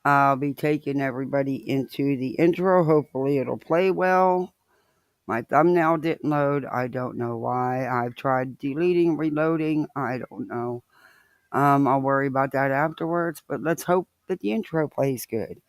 I'll be taking everybody into the intro. Hopefully, it'll play well. My thumbnail didn't load. I don't know why. I've tried deleting, reloading. I don't know. I'll worry about that afterwards, but let's hope that the intro plays good.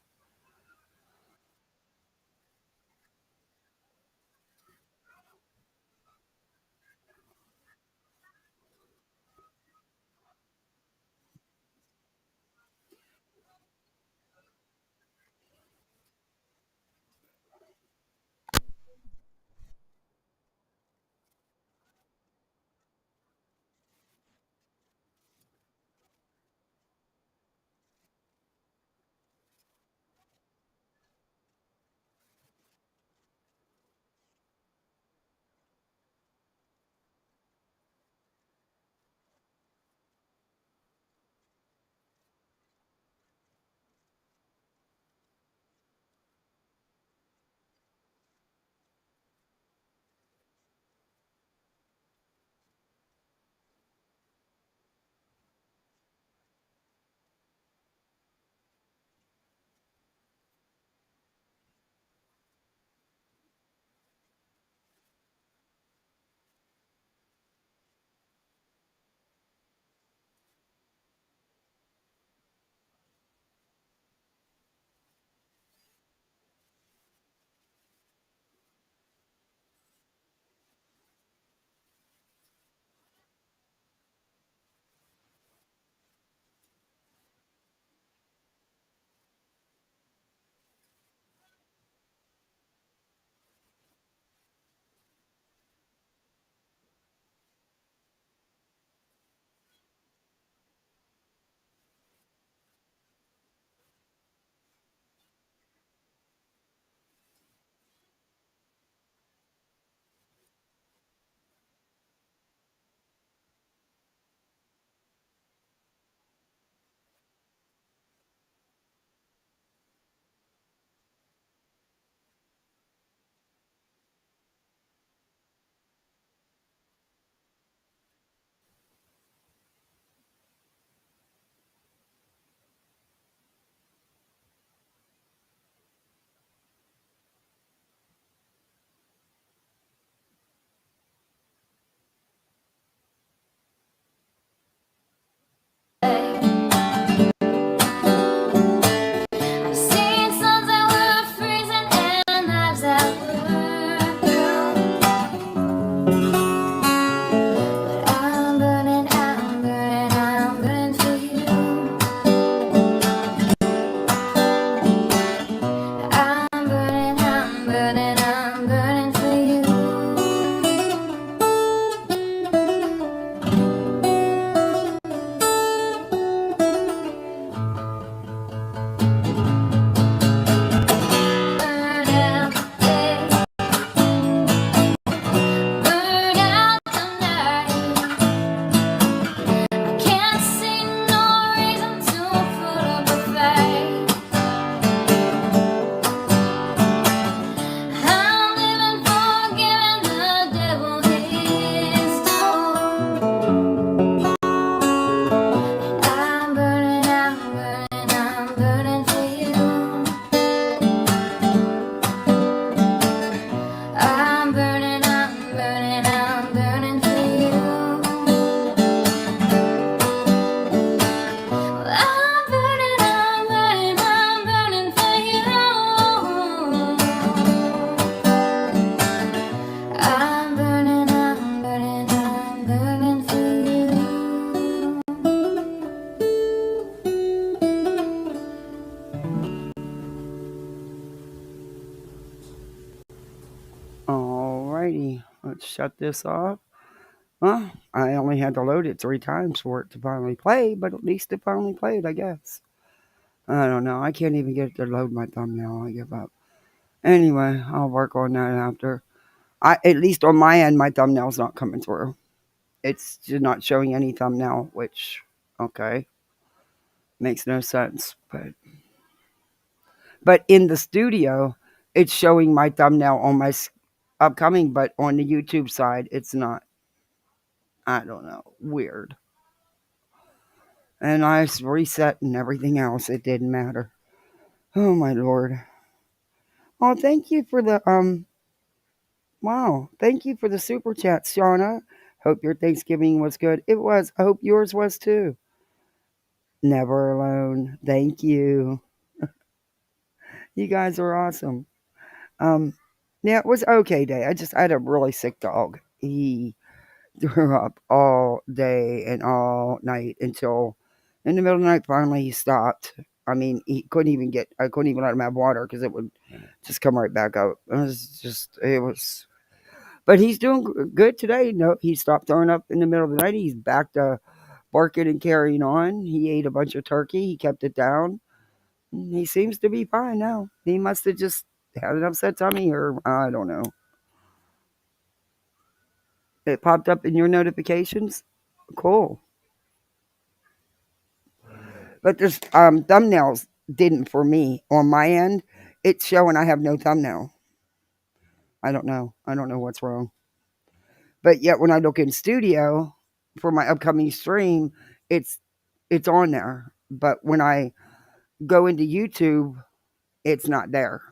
I've seen suns that were freezing and knives that were but I'm burning, I'm burning, I'm burning for you. I'm burning, I'm burning, I'm burning for you. Burn out the day, burn out the night. I can't see no reason to put up a fight. I'm living for giving the devil his due. I'm burning, I'm burning, I'm burning for you. I'm burning, I'm burning, I'm burning for you. I'm burning, I'm burning, I'm burning for you. I'm burning, I'm burning, I'm burning for you. Alrighty, let's shut this off. Well, I only had to load it 3 times for it to finally play, but at least it finally played, I guess. I don't know. I can't even get it to load my thumbnail. I give up. Anyway, I'll work on that after. At least on my end, my thumbnail's not coming through. It's just not showing any thumbnail, which okay, makes no sense. But in the studio, it's showing my thumbnail on my upcoming, but on the YouTube side, it's not. I don't know. Weird. And I reset and everything else. It didn't matter. Oh my lord. Oh, thank you for the wow. Thank you for the super chat, Shauna. Hope your Thanksgiving was good. It was. I hope yours was too. Never alone. Thank you. You guys are awesome. Um, yeah, it was okay day. I had a really sick dog. He threw up all day and all night until in the middle of the night. Finally, he stopped. I mean, I couldn't even let him have water because it would just come right back up. It was. But he's doing good today. No, he stopped throwing up in the middle of the night. He's back to barking and carrying on. He ate a bunch of turkey. He kept it down. He seems to be fine now. He must have just had an upset tummy, or I don't know. It popped up in your notifications. Cool. But there's thumbnails didn't for me on my end. It's showing I have no thumbnail. I don't know. I don't know what's wrong. But yet when I look in studio for my upcoming stream, it's it's on there. But when I go into YouTube, it's not there.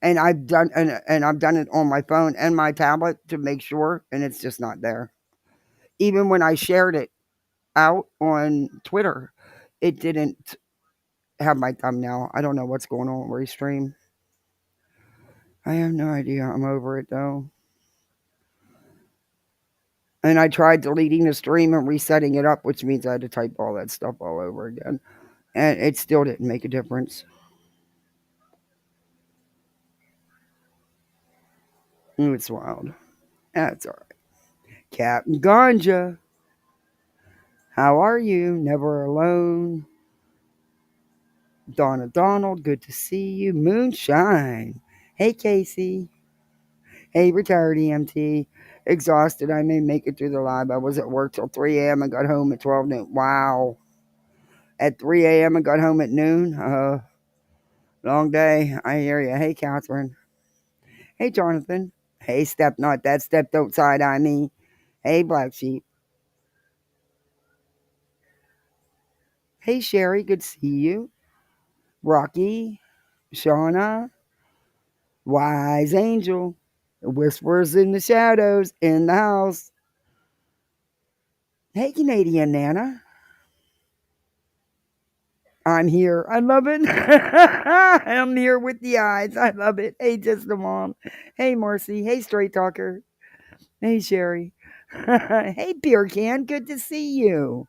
And I've done it on my phone and my tablet to make sure, and it's just not there. Even when I shared it out on Twitter, it didn't have my thumbnail. I don't know what's going on with Restream. I have no idea. I'm over it though. And I tried deleting the stream and resetting it up, which means I had to type all that stuff all over again. And it still didn't make a difference. It's wild. That's all right. Captain Ganja, how are you? Never alone. Donna Donald, good to see you. Moonshine. Hey, Casey. Hey, retired EMT. Exhausted. I may make it through the live. I was at work till 3 a.m. and got home at 12 noon. Wow. At 3 a.m. and got home at noon. Long day. I hear you. Hey, Catherine. Hey, Jonathan. Hey, Step Not. That step don't side eye me. Hey, Black Sheep. Hey, Sherry. Good to see you. Rocky. Shauna. Wise Angel. Whispers in the shadows in the house. Hey, Canadian Nana. I'm here. I love it. I'm here with the eyes. I love it. Hey, just the mom. Hey, Marcy. Hey, Straight Talker. Hey, Sherry. Hey, Beer Can. Good to see you.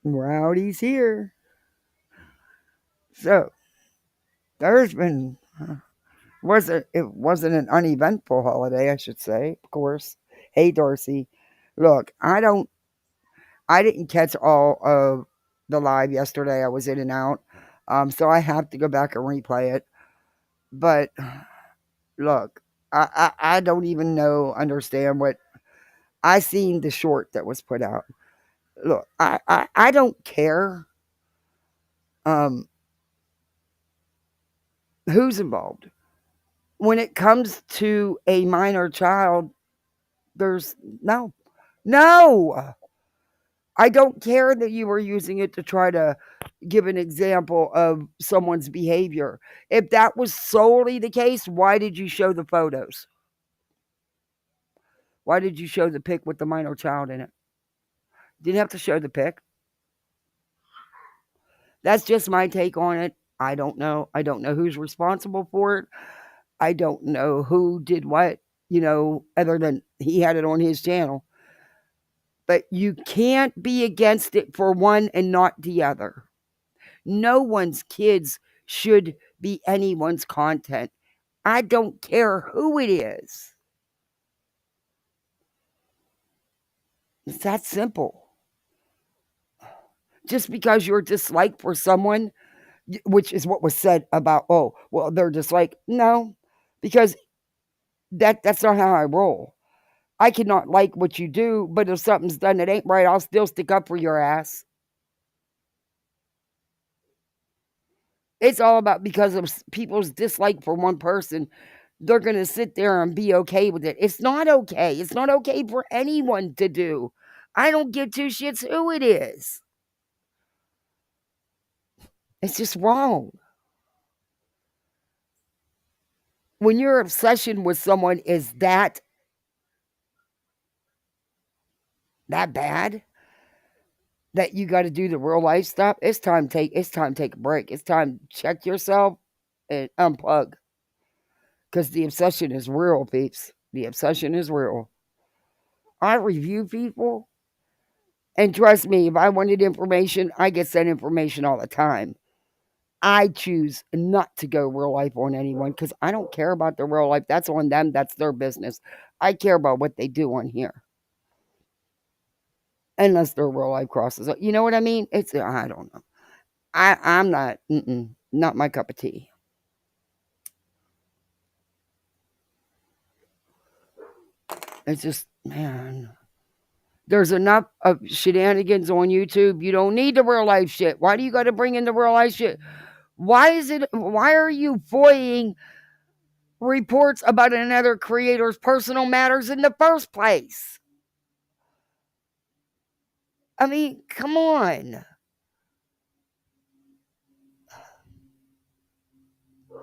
Rowdy's here. So, there's been it wasn't an uneventful holiday, I should say. Of course. Hey, Darcy. Look, I didn't catch all of the live yesterday. I was in and out. So I have to go back and replay it. But look, I don't even understand what I seen the short that was put out. Look, I don't care um, who's involved. When it comes to a minor child, there's no. I don't care that you were using it to try to give an example of someone's behavior. If that was solely the case, why did you show the photos? Why did you show the pic with the minor child in it? Didn't have to show the pic. That's just my take on it. I don't know. I don't know who's responsible for it. I don't know who did what, other than he had it on his channel. But you can't be against it for one and not the other. No one's kids should be anyone's content. I don't care who it is. It's that simple. Just because you're disliked for someone, which is what was said about, oh, well, they're disliked. No, because that's not how I roll. I cannot like what you do, but if something's done that ain't right, I'll still stick up for your ass. It's all about because of people's dislike for one person, they're going to sit there and be okay with it. It's not okay. It's not okay for anyone to do. I don't give two shits who it is. It's just wrong. When your obsession with someone is that bad that you got to do the real life stuff, it's time to take a break. It's time to check yourself and unplug because the obsession is real, peeps. The obsession is real. I review people, and trust me, if I wanted information, I get sent information all the time. I choose not to go real life on anyone because I don't care about their real life. That's on them. That's their business. I care about what they do on here. Unless their real life crosses. You know what I mean? I don't know. I'm not, not my cup of tea. It's just, man. There's enough of shenanigans on YouTube. You don't need the real life shit. Why do you got to bring in the real life shit? Why are you foiling reports about another creator's personal matters in the first place? I mean, come on.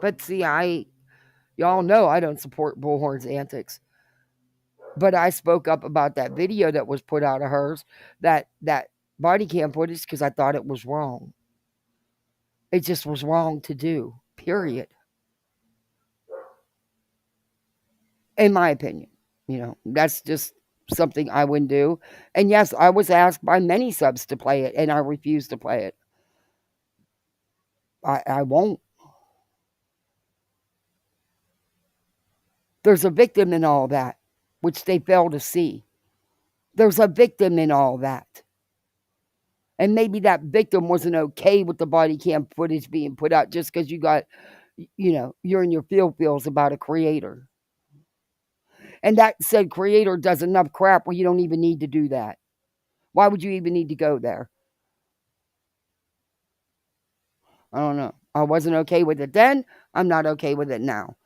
But see, y'all know I don't support Bullhorn's antics. But I spoke up about that video that was put out of hers, that body cam footage, because I thought it was wrong. It just was wrong to do, period. In my opinion. That's just something I wouldn't do. And yes, I was asked by many subs to play it, and I refused to play it. I won't. There's a victim in all that, which they fail to see. There's a victim in all that. And maybe that victim wasn't okay with the body cam footage being put out just because you got, you're in your feels about a creator. And that said creator does enough crap where you don't even need to do that. Why would you even need to go there? I don't know. I wasn't okay with it then. I'm not okay with it now.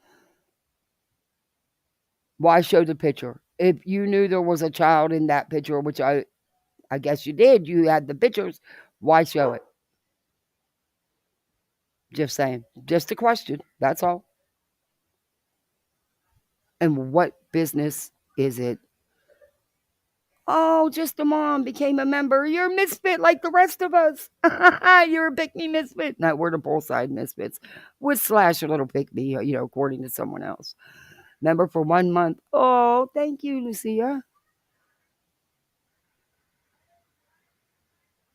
Why show the picture? If you knew there was a child in that picture, which I guess you did, you had the pictures, why show it? Just saying. Just a question. That's all. And what business is it? Oh, just a mom became a member. You're a misfit like the rest of us. You're a pick me misfit. No, we're the bullside misfits. With slash a little pick me, according to someone else. Member for 1 month. Oh, thank you, Lucia.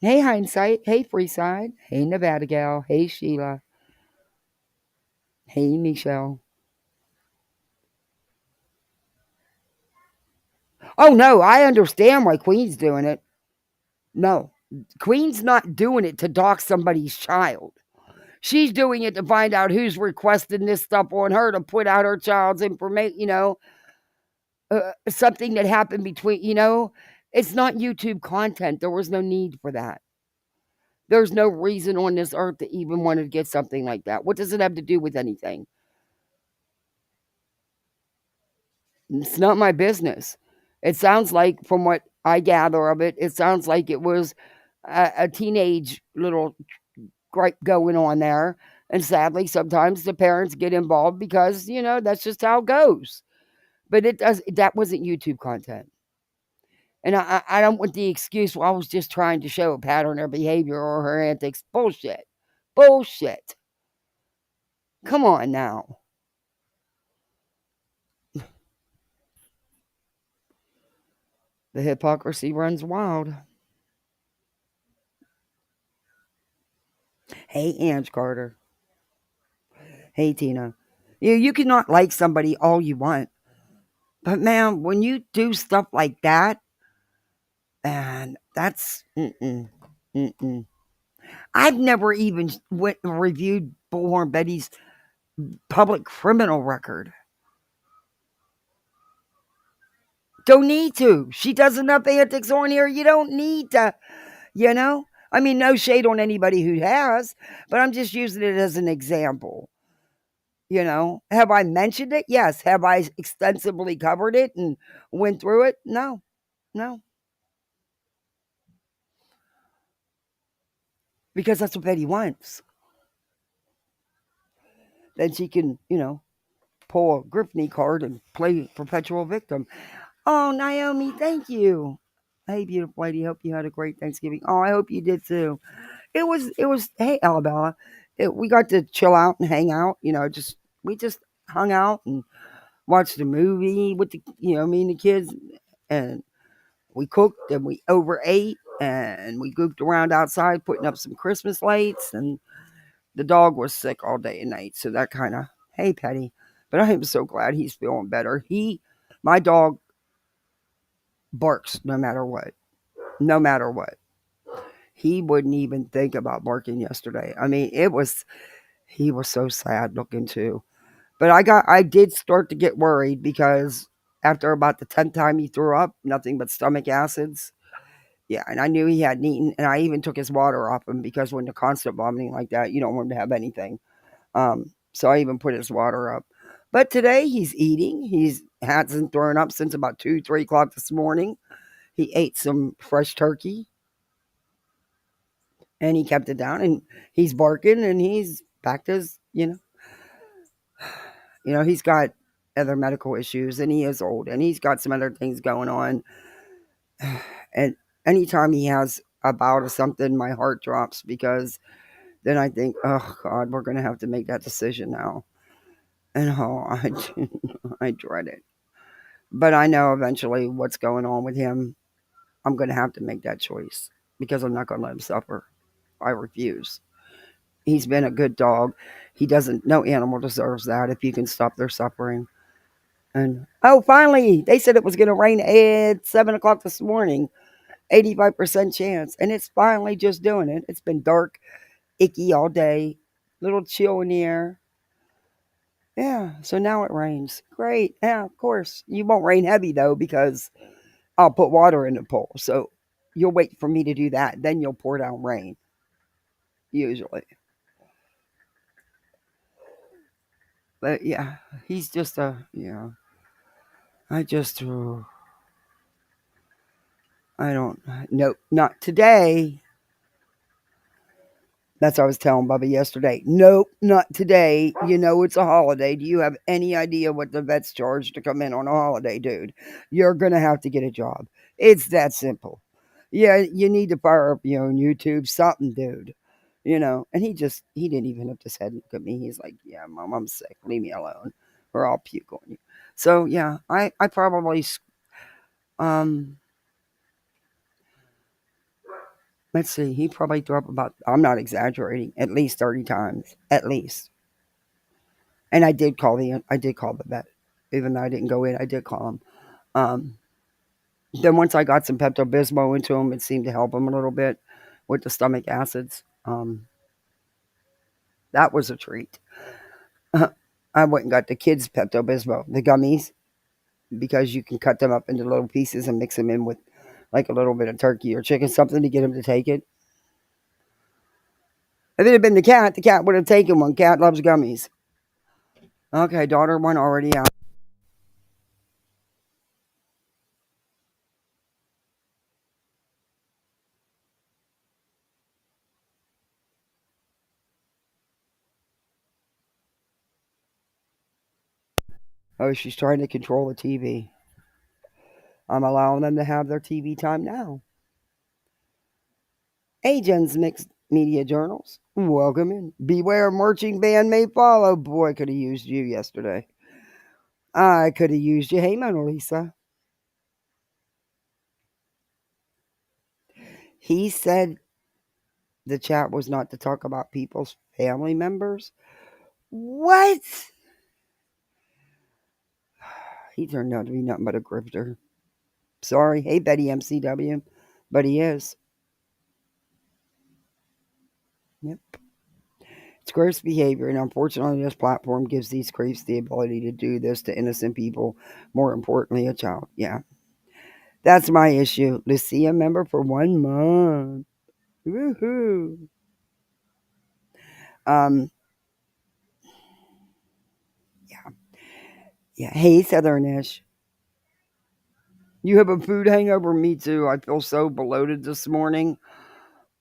Hey, Hindsight. Hey, Freeside. Hey, Nevada Gal. Hey, Sheila. Hey, Michelle. Oh, no, I understand why Queen's doing it. No, Queen's not doing it to dox somebody's child. She's doing it to find out who's requesting this stuff on her to put out her child's information, something that happened between, it's not YouTube content. There was no need for that. There's no reason on this earth to even want to get something like that. What does it have to do with anything? It's not my business. It sounds like, from what I gather of it, it sounds like it was a teenage little gripe going on there. And sadly, sometimes the parents get involved because, that's just how it goes. But that wasn't YouTube content. And I don't want the excuse, well, I was just trying to show a pattern of behavior or her antics. Bullshit. Bullshit. Come on now. The hypocrisy runs wild. Hey, Ange Carter. Hey, Tina. You cannot like somebody all you want. But, man, when you do stuff like that, and that's, I've never even reviewed Bullhorn Betty's public criminal record. Don't need to. She does enough antics on here. You don't need to, I mean, no shade on anybody who has, but I'm just using it as an example. Have I mentioned it? Yes. Have I extensively covered it and went through it? No. Because that's what Betty wants. then she can, pull a Griffney card and play perpetual victim. Oh, Naomi, thank you. Hey, beautiful lady. Hope you had a great Thanksgiving. Oh, I hope you did too. It was. Hey, Alabama, we got to chill out and hang out. We just hung out and watched a movie with me and the kids, and we cooked and we overate and we goofed around outside putting up some Christmas lights, and the dog was sick all day and night, so that kind of, hey, Petty. But I am so glad he's feeling better. My dog barks no matter what. No matter what. He wouldn't even think about barking yesterday. I mean, he was so sad looking too. But I did start to get worried because after about the 10th time he threw up, nothing but stomach acids. Yeah, and I knew he hadn't eaten, and I even took his water off him because when you're constant vomiting like that, you don't want him to have anything. So I even put his water up. But today he's eating. He's hasn't thrown up since about 2, 3 o'clock this morning. He ate some fresh turkey and he kept it down, and he's barking and he's back to his, he's got other medical issues and he is old and he's got some other things going on. And anytime he has a bout of something, my heart drops because then I think, oh God, we're going to have to make that decision now. And I dread it. But I know eventually what's going on with him. I'm going to have to make that choice because I'm not going to let him suffer. I refuse. He's been a good dog. He doesn't, no animal deserves that if you can stop their suffering. And oh, finally, they said it was going to rain at 7 o'clock this morning, 85% chance. And it's finally just doing it. It's been dark, icky all day, little chill in the air. Yeah, so now it rains. Great. Yeah, of course. You won't rain heavy though because I'll put water in the pool. So you'll wait for me to do that. Then you'll pour down rain, usually. But yeah, he's just I just, I don't, nope, not today. That's what I was telling Bubba yesterday. Nope, not today. You know it's a holiday. Do you have any idea what the vets charge to come in on a holiday, dude? You're going to have to get a job. It's that simple. Yeah, you need to fire up your own YouTube, something, dude. And he didn't even lift his head and look at me. He's like, yeah, Mom, I'm sick. Leave me alone or I'll puke on you. So, yeah, I probably, um, let's see, he probably threw up about, I'm not exaggerating, at least 30 times, at least. And I did call the vet, even though I didn't go in. I did call him. Um, then once I got some Pepto Bismol into him, it seemed to help him a little bit with the stomach acids. That was a treat. I went and got the kids Pepto Bismol, the gummies, because you can cut them up into little pieces and mix them in with like a little bit of turkey or chicken, something to get him to take it. If it had been the cat would have taken one. Cat loves gummies. Okay, daughter one already out. Oh, she's trying to control the TV. I'm allowing them to have their TV time now. Agents Mixed Media Journals. Welcome in. Beware marching band may follow. Boy, I could have used you yesterday. I could have used you. Hey, Mona Lisa. He said the chat was not to talk about people's family members. What? He turned out to be nothing but a grifter. Sorry. Hey, Betty MCW. But he is. Yep. It's gross behavior, and unfortunately, this platform gives these creeps the ability to do this to innocent people. More importantly, a child. Yeah. That's my issue. Lucia member for 1 month. Woohoo. Um, yeah. Yeah. Hey, Southernish. You have a food hangover? Me too. I feel so bloated this morning.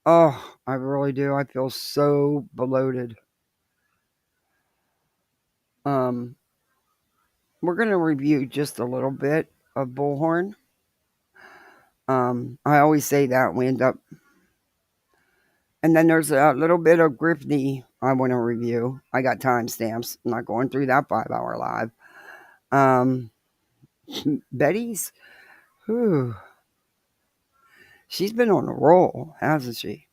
Oh, I really do. I feel so bloated. Um, we're going to review just a little bit of Bullhorn. I always say that we end up, and then there's a little bit of Griffney I want to review. I got timestamps. I'm not going through that 5 hour live. Um, Betty's, whew, she's been on a roll, hasn't she?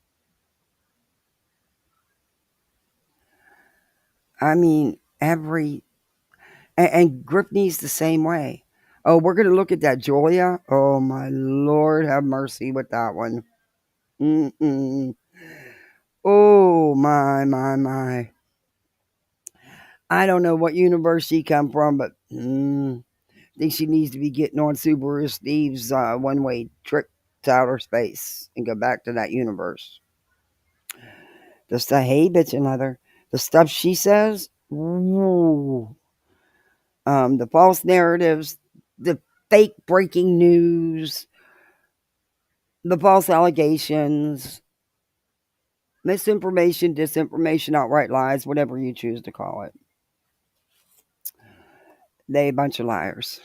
I mean, and Griffney's the same way. Oh, we're going to look at that Julia. Oh, my Lord, have mercy with that one. Mm-mm. Oh, my. I don't know what universe she come from, but I think she needs to be getting on Subaru Steve's one-way trip to outer space and go back to that universe. Just the hey bitch another. The stuff she says, ooh. The false narratives, the fake breaking news, the false allegations, misinformation, disinformation, outright lies, whatever you choose to call it. They a bunch of liars.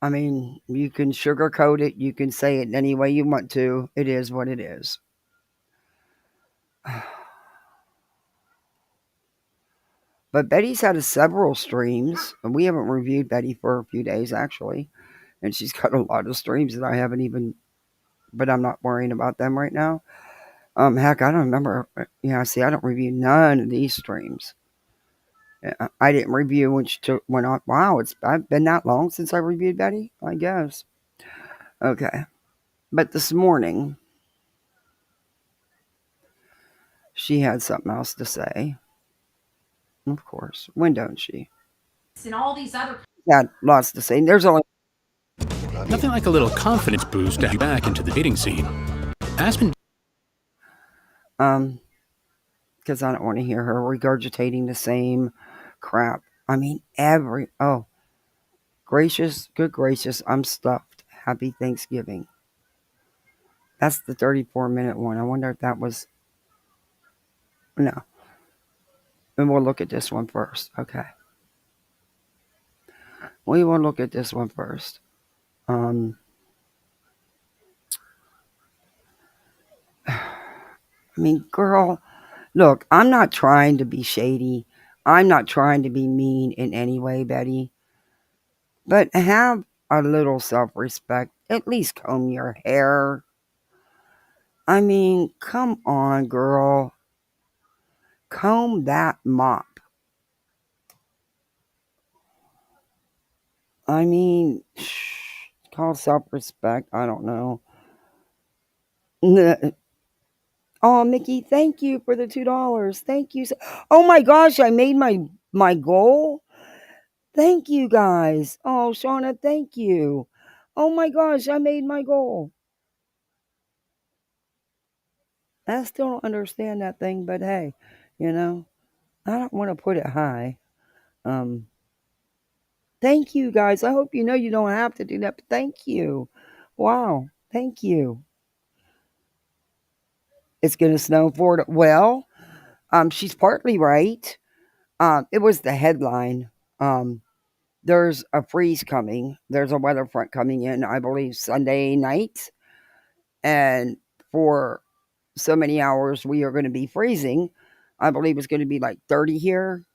I mean, you can sugarcoat it, you can say it any way you want to. It is what it is. But Betty's had several streams, and we haven't reviewed Betty for a few days actually. And she's got a lot of streams that I haven't even, but I'm not worrying about them right now. Heck, I don't remember. Yeah, see, I don't review none of these streams. I didn't review when she went on. Wow, I've been that long since I reviewed Betty, I guess. Okay, but this morning she had something else to say. Of course, when don't she? And all these other Had lots to say. There's only Nothing like a little confidence boost to get back into the dating scene. Aspen. because I don't want to hear her regurgitating the same crap. I mean, good gracious, I'm stuffed. Happy Thanksgiving. That's the 34-minute one. I wonder if that was. No. And we'll look at this one first. Okay. We will look at this one first. I mean, girl, look, I'm not trying to be shady. I'm not trying to be mean in any way, Betty. But have a little self respect. At least comb your hair. I mean, come on, girl. Comb that mop. I mean, call self respect. I don't know. Oh, Mickey, thank you for the $2. Thank you. Oh my gosh, I made my goal. Thank you guys. Oh, Shauna, thank you. Oh my gosh, I made my goal. I still don't understand that thing, but hey, you know, I don't want to put it high. Um, Thank you guys. I hope you know you don't have to do that, but thank you. Wow, thank you. It's gonna snow in Florida. Well, she's partly right. It was the headline. Um, there's a freeze coming. There's a weather front coming in, I believe, Sunday night. And for so many hours, we are going to be freezing. I believe it's going to be like 30 here.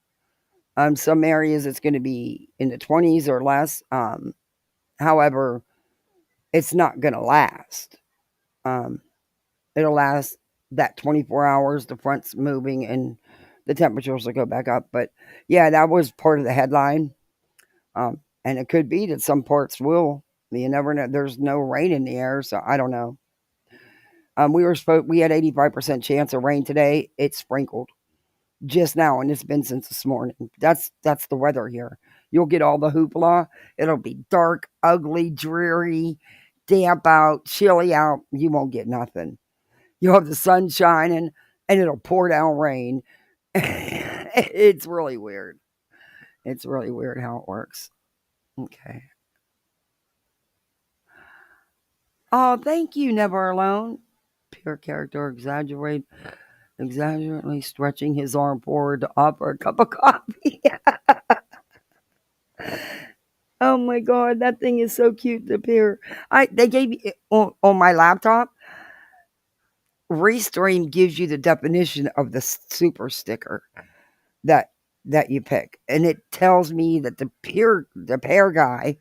Some areas it's going to be in the 20s or less. However, it's not going to last. Um, it'll last that 24 hours. The front's moving and the temperatures will go back up. But yeah, that was part of the headline. And it could be that some parts will. You never know. There's no rain in the air, so I don't know. We had 85% chance of rain today. It sprinkled just now, and it's been since this morning. That's the weather here. You'll get all the hoopla. It'll be dark, ugly, dreary, damp out, chilly out. You won't get nothing. You'll have the sun shining, and it'll pour down rain. It's really weird. It's really weird how it works. Okay. Oh, thank you, Never Alone. Pure character exaggerate. exaggerately stretching his arm forward to offer a cup of coffee. Oh my god, that thing is so cute to appear. They gave me on my laptop. Restream gives you the definition of the super sticker that you pick, and it tells me that the pear guy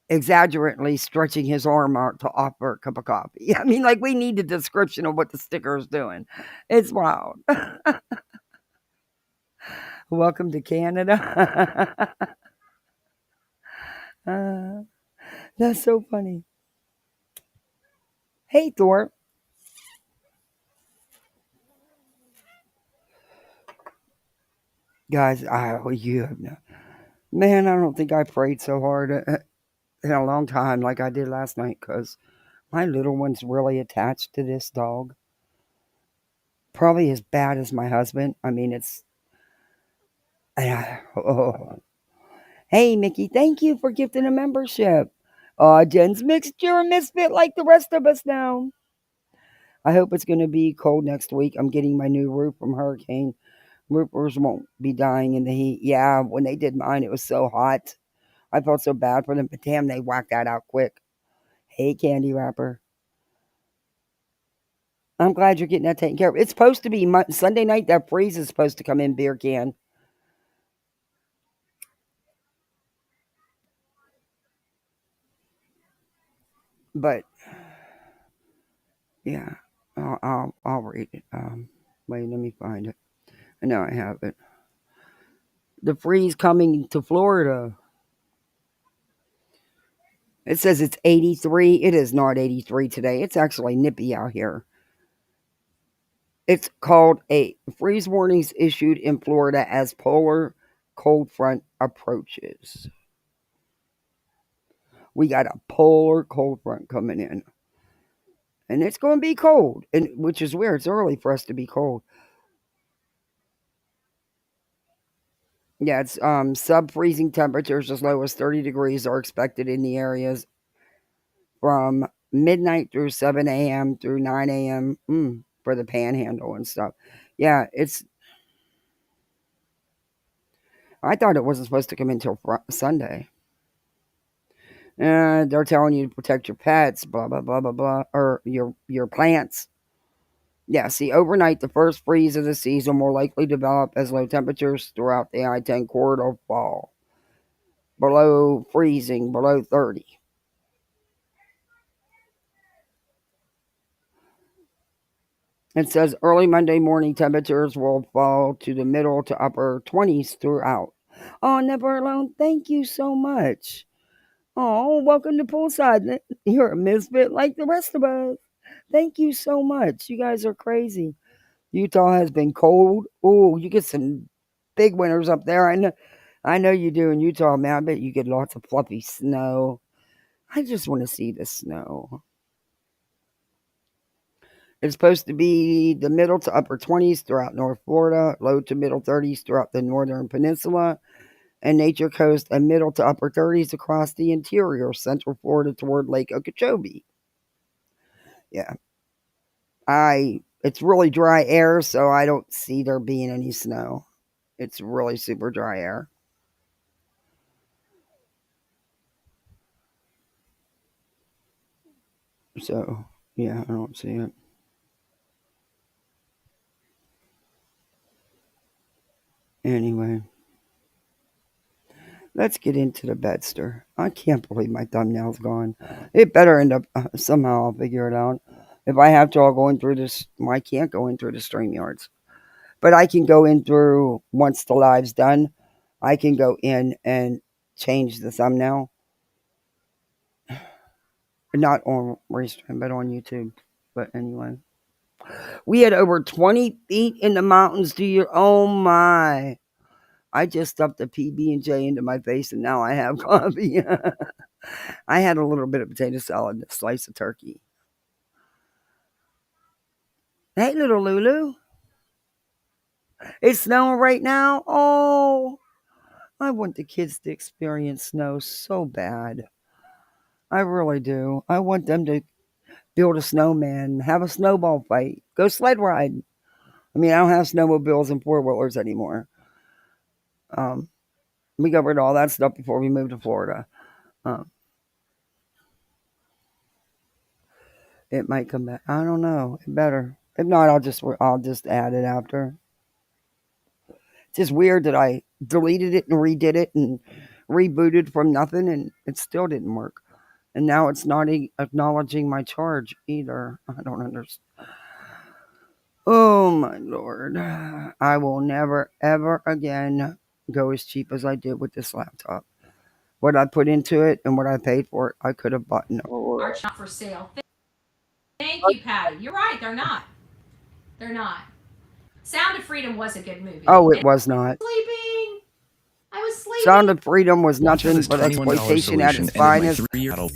exaggerately stretching his arm out to offer a cup of coffee. I mean, like, we need a description of what the sticker is doing. It's wild. Welcome to Canada. uh, that's so funny. Hey, Thor. Guys, you have no. Man, I don't think I prayed so hard in a long time like I did last night because my little one's really attached to this dog. Probably as bad as my husband. I mean, it's. Oh. Hey, Mickey, thank you for gifting a membership. Jen's mixed. You're a misfit like the rest of us now. I hope it's going to be cold next week. I'm getting my new roof from Hurricane. Roofers won't be dying in the heat. Yeah, when they did mine, it was so hot. I felt so bad for them, but damn, they whacked that out quick. Hey, Candy Wrapper. I'm glad you're getting that taken care of. It's supposed to be Sunday night. That freeze is supposed to come in beer can. But yeah, I'll read it. Wait, let me find it. I know I have it. The freeze coming to Florida. It says it's 83. It is not 83 today. It's actually nippy out here. It's called a freeze warnings issued in Florida as polar cold front approaches. We got a polar cold front coming in. And it's going to be cold, and which is weird. It's early for us to be cold. Yeah, it's sub-freezing temperatures as low as 30 degrees are expected in the areas from midnight through 7 a.m. through 9 a.m. For the panhandle and stuff. Yeah, it's. I thought it wasn't supposed to come until Sunday. They're telling you to protect your pets, blah blah blah blah blah, or your plants. Yeah, see, overnight, the first freeze of the season will likely develop as low temperatures throughout the I-10 corridor fall below freezing, below 30. It says early Monday morning temperatures will fall to the middle to upper 20s throughout. Oh, Never Alone, thank you so much. Oh, welcome to Poolside. You're a misfit like the rest of us. Thank you so much. You guys are crazy. Utah has been cold. Oh, you get some big winters up there. I know you do in Utah, man. I bet you get lots of fluffy snow. I just want to see the snow. It's supposed to be the middle to upper 20s throughout North Florida, low to middle 30s throughout the northern peninsula, and Nature Coast and middle to upper 30s across the interior, central Florida toward Lake Okeechobee. Yeah. It's really dry air, so I don't see there being any snow. It's really super dry air. So, yeah, I don't see it. Anyway, let's get into the bedster. I can't believe my thumbnail's gone. It better end up somehow. I'll figure it out. If I have to, I'll go in through this. Well, I can't go in through the StreamYards, but I can go in through once the live's done. I can go in and change the thumbnail. Not on Restream, but on YouTube. But anyway, we had over 20 feet in the mountains. Oh my! I just stuffed a PB&J into my face, and now I have coffee. I had a little bit of potato salad and a slice of turkey. Hey, little Lulu. It's snowing right now. Oh, I want the kids to experience snow so bad. I really do. I want them to build a snowman, have a snowball fight, go sled ride. I mean, I don't have snowmobiles and four-wheelers anymore. We got rid of all that stuff before we moved to Florida. It might come back. I don't know. It better. If not, I'll just add it after. It's just weird that I deleted it and redid it and rebooted from nothing, and it still didn't work. And now it's not acknowledging my charge either. I don't understand. Oh my lord. I will never, ever again go as cheap as I did with this laptop. What I put into it and what I paid for it, I could have bought no. Are not for sale. Thank you, Patty. You're right. They're not. They're not. Sound of Freedom was a good movie. Oh, it was not. Sleeping. I was sleeping. Sound of Freedom was nothing but exploitation at its finest.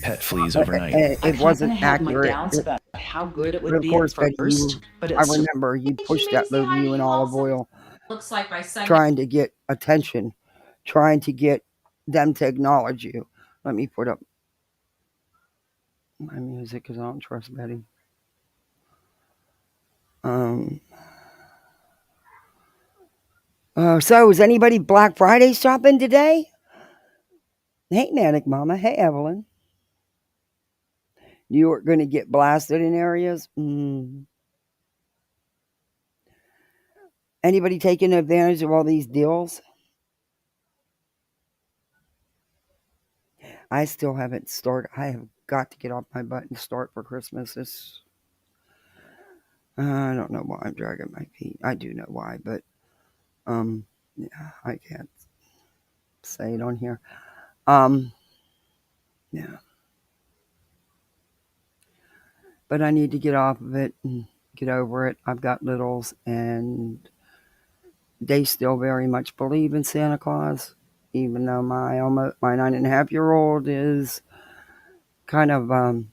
Pet fleas overnight. It wasn't accurate. About how good it would But of be course, at first, but I remember you pushed that movie in olive oil, Looks like my son. trying to get attention, trying to get them to acknowledge you. Let me put up my music because I don't trust Betty. So is anybody Black Friday shopping today? Hey, Manic Mama. Hey, Evelyn. You are going to get blasted in areas? Anybody taking advantage of all these deals? I still haven't started. I have got to get off my butt and start for Christmas. I don't know why I'm dragging my feet. I do know why, but yeah, I can't say it on here. Yeah. But I need to get off of it and get over it. I've got littles, and they still very much believe in Santa Claus, even though my 9.5-year-old is kind of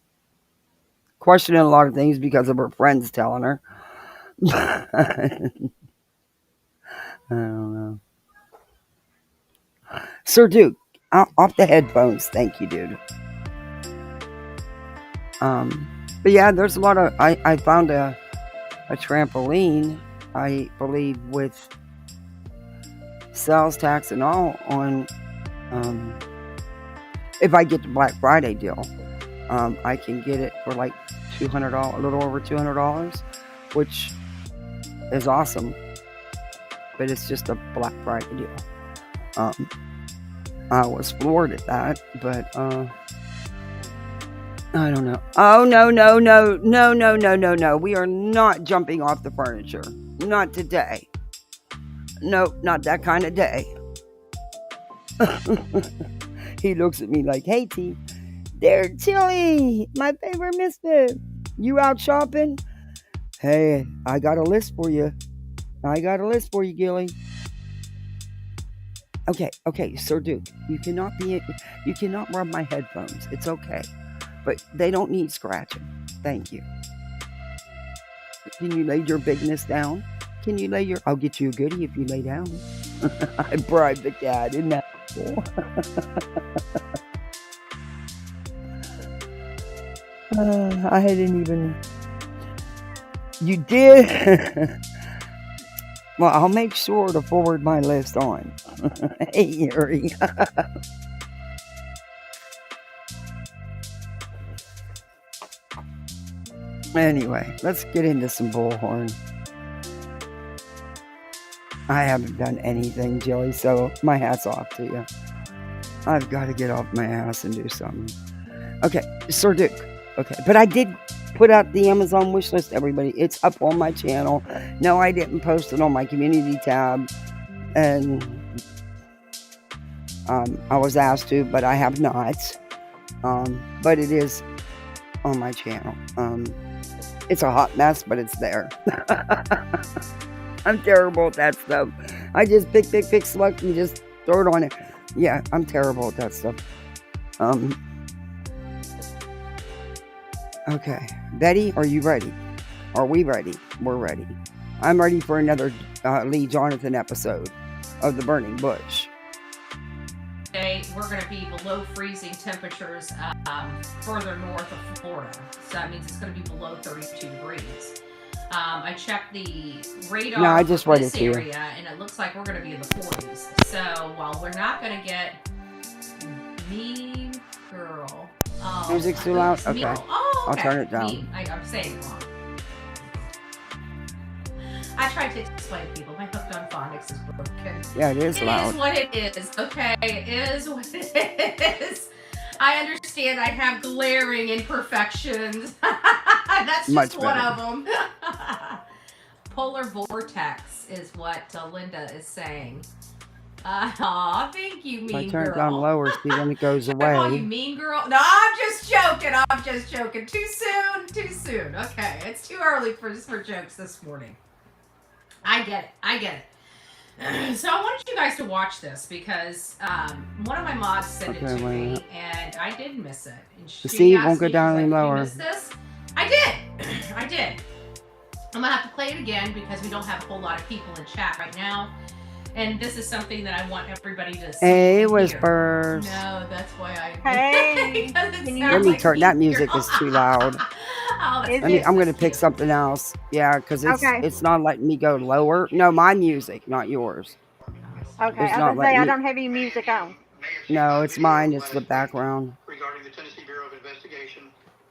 questioning a lot of things because of her friends telling her. I don't know. Sir Duke, off the headphones. Thank you, dude. But yeah, there's a lot of. I found a trampoline, I believe, with sales tax and all on. If I get the Black Friday deal, I can get it for like $200, a little over $200, which is awesome. But it's just a Black Friday deal. I was floored at that, but I don't know. Oh, no. We are not jumping off the furniture. Not today. Nope, not that kind of day. He looks at me like, hey, T, they're Tilly, my favorite misfit. You out shopping? Hey, I got a list for you. Gilly. Okay, Sir Duke, you cannot rub my headphones. It's okay. But they don't need scratching. Thank you. Can you lay your bigness down? I'll get you a goodie if you lay down. I bribed the cat, isn't that cool? I hadn't even... You did? Well, I'll make sure to forward my list on. Hey, Yuri. Anyway, let's get into some bullhorn. I haven't done anything, Jilly, so my hat's off to you. I've got to get off my ass and do something. Okay, Sir Duke. Okay, but I did put out the Amazon wish list, everybody. It's up on my channel. No, I didn't post it on my community tab. And I was asked to, but I have not. But it is on my channel. It's a hot mess, but it's there. I'm terrible at that stuff. I just pick, select, and just throw it on it. Yeah, I'm terrible at that stuff. Okay. Betty, are you ready? Are we ready? We're ready. I'm ready for another Lee Jonathan episode of The Burning Bush. Today, we're going to be below freezing temperatures further north of Florida. So that means it's going to be below 32 degrees. I checked the radar No, I just for read this it to you. area, and it looks like we're going to be in the 40s. So while we're not going to get Mean Girl. Oh, Music's too loud? oops, Okay. Oh, okay. I'll turn it down. Mean. I'm saying it wrong. I tried to explain to people my hooked on phonics is broken. Yeah, it is loud. It is what it is, okay? It is what it is. I understand I have glaring imperfections. That's Much just one better. of them. Polar vortex is what Linda is saying. Aw, thank you, If mean I turn girl. it down lower, see when it goes Should I call you away. mean girl? No, I'm just joking. I'm just joking. Too soon. Too soon. Okay, it's too early for jokes this morning. I get it. I get it. So I wanted you guys to watch this because one of my mods sent it to me and I did miss it. And See, it won't go down any lower. Did you miss this? I did. I did. I'm gonna have to play it again because we don't have a whole lot of people in chat right now. And this is something that I want everybody to see. Hey, Whispers. No, that's why I. Hey. Let me turn. That music is too loud. I'm gonna pick something else. Yeah, because it's not letting me go lower. No, my music, not yours. Okay, I was gonna say I don't have any music on. No, it's mine. It's the background. Regarding the Tennessee Bureau of Investigation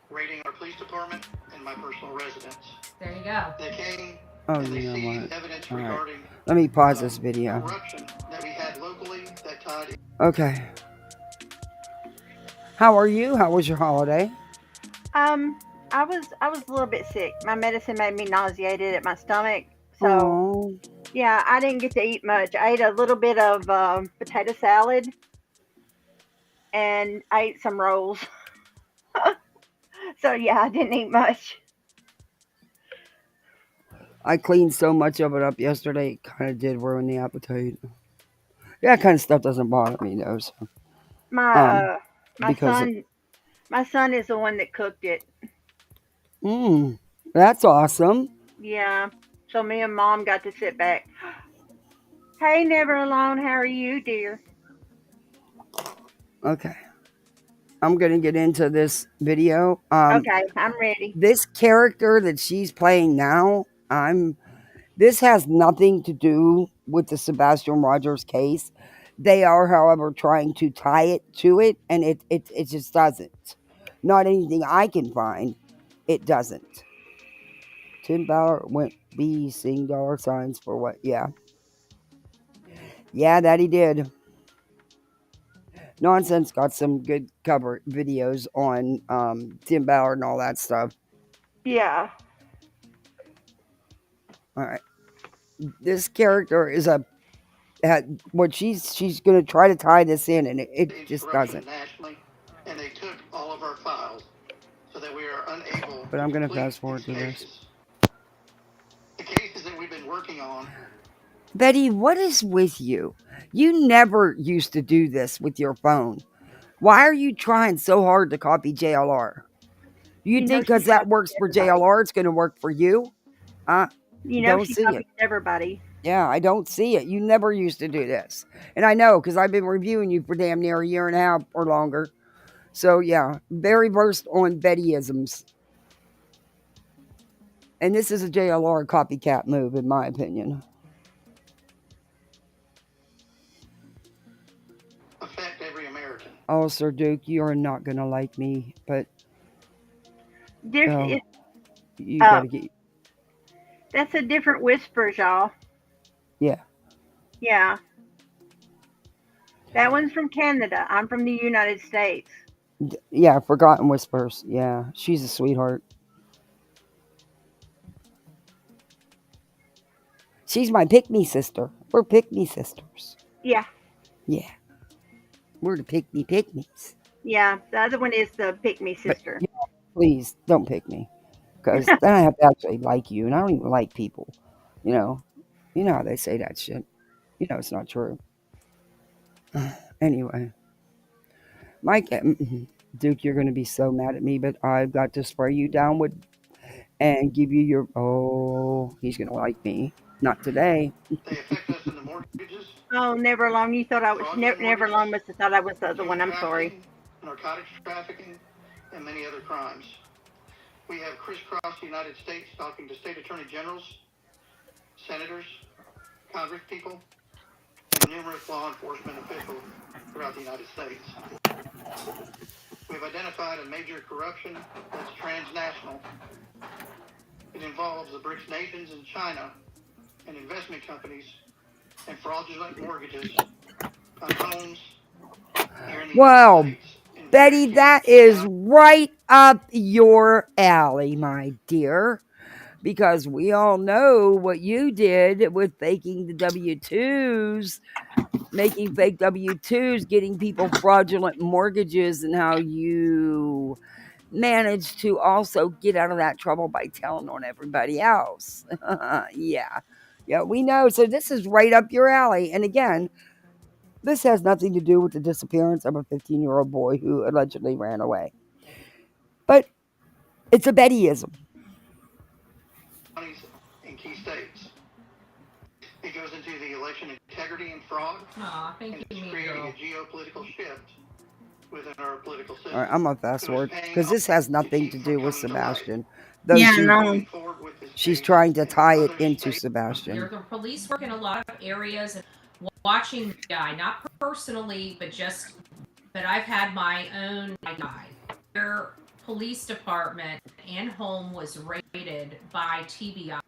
raiding our police department and my personal residence. There you go. They came. Oh, and they you know seized what? evidence All right. regarding Let me pause this video. corruption that we had locally that tied. Okay. How are you? How was your holiday? I was a little bit sick. My medicine made me nauseated at my stomach. So Oh. yeah, I didn't get to eat much. I ate a little bit of potato salad and I ate some rolls. So yeah, I didn't eat much. I cleaned so much of it up yesterday, it kind of did ruin the appetite. That kind of stuff doesn't bother me though. So. My because my son is the one that cooked it. That's awesome. Yeah. So me and Mom got to sit back. Hey, Never Alone, how are you, dear? Okay. I'm gonna get into this video. Okay, I'm ready. This character that she's playing now, this has nothing to do with the Sebastian Rogers case. They are, however, trying to tie it to it, and it just doesn't. Not anything I can find, it doesn't. $10 went be seeing dollar signs for what? Yeah. Yeah, that he did. Nonsense got some good cover videos on Tim Ballard and all that stuff. Yeah. All right. This character is what she's going to try to tie this in, and it just doesn't. Nationally, and they took all of our files so that we are unable. But I'm going to fast forward to this. The cases that we've been working on. Betty, what is with you? You never used to do this with your phone. Why are you trying so hard to copy JLR? You think because that works for JLR, it's going to work for you? Don't she see copies it. Everybody. Yeah, I don't see it. You never used to do this. And I know because I've been reviewing you for damn near a year and a half or longer. So, yeah, very versed on Bettyisms. And this is a JLR copycat move, in my opinion. Affect every American. Oh, Sir Duke, you're not going to like me, but you got to get... That's a different Whispers, y'all. Yeah. Yeah. That one's from Canada. I'm from the United States. Yeah, Forgotten Whispers. Yeah, she's a sweetheart. She's my pick-me sister. We're pick-me sisters. Yeah. Yeah. We're the pick-me-pick-me's. Yeah, the other one is the pick-me sister. But, please, don't pick me. Because then I have to actually like you, and I don't even like people. You know how they say that shit. You know it's not true. Anyway. Mike, Duke, you're going to be so mad at me, but I've got to spray you down with and give you your... Oh, he's going to like me. Not today. They affect us in the mortgages. Oh, Never Alone. You thought I was... Never Alone must have thought I was the other one. I'm sorry. Narcotics trafficking, and many other crimes. We have crisscrossed the United States talking to state attorney generals, senators, Congress people, and numerous law enforcement officials throughout the United States. We've identified a major corruption that's transnational. It involves the BRICS nations and China and investment companies and fraudulent mortgages on homes here in the Well, United States. Betty, that is right up your alley, my dear, because we all know what you did with faking the W-2s, making fake W-2s, getting people fraudulent mortgages, and how you managed to also get out of that trouble by telling on everybody else. Yeah, we know. So this is right up your alley. And again, this has nothing to do with the disappearance of a 15-year-old boy who allegedly ran away. But it's a Bettyism. In key states. It goes into the election integrity and fraud. Aw, thank and you, it's mean creating girl. a geopolitical shift within our political system. All right, I'm going to fast So it's forward paying because this has to nothing keep to from do with coming to light. Sebastian. Though Yeah, she, no. Moving forward with this she's case trying to and tie it other into states- Sebastian. The police work in a lot of areas and watching the guy, not personally, but I've had my own guy. Their police department and home was raided by TBI.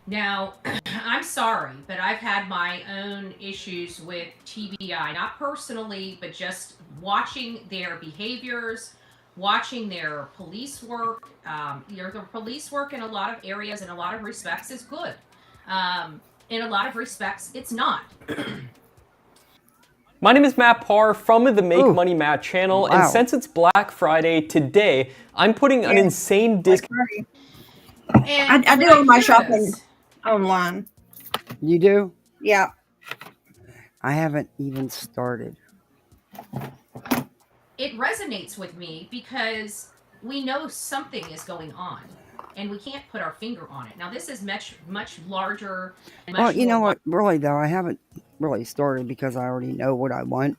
Now, I'm sorry, but I've had my own issues with TBI, not personally, but just watching their behaviors, watching their police work. Their police work in a lot of areas, in a lot of respects, is good. In a lot of respects, it's not. My name is Matt Parr from the Make Ooh. Money Matt channel, Wow. and since it's Black Friday today, I'm putting an insane discount. And I do when all my hear shopping this, online. You do? Yeah. I haven't even started. it resonates with me because we know something is going on and we can't put our finger on it. Now, this is much larger. And much Well, you know more what? Really, though, I haven't really started because I already know what I want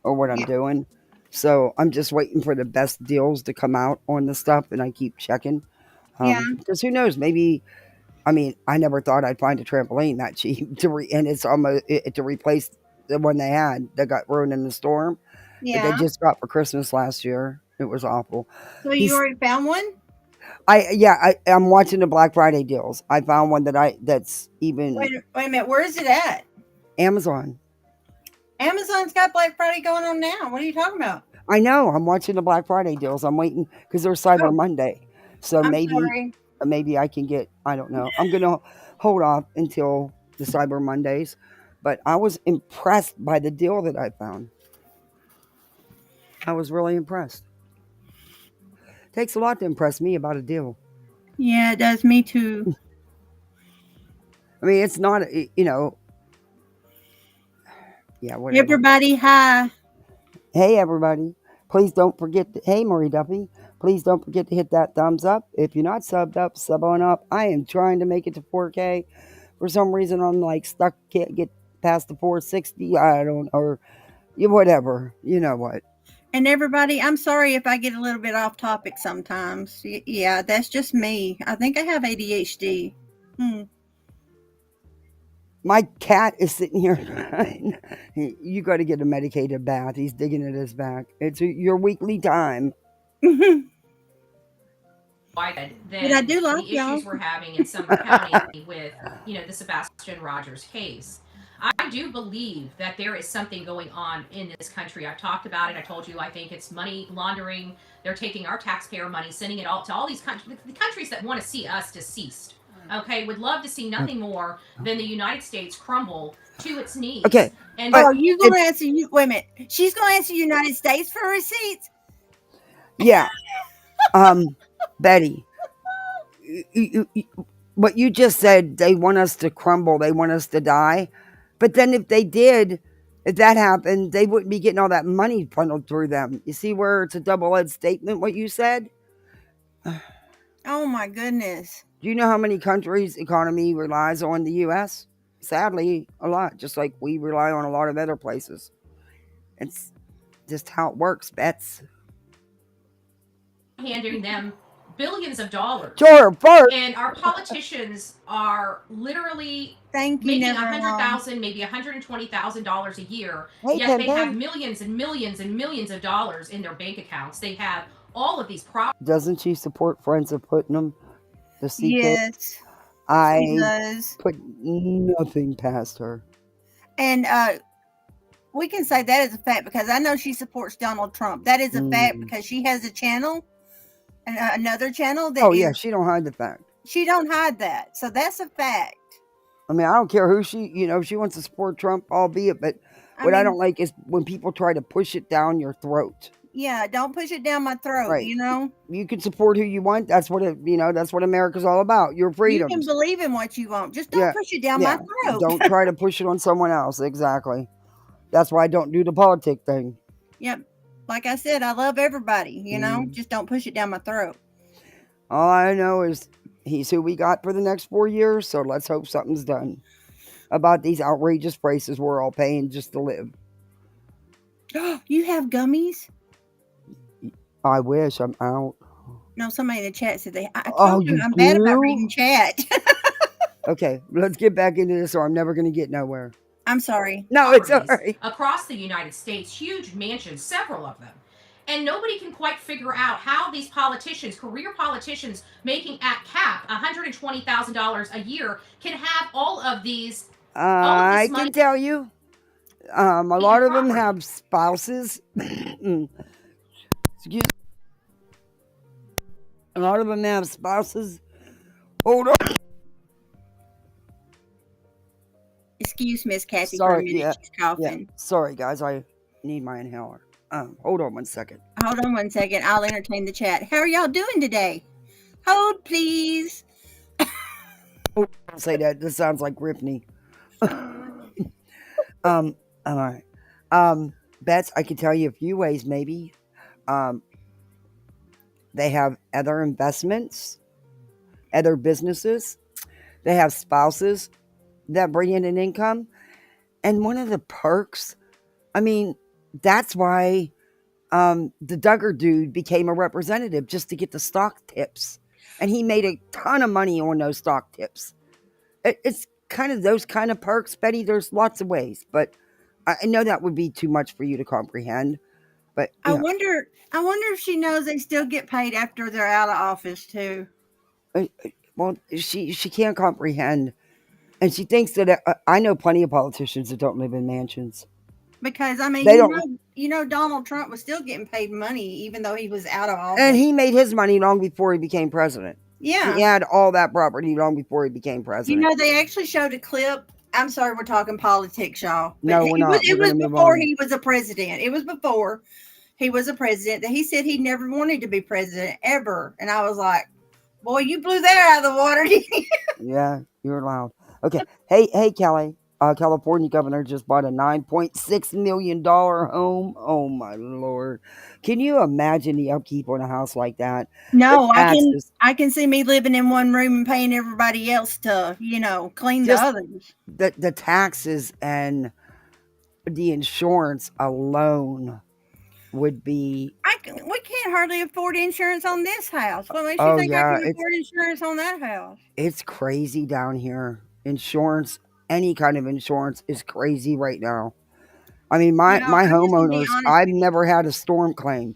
or what I'm doing. So I'm just waiting for the best deals to come out on the stuff, and I keep checking. Yeah. Because who knows? Maybe, I mean, I never thought I'd find a trampoline that cheap and it's almost to replace the one they had that got ruined in the storm that Yeah. they just got for Christmas last year. It was awful. So you already found one? I'm watching the Black Friday deals. I found one that's even Wait a minute. Where is it at? Amazon. Amazon's got Black Friday going on now. What are you talking about? I know. I'm watching the Black Friday deals. I'm waiting because there's Cyber Monday. So I'm maybe sorry. maybe I can get, I don't know. I'm going to hold off until the Cyber Mondays. But I was impressed by the deal that I found. I was really impressed. Takes a lot to impress me about a deal. Yeah, it does. Me too. I mean, it's not, yeah, whatever. Everybody, hi. Hey, everybody. Please don't forget, hey, Marie Duffy. Please don't forget to hit that thumbs up. If you're not subbed up, sub on up. I am trying to make it to 4K. For some reason, I'm like stuck, can't get past the 460. I don't, or whatever. You know what. And everybody, I'm sorry if I get a little bit off topic sometimes. Yeah, that's just me. I think I have ADHD. My cat is sitting here. You got to get a medicated bath. He's digging at his back. It's your weekly time. than But I do like the y'all. issues we're having in Sumter County with, the Sebastian Rogers case. I do believe that there is something going on in this country. I've talked about it. I told you I think it's money laundering. They're taking our taxpayer money, sending it all to all these countries, the countries that want to see us deceased. Okay, would love to see nothing more than the United States crumble to its knees. Okay, and Oh, you gonna answer you? Wait a minute. She's gonna answer United States for receipts. Yeah. Betty, what you just said, they want us to crumble, they want us to die. But then if that happened, they wouldn't be getting all that money funneled through them. You see where it's a double-edged statement, what you said? Oh my goodness. Do you know how many countries' economy relies on the U.S.? Sadly, a lot, just like we rely on a lot of other places. It's just how it works, Bets. handing them billions of dollars. Sure, first. And our politicians are literally Thank you, making never alone. $100,000, maybe $120,000 a year. Hey, Yet they have Pimpin. millions and millions and millions of dollars in their bank accounts. They have all of these properties. Doesn't she support Friends of Putnam? The CK? Yes, she I does. put nothing past her. And we can say that is a fact because I know she supports Donald Trump. That is a fact because she has a channel, and another channel that Oh, yeah, she don't hide the fact. she don't hide that. So that's a fact. I mean, I don't care who she, if she wants to support Trump, albeit, but what I don't like is when people try to push it down your throat. Yeah, don't push it down my throat, Right. you know? You can support who you want. That's what that's what America's all about. Your You freedoms. can believe in what you want. Just don't push it down my throat. Don't try to push it on someone else. Exactly. That's why I don't do the politic thing. Yep. Like I said, I love everybody, you know? Just don't push it down my throat. All I know is he's who we got for the next 4 years, so let's hope something's done about these outrageous prices we're all paying just to live. You have gummies? I wish. I'm out. No, somebody in the chat said they. I Oh, told you you I'm bad about do? reading chat. Okay, let's get back into this or I'm never going to get nowhere. I'm sorry. No, it's all properties right. across the United States, huge mansions, several of them. And nobody can quite figure out how these politicians, career politicians making at cap $120,000 a year, can have all of these. I money can tell you, a lot of them have spouses. Excuse. A lot of them have spouses. Hold on. Excuse Miss Kathy for a Sorry, minute. yeah, She's coughing. yeah. Sorry, guys. I need my inhaler. Hold on 1 second. Hold on 1 second. I'll entertain the chat. How are y'all doing today? Hold, please. Oh, don't say that. This sounds like Ripley. All right. Bets, I can tell you a few ways, maybe. They have other investments, other businesses. They have spouses that bring in an income. And one of the perks, I mean, that's why the Duggar dude became a representative, just to get the stock tips. And he made a ton of money on those stock tips. It's kind of those kind of perks, Betty. There's lots of ways, but I know that would be too much for you to comprehend. But I wonder if she knows they still get paid after they're out of office too. Well, she can't comprehend, and she thinks that I know plenty of politicians that don't live in mansions. Because I mean, They you know, Donald Trump was still getting paid money even though he was out of office. And he made his money long before he became president. Yeah, he had all that property long before he became president. You know, they actually showed a clip. I'm sorry, we're talking politics, y'all. But No, we're not. It We're was gonna move before on. he was a president. It was before he was a president that he said he never wanted to be president ever. And I was like, boy, you blew that out of the water. Yeah, you're loud. Okay. Hey, Kelly. California governor just bought a $9.6 million home. Oh my Lord. Can you imagine the upkeep on a house like that? No, The I can see me living in one room and paying everybody else to, clean the others. The taxes and the insurance alone would be. We can't hardly afford insurance on this house. What makes you think I can afford insurance on that house? It's crazy down here. Insurance, any kind of insurance is crazy right now. I mean, my homeowners, I've never had a storm claim.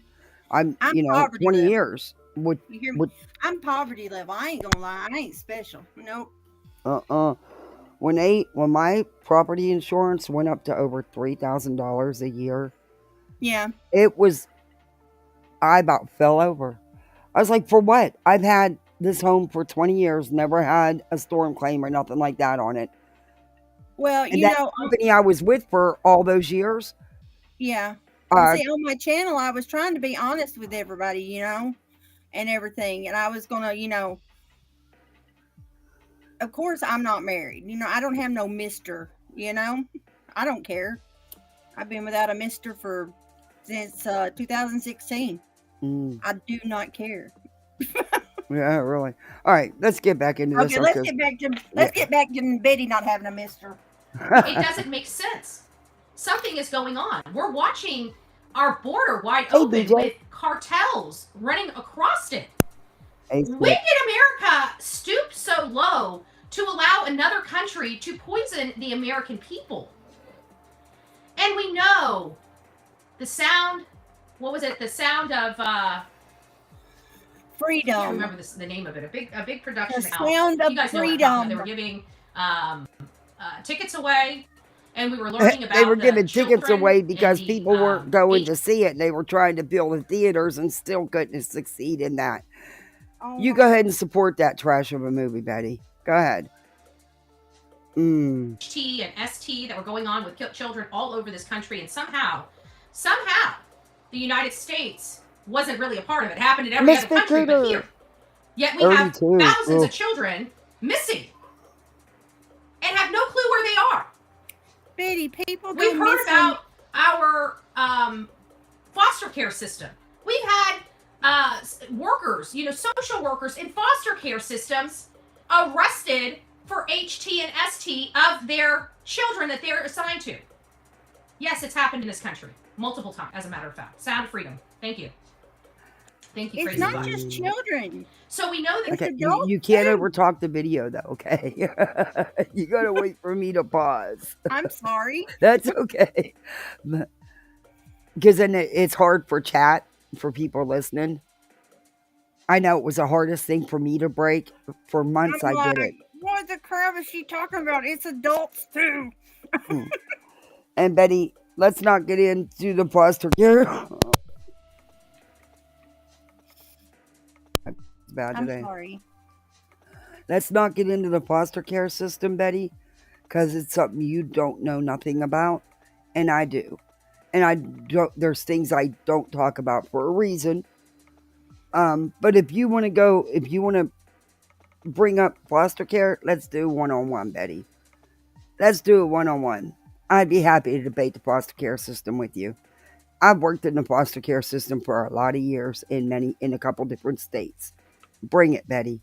I'm 20 level. Years. You hear me? I'm poverty level. I ain't gonna lie. I ain't special. Nope. When my property insurance went up to over $3,000 a year. Yeah. I about fell over. I was like, for what? I've had this home for 20 years, never had a storm claim or nothing like that on it. Well, and that company I was with for all those years. Yeah. See, on my channel, I was trying to be honest with everybody, and everything. And I was going to, of course, I'm not married. I don't have no mister, I don't care. I've been without a mister since 2016. I do not care. Yeah, really. All right, let's get back into this. Okay, let's get back to Betty not having a mister. It doesn't make sense. Something is going on. We're watching our border wide open with cartels running across it. Hey, When did America stoop so low to allow another country to poison the American people? And we know the sound, what was it? The sound of freedom. I can't remember the name of it. A big production The house. sound of You guys know what I'm talking about. freedom. They were giving tickets away, and we were learning about they were giving the tickets children away and because the, people weren't going H- to see it, and they were trying to fill the theaters and still couldn't succeed in that. Oh You my- go ahead and support that trash of a movie, Betty. Go ahead. HT and ST that were going on with children all over this country, and somehow, the United States wasn't really a part of it. It happened in every other country but here. Yet we have 32. thousands Ugh. of children missing and have no clue where they are. Betty, people go We've heard missing. about our foster care system. We've had workers, social workers in foster care systems arrested for HT and ST of their children that they're assigned to. Yes, it's happened in this country multiple times, as a matter of fact. Sound of freedom. Thank you. Thank you, It's Crazy not Buck. just children. So we know that Okay, adults you can't too. overtalk the video, though, okay? You gotta wait for me to pause. I'm sorry. That's okay. Because then it's hard for chat, for people listening. I know it was the hardest thing for me to break. For months I'm I did it. What the crap is she talking about? It's adults too. And Betty, let's not get into the foster care. It's bad I'm today. sorry. Let's not get into the foster care system, Betty, because it's something you don't know nothing about, and I do. And I don't. There's things I don't talk about for a reason. But if you want to bring up foster care, let's do one-on-one, Betty. Let's do it one-on-one. I'd be happy to debate the foster care system with you. I've worked in the foster care system for a lot of years in a couple different states. Bring it, Betty.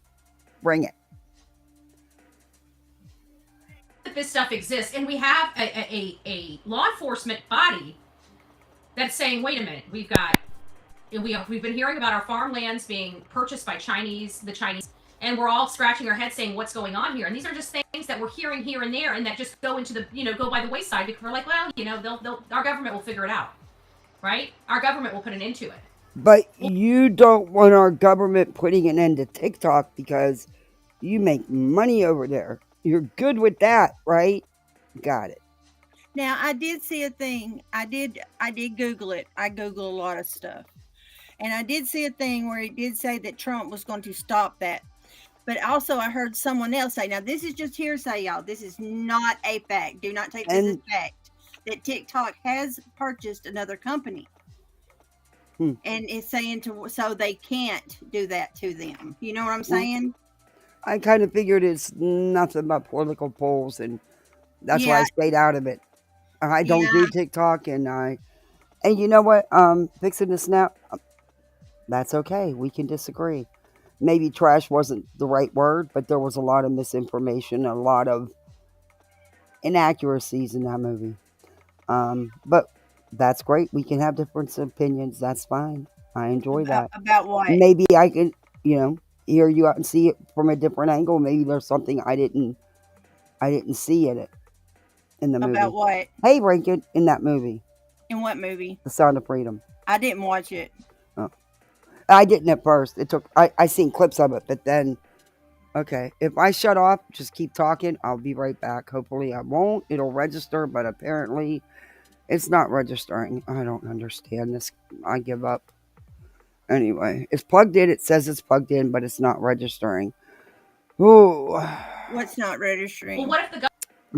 Bring it. this stuff exists, and we have a law enforcement body that's saying, wait a minute, we've been hearing about our farmlands being purchased by the Chinese, and we're all scratching our heads saying, what's going on here? And these are just things that we're hearing here and there, and that just go into go by the wayside, because we're like, well, our government will figure it out, right? Our government will put an end to it. But you don't want our government putting an end to TikTok because you make money over there. You're good with that, right? Got it. Now, I did see a thing. I did Google it. I Google a lot of stuff. And I did see a thing where it did say that Trump was going to stop that. But also I heard someone else say, now this is just hearsay, y'all. This is not a fact. Do not take this as fact. That TikTok has purchased another company. And it's saying so they can't do that to them. You know what I'm saying? I kind of figured it's nothing but political polls, and that's why I stayed out of it. I don't do TikTok, and you know what? Fixing to snap. That's okay. We can disagree. Maybe trash wasn't the right word, but there was a lot of misinformation, a lot of inaccuracies in that movie. But that's great. We can have different opinions. That's fine. I enjoy that. About what? Maybe I can, hear you out and see it from a different angle. Maybe there's something I didn't see in it in the movie. About what? Hey, Rankin, in that movie. In what movie? The Sound of Freedom. I didn't watch it. Oh. I didn't at first. I seen clips of it, but then, okay. If I shut off, just keep talking. I'll be right back. Hopefully I won't. It'll register, but apparently it's not registering. I don't understand this. I give up. Anyway, it's plugged in. It says it's plugged in, but it's not registering. Ooh. What's not registering? Well, what if the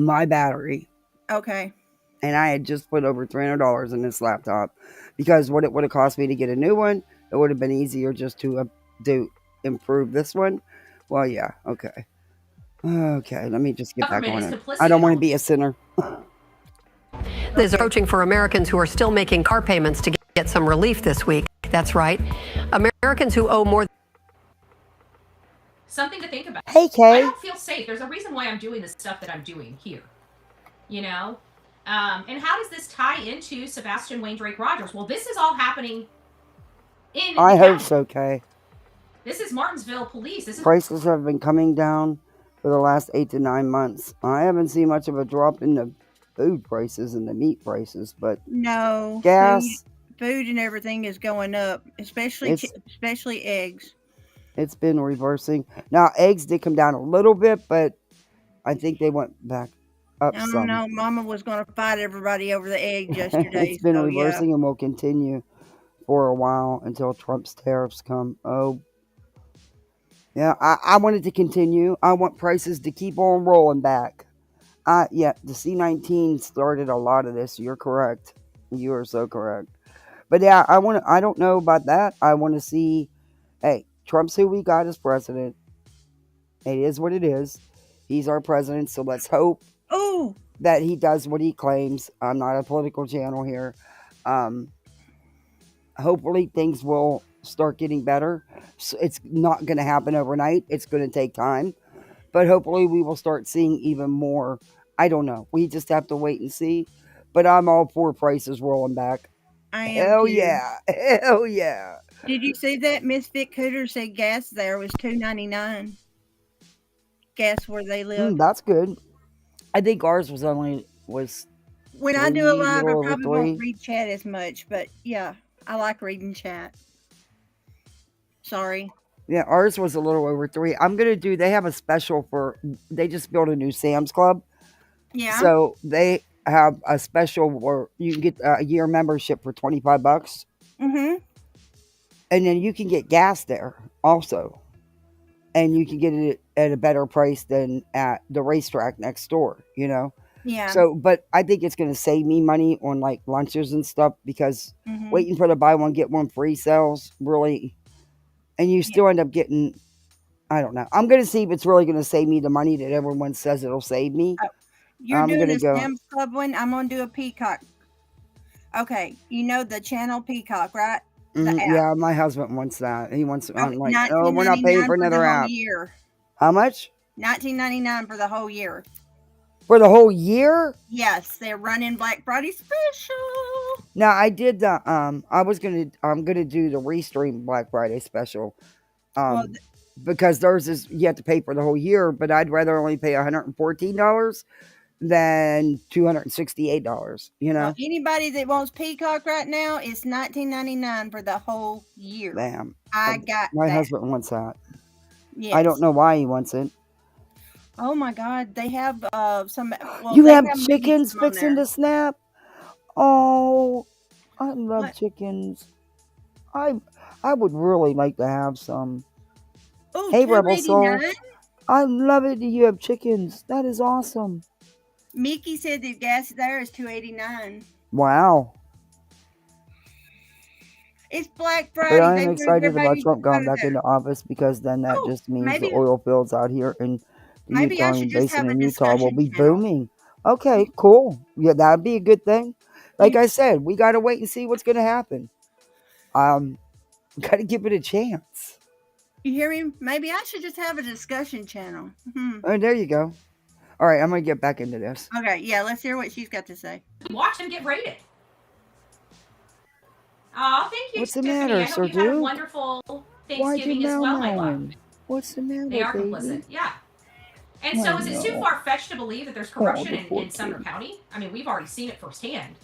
My battery. Okay. And I had just put over $300 in this laptop because what it would have cost me to get a new one, it would have been easier just to improve this one. Well, yeah. Okay. Okay. Let me just get back on it. I don't want to be a sinner. Is approaching for Americans who are still making car payments to get some relief this week. That's right. Americans who owe more. Something to think about. Hey, Kay. I don't feel safe. There's a reason why I'm doing the stuff that I'm doing here. And how does this tie into Sebastian Wayne Drake Rogers? Well, this is all happening in. I hope so, Kay. This is Martinsville police. This is Prices have been coming down for the last 8 to 9 months. I haven't seen much of a drop in the food prices and the meat prices, but No, gas, food and everything is going up, especially eggs. It's been reversing. Now, eggs did come down a little bit, but I think they went back up I don't some. know. Mama was going to fight everybody over the eggs yesterday. It's been so, reversing and will continue for a while until Trump's tariffs come. Oh, yeah, I want it to continue. I want prices to keep on rolling back. Yeah, the C-19 started a lot of this. You're correct. You are so correct. But yeah, I don't know about that. I want to see, hey, Trump's who we got as president. It is what it is. He's our president, so let's hope that he does what he claims. I'm not a political channel here. Hopefully things will start getting better. So it's not going to happen overnight. It's going to take time. But hopefully we will start seeing even more. I don't know. We just have to wait and see. But I'm all for prices rolling back. I am Hell too. yeah. Hell yeah. Did you see that Misfit Cooter said gas there was $2.99? Gas where they live. That's good. I think ours was when I do a live, I probably won't read chat as much, but yeah, I like reading chat. Sorry. Yeah, ours was a little over 3. I'm going to do, they have a special they just built a new Sam's Club. Yeah. So they have a special where you can get a year membership for $25. Mm-hmm. And then you can get gas there also. And you can get it at a better price than at the racetrack next door, you know? Yeah. So, but I think it's going to save me money on like lunches and stuff because waiting for the buy one, get one free sales really, and you still end up getting, I don't know. I'm going to see if it's really going to save me the money that everyone says it'll save me. You're doing a Sam's Club one. I'm going to do a Peacock. Okay. You know the channel Peacock, right? Yeah, my husband wants that. He wants, I'm like, oh, we're not paying for another app. Year. How much? $19.99 for the whole year. For the whole year? Yes, they're running Black Friday special. Now I did the I'm gonna do the Restream Black Friday special. Because theirs is you have to pay for the whole year, but I'd rather only pay $114 than $268, you know. Well, anybody that wants Peacock right now, it's $19.99 for the whole year. Bam. I got my that. husband wants that. Yes. I don't know why he wants it. Oh my God, they have some. Well, You have chickens fixing to snap. Oh, I love chickens. I would really like to have some. Ooh, hey, Rebel Soul. $2.89? I love it that you have chickens. That is awesome. Mickey said the gas there is $2.89. Wow. It's Black Friday. But I am excited about Trump going back into office because then that just means the oil fields out here in the Utah basin in Utah will be booming. Okay, cool. Yeah, that'd be a good thing. Like I said, we got to wait and see what's going to happen. Got to give it a chance. You hear me? Maybe I should just have a discussion channel. Oh, there you go. All right, I'm going to get back into this. Okay, yeah, let's hear what she's got to say. Watch them get rated. Oh, thank you. What's the matter, Sir Dude? Had a wonderful Thanksgiving as well, my love. What's the matter, They are baby? complicit, yeah. And so is it too far-fetched to believe that there's corruption in Sumner County? I mean, we've already seen it firsthand.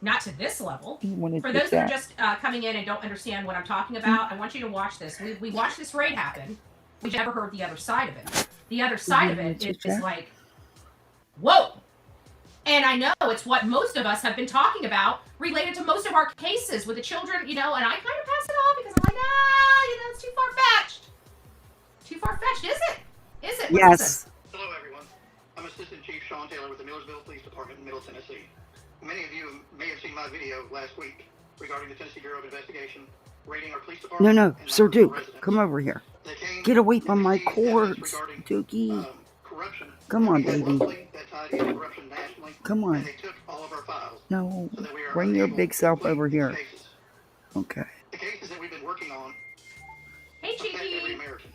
Not to this level. For those that are just coming in and don't understand what I'm talking about, I want you to watch this. We watched this raid happen. We've never heard the other side of it. The other side of it is like, whoa! And I know it's what most of us have been talking about related to most of our cases with the children, you know, and I kind of pass it off because I'm like, you know, it's too far-fetched. Too far-fetched, is it? Is it? Yes. Hello, everyone. I'm Assistant Chief Sean Taylor with the Millersville Police Department in Middle Tennessee. Many of you may have seen my video last week regarding the Tennessee Bureau of Investigation raiding our police department. No, Sir Duke, come over here. Get away from my cords, Dookie. Come on, baby. Come on. No, bring your big self over here. Okay. The cases that we've been working on affect every American.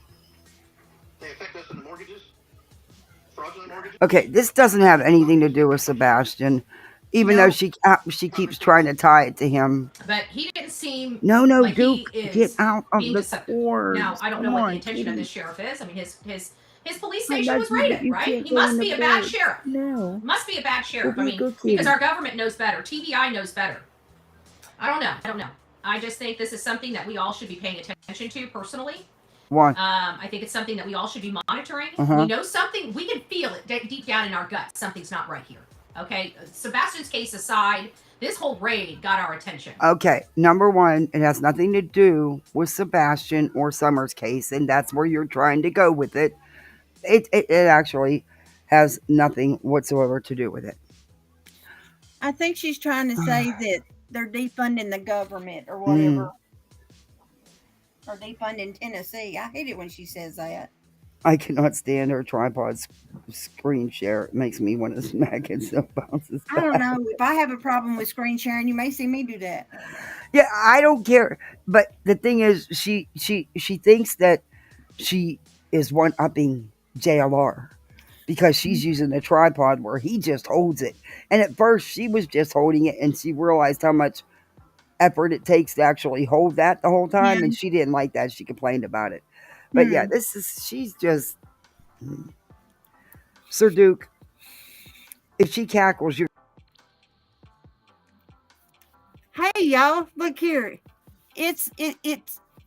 They affect us in the mortgages, fraudulent mortgages. Okay, this doesn't have anything to do with Sebastian, even though she keeps trying to tie it to him. But he didn't seem No, like Duke, he get is out of being the deceptive. Now, cords. I don't know Come what the on, intention of kitty. this sheriff is. I mean, his police I station love was you, but raided, you right? can't He go in must the be a bad cords. sheriff. No. Must be a bad Go sheriff. be I a mean, good because kitty. our government knows better. TVI knows better. I don't know. I just think this is something that we all should be paying attention to personally. Why? I think it's something that we all should be monitoring. Uh-huh. We know something. We can feel it deep down in our guts. Something's not right here. Okay? Sebastian's case aside, this whole raid got our attention. Okay, number one, it has nothing to do with Sebastian or Summer's case, and that's where you're trying to go with it. It actually has nothing whatsoever to do with it. I think she's trying to say that they're defunding the government or whatever. Or defunding Tennessee. I hate it when she says that. I cannot stand her tripod screen share. It makes me want to smack it so it bounces back. I don't know. If I have a problem with screen sharing, you may see me do that. Yeah, I don't care. But the thing is, she thinks that she is one upping JLR because she's using a tripod where he just holds it. And at first, she was just holding it, and she realized how much effort it takes to actually hold that the whole time, Yeah. and she didn't like that. She complained about it. But yeah, she's just Sir Duke. If she cackles, you're. Hey y'all, look here. It's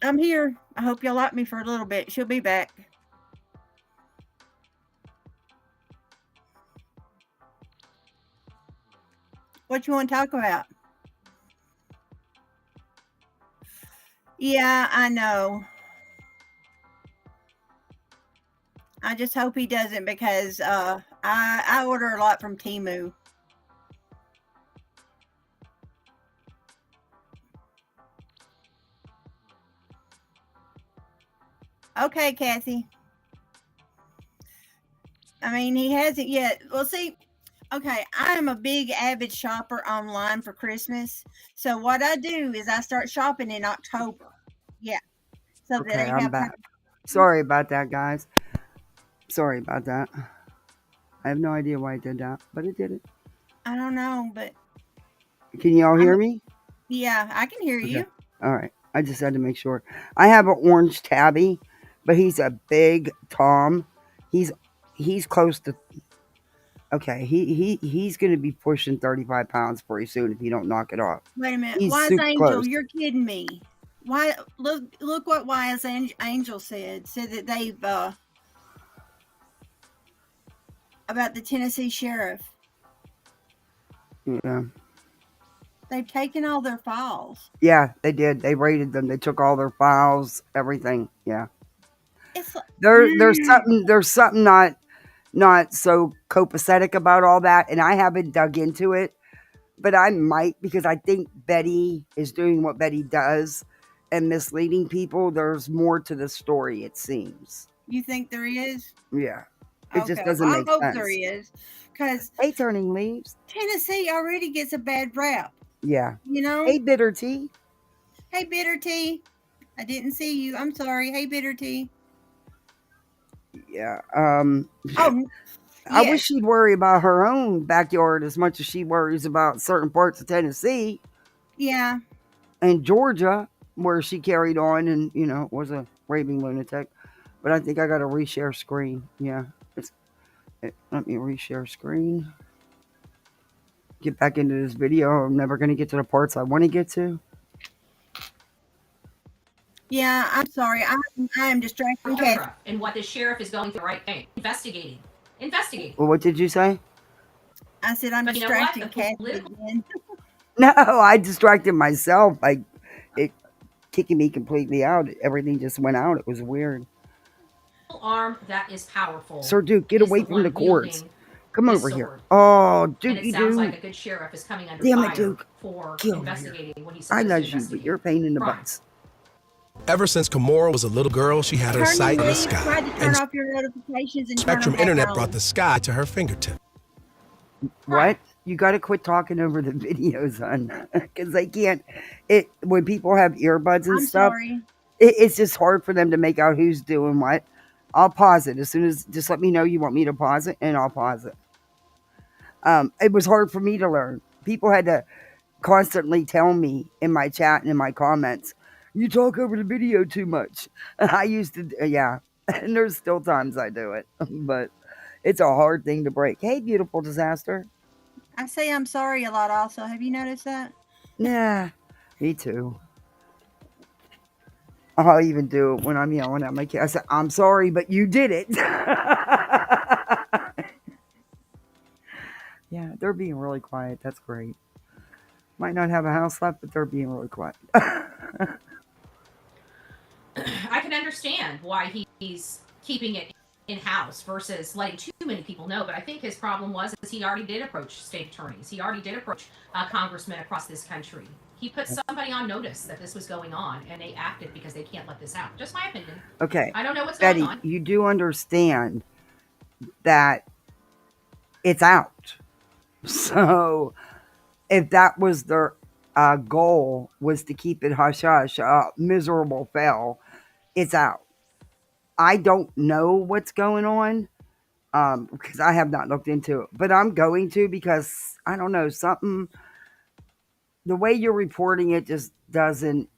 I'm here. I hope y'all like me for a little bit. She'll be back. What you want to talk about? Yeah, I know. I just hope he doesn't because I order a lot from Temu. Okay, Kathy. I mean, he hasn't yet. Well, see, okay, I am a big avid shopper online for Christmas. So what I do is I start shopping in October. Yeah. So that Okay, they I'm have back. Sorry about that, guys. Sorry about that. I have no idea why I did that, but it did it. I don't know, but Can y'all hear me? yeah, I can hear Okay. you. All right. I just had to make sure. I have an orange tabby, but he's a big Tom. He's close to. Okay, he's going to be pushing 35 pounds pretty soon if you don't knock it off. Wait a minute. He's Wise super Angel, close. you're kidding me. Why look what Wise Angel said that they've about the Tennessee sheriff. Yeah. They've taken all their files. Yeah, they did. They raided them. They took all their files, everything. Yeah. It's like, There's something not so copacetic about all that, and I haven't dug into it, but I might because I think Betty is doing what Betty does and misleading people. There's more to the story, it seems. You think there is? Yeah. It just Okay, doesn't well, make I hope sense. there is, because Hey, turning leaves. Tennessee already gets a bad rap. Yeah. You know. Hey, bitter tea. Hey, bitter tea. I didn't see you. I'm sorry. Hey, bitter tea. Yeah. Oh, I yes. wish she'd worry about her own backyard as much as she worries about certain parts of Tennessee Yeah. and Georgia, where she carried on and, was a raving lunatic. But I think I got to reshare screen. Yeah. Let me reshare screen. Get back into this video. I'm never going to get to the parts I want to get to. Yeah, I'm sorry. I am distracted. Okay. And what the sheriff is going through the right thing. Investigating. Well, what did you say? I said I'm But you know what? distracting Kathy again. No, I distracted myself by it kicking me completely out. Everything just went out. It was weird. Arm that is powerful. Sir Duke, get away from the cords. wielding Come this over here. sword. Oh, And Duke, it you sounds do. like a good sheriff is coming under Damn it, fire Duke. for Get over investigating what he's I supposed to love you, but investigate. you're a pain in the Crime. butts. Ever since Kimora was a little girl, she had her Turning sight in the leaves, sky. tried to turn And off your notifications and turn Spectrum them back Internet on. brought the sky to her fingertip. What? You got to quit talking over the videos, hon, because they can't. When people have earbuds and I'm stuff, sorry. it's just hard for them to make out who's doing what. I'll pause it as soon as. Just let me know you want me to pause it, and I'll pause it. It was hard for me to learn. People had to constantly tell me in my chat and in my comments, you talk over the video too much. I used to, yeah. And there's still times I do it, but it's a hard thing to break. Hey, beautiful disaster. I say I'm sorry a lot also. Have you noticed that? Yeah, me too. I'll even do it when I'm yelling at my kid. I said, I'm sorry, but you did it. Yeah, they're being really quiet. That's great. Might not have a house left, but they're being really quiet. I can understand why he's keeping it in-house versus letting too many people know, but I think his problem was is he already did approach state attorneys. He already did approach congressmen across this country. He put somebody on notice that this was going on, and they acted because they can't let this out. Just my opinion. Okay. I don't know what's Betty, going on. you do understand that it's out. So if that was their goal was to keep it hush hush, miserable fail, it's out. I don't know what's going on because I have not looked into it, but I'm going to because I don't know, something, the way you're reporting it just doesn't,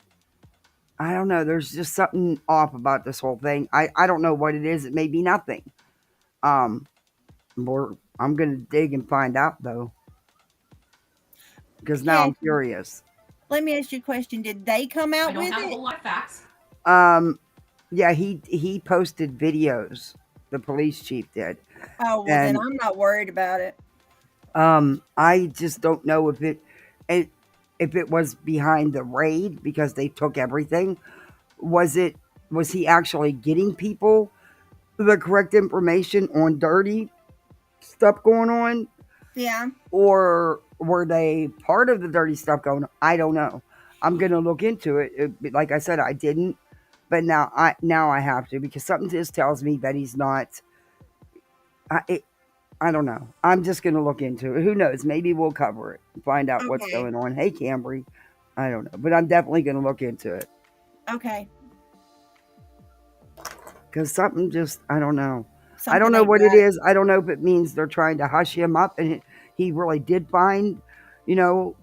I don't know, there's just something off about this whole thing. I don't know what it is. It may be nothing. I'm going to dig and find out though, because now I'm curious. Let me ask you a question. Did they come out with it? I don't have a whole lot of facts. Yeah, he posted videos. The police chief did. Oh, well, then I'm not worried about it. I just don't know if it was behind the raid because they took everything. Was he actually getting people the correct information on dirty stuff going on? Yeah. Or were they part of the dirty stuff going on? I don't know. I'm gonna look into it. Like I said, I didn't, but now I have to because something just tells me that he's not. I don't know. I'm just gonna look into it. Who knows? Maybe we'll cover it and find out what's going on. Hey, Cambry. I don't know, but I'm definitely gonna look into it. Okay. Because something just, I don't know. Something I don't know what right. it is. I don't know if it means they're trying to hush him up and he really did find, Oh,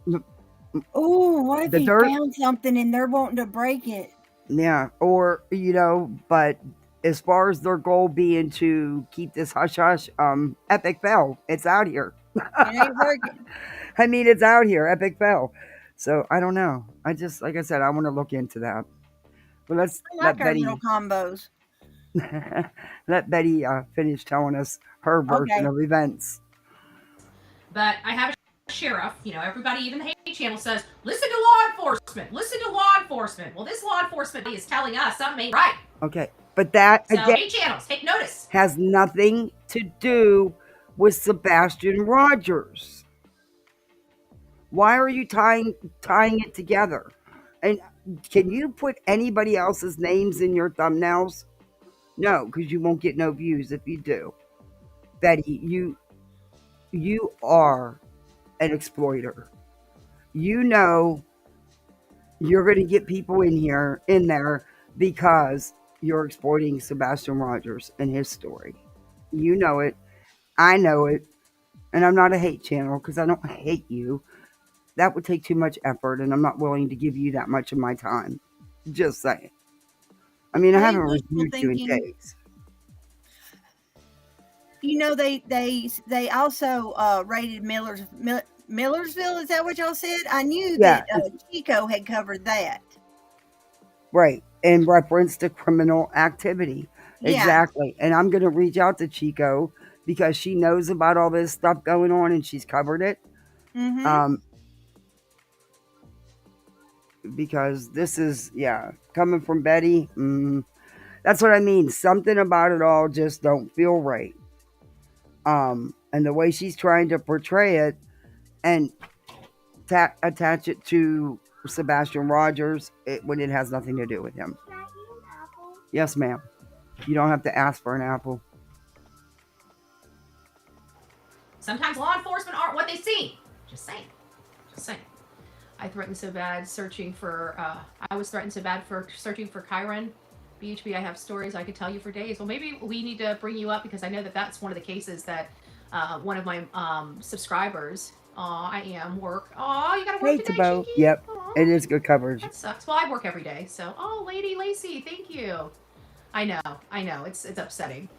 what if the he dirt? found something and they're wanting to break it? Yeah. Or, but as far as their goal being to keep this hush hush, Epic fell. It's out here. It ain't working. I mean, it's out here. Epic fell. So I don't know. I just, like I said, I want to look into that. But let's I like our little combos. let Betty finish telling us her version of events. But I have a sheriff, everybody, even the hate channel says, listen to law enforcement, listen to law enforcement. Well, this law enforcement is telling us something ain't right. Okay, but that, so again, hate channels, take notice. Has nothing to do with Sebastian Rogers. Why are you tying it together? And can you put anybody else's names in your thumbnails? No, because you won't get no views if you do. Betty, you are an exploiter. You know you're going to get people in there because you're exploiting Sebastian Rogers and his story. You know it. I know it. And I'm not a hate channel because I don't hate you. That would take too much effort, and I'm not willing to give you that much of my time. Just saying. I mean, I haven't reviewed you in days. They also raided Millersville. Is that what y'all said? I knew that Chico had covered that. Right, in reference to criminal activity. Yeah. Exactly. And I'm going to reach out to Chico because she knows about all this stuff going on and she's covered it. Mm-hmm. Because this is, coming from Betty. That's what I mean. Something about it all just don't feel right. And the way she's trying to portray it and attach it to Sebastian Rogers when it has nothing to do with him. Can I eat an apple? Yes, ma'am. You don't have to ask for an apple. Sometimes law enforcement aren't what they seem. Just saying. I threatened so bad searching for, I was threatened so bad for searching for Chiron. BHB, I have stories I could tell you for days. Well, maybe we need to bring you up because I know that that's one of the cases that one of my subscribers Aw, I am work. Aw, you gotta work Hey, today, Tabo. Chinky? Yep, Aw, it is good coverage. that sucks. Well, I work every day, so. Oh, Lady Lacey, thank you. I know. It's upsetting.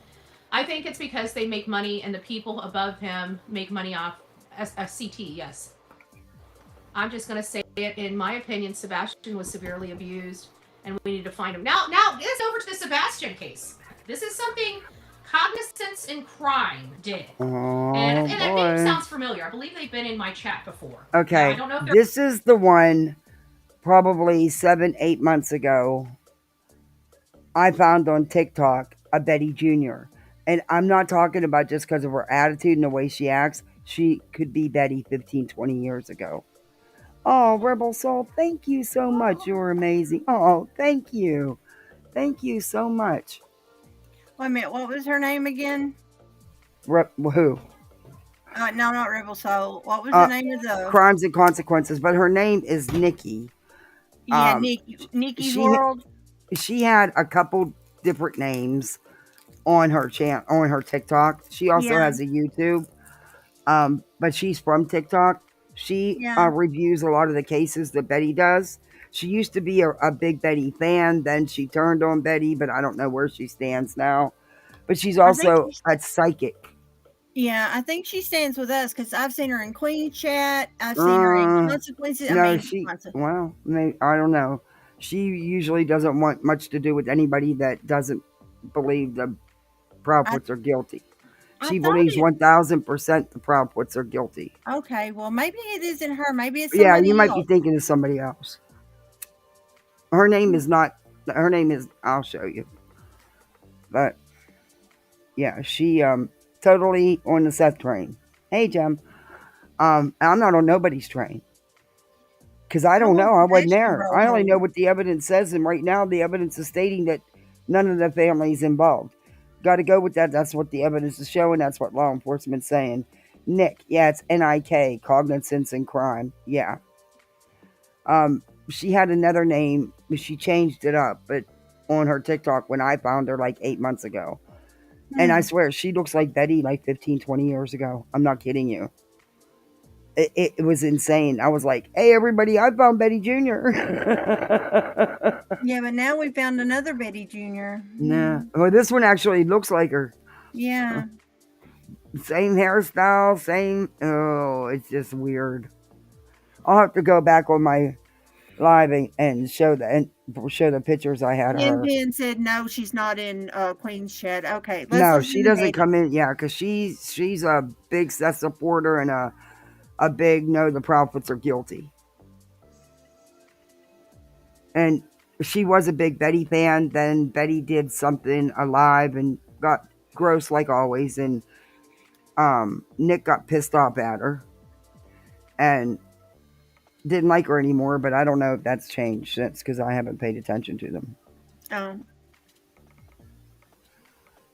I think it's because they make money and the people above him make money off FCT, yes. I'm just going to say it. In my opinion, Sebastian was severely abused, and we need to find him. Now, it's over to the Sebastian case. This is something Cognizance in Crime did. Oh, and boy. That name sounds familiar. I believe they've been in my chat before. Okay, now, I don't know if this is the one probably 7-8 months ago I found on TikTok a Betty Jr. And I'm not talking about just because of her attitude and the way she acts. She could be Betty 15, 20 years ago. Oh, Rebel Soul, thank you so much. You're amazing. Oh, thank you. Thank you so much. Wait a minute, what was her name again? Who? No, not Rebel Soul. What was the name of the Crimes and Consequences, but her name is Nikki. Yeah, Nikki's World. She had a couple different names on her channel, on her TikTok. She also has a YouTube. But she's from TikTok. She reviews a lot of the cases that Betty does. She used to be a big Betty fan. Then she turned on Betty, but I don't know where she stands now. But she's also a psychic. Yeah, I think she stands with us because I've seen her in Queen Chat. I've seen her in Consequences. Well, I don't know. She usually doesn't want much to do with anybody that doesn't believe the Proudfoots are guilty. She believes 1,000% the Proudfoots are guilty. Okay, well, maybe it isn't her. Maybe it's somebody else. Yeah, you might be thinking of somebody else. Her name is not. Her name is. I'll show you. But yeah, she totally on the Seth train. Hey, Jem. I'm not on nobody's train because I don't know. I wasn't there. I only know what the evidence says, and right now the evidence is stating that none of the families involved. Got to go with that. That's what the evidence is showing. That's what law enforcement's saying. Nick, yeah, it's NIK, Cognizance in Crime. Yeah. She had another name. She changed it up, but on her TikTok when I found her like 8 months ago. And I swear, she looks like Betty like 15, 20 years ago. I'm not kidding you. It was insane. I was like, hey, everybody, I found Betty Jr. Yeah, but now we found another Betty Jr. Nah. Well, this one actually looks like her. Yeah. Same hairstyle, same. Oh, it's just weird. I'll have to go back on my live and show the pictures I had of her. Ben said no, she's not in Queen's Chat. Okay, no, she doesn't come in. Yeah, because she's a big Seth supporter and a big no, the Proudfoots are guilty. And she was a big Betty fan. Then Betty did something alive and got gross like always, and Nick got pissed off at her and didn't like her anymore, but I don't know if that's changed since because I haven't paid attention to them. Oh.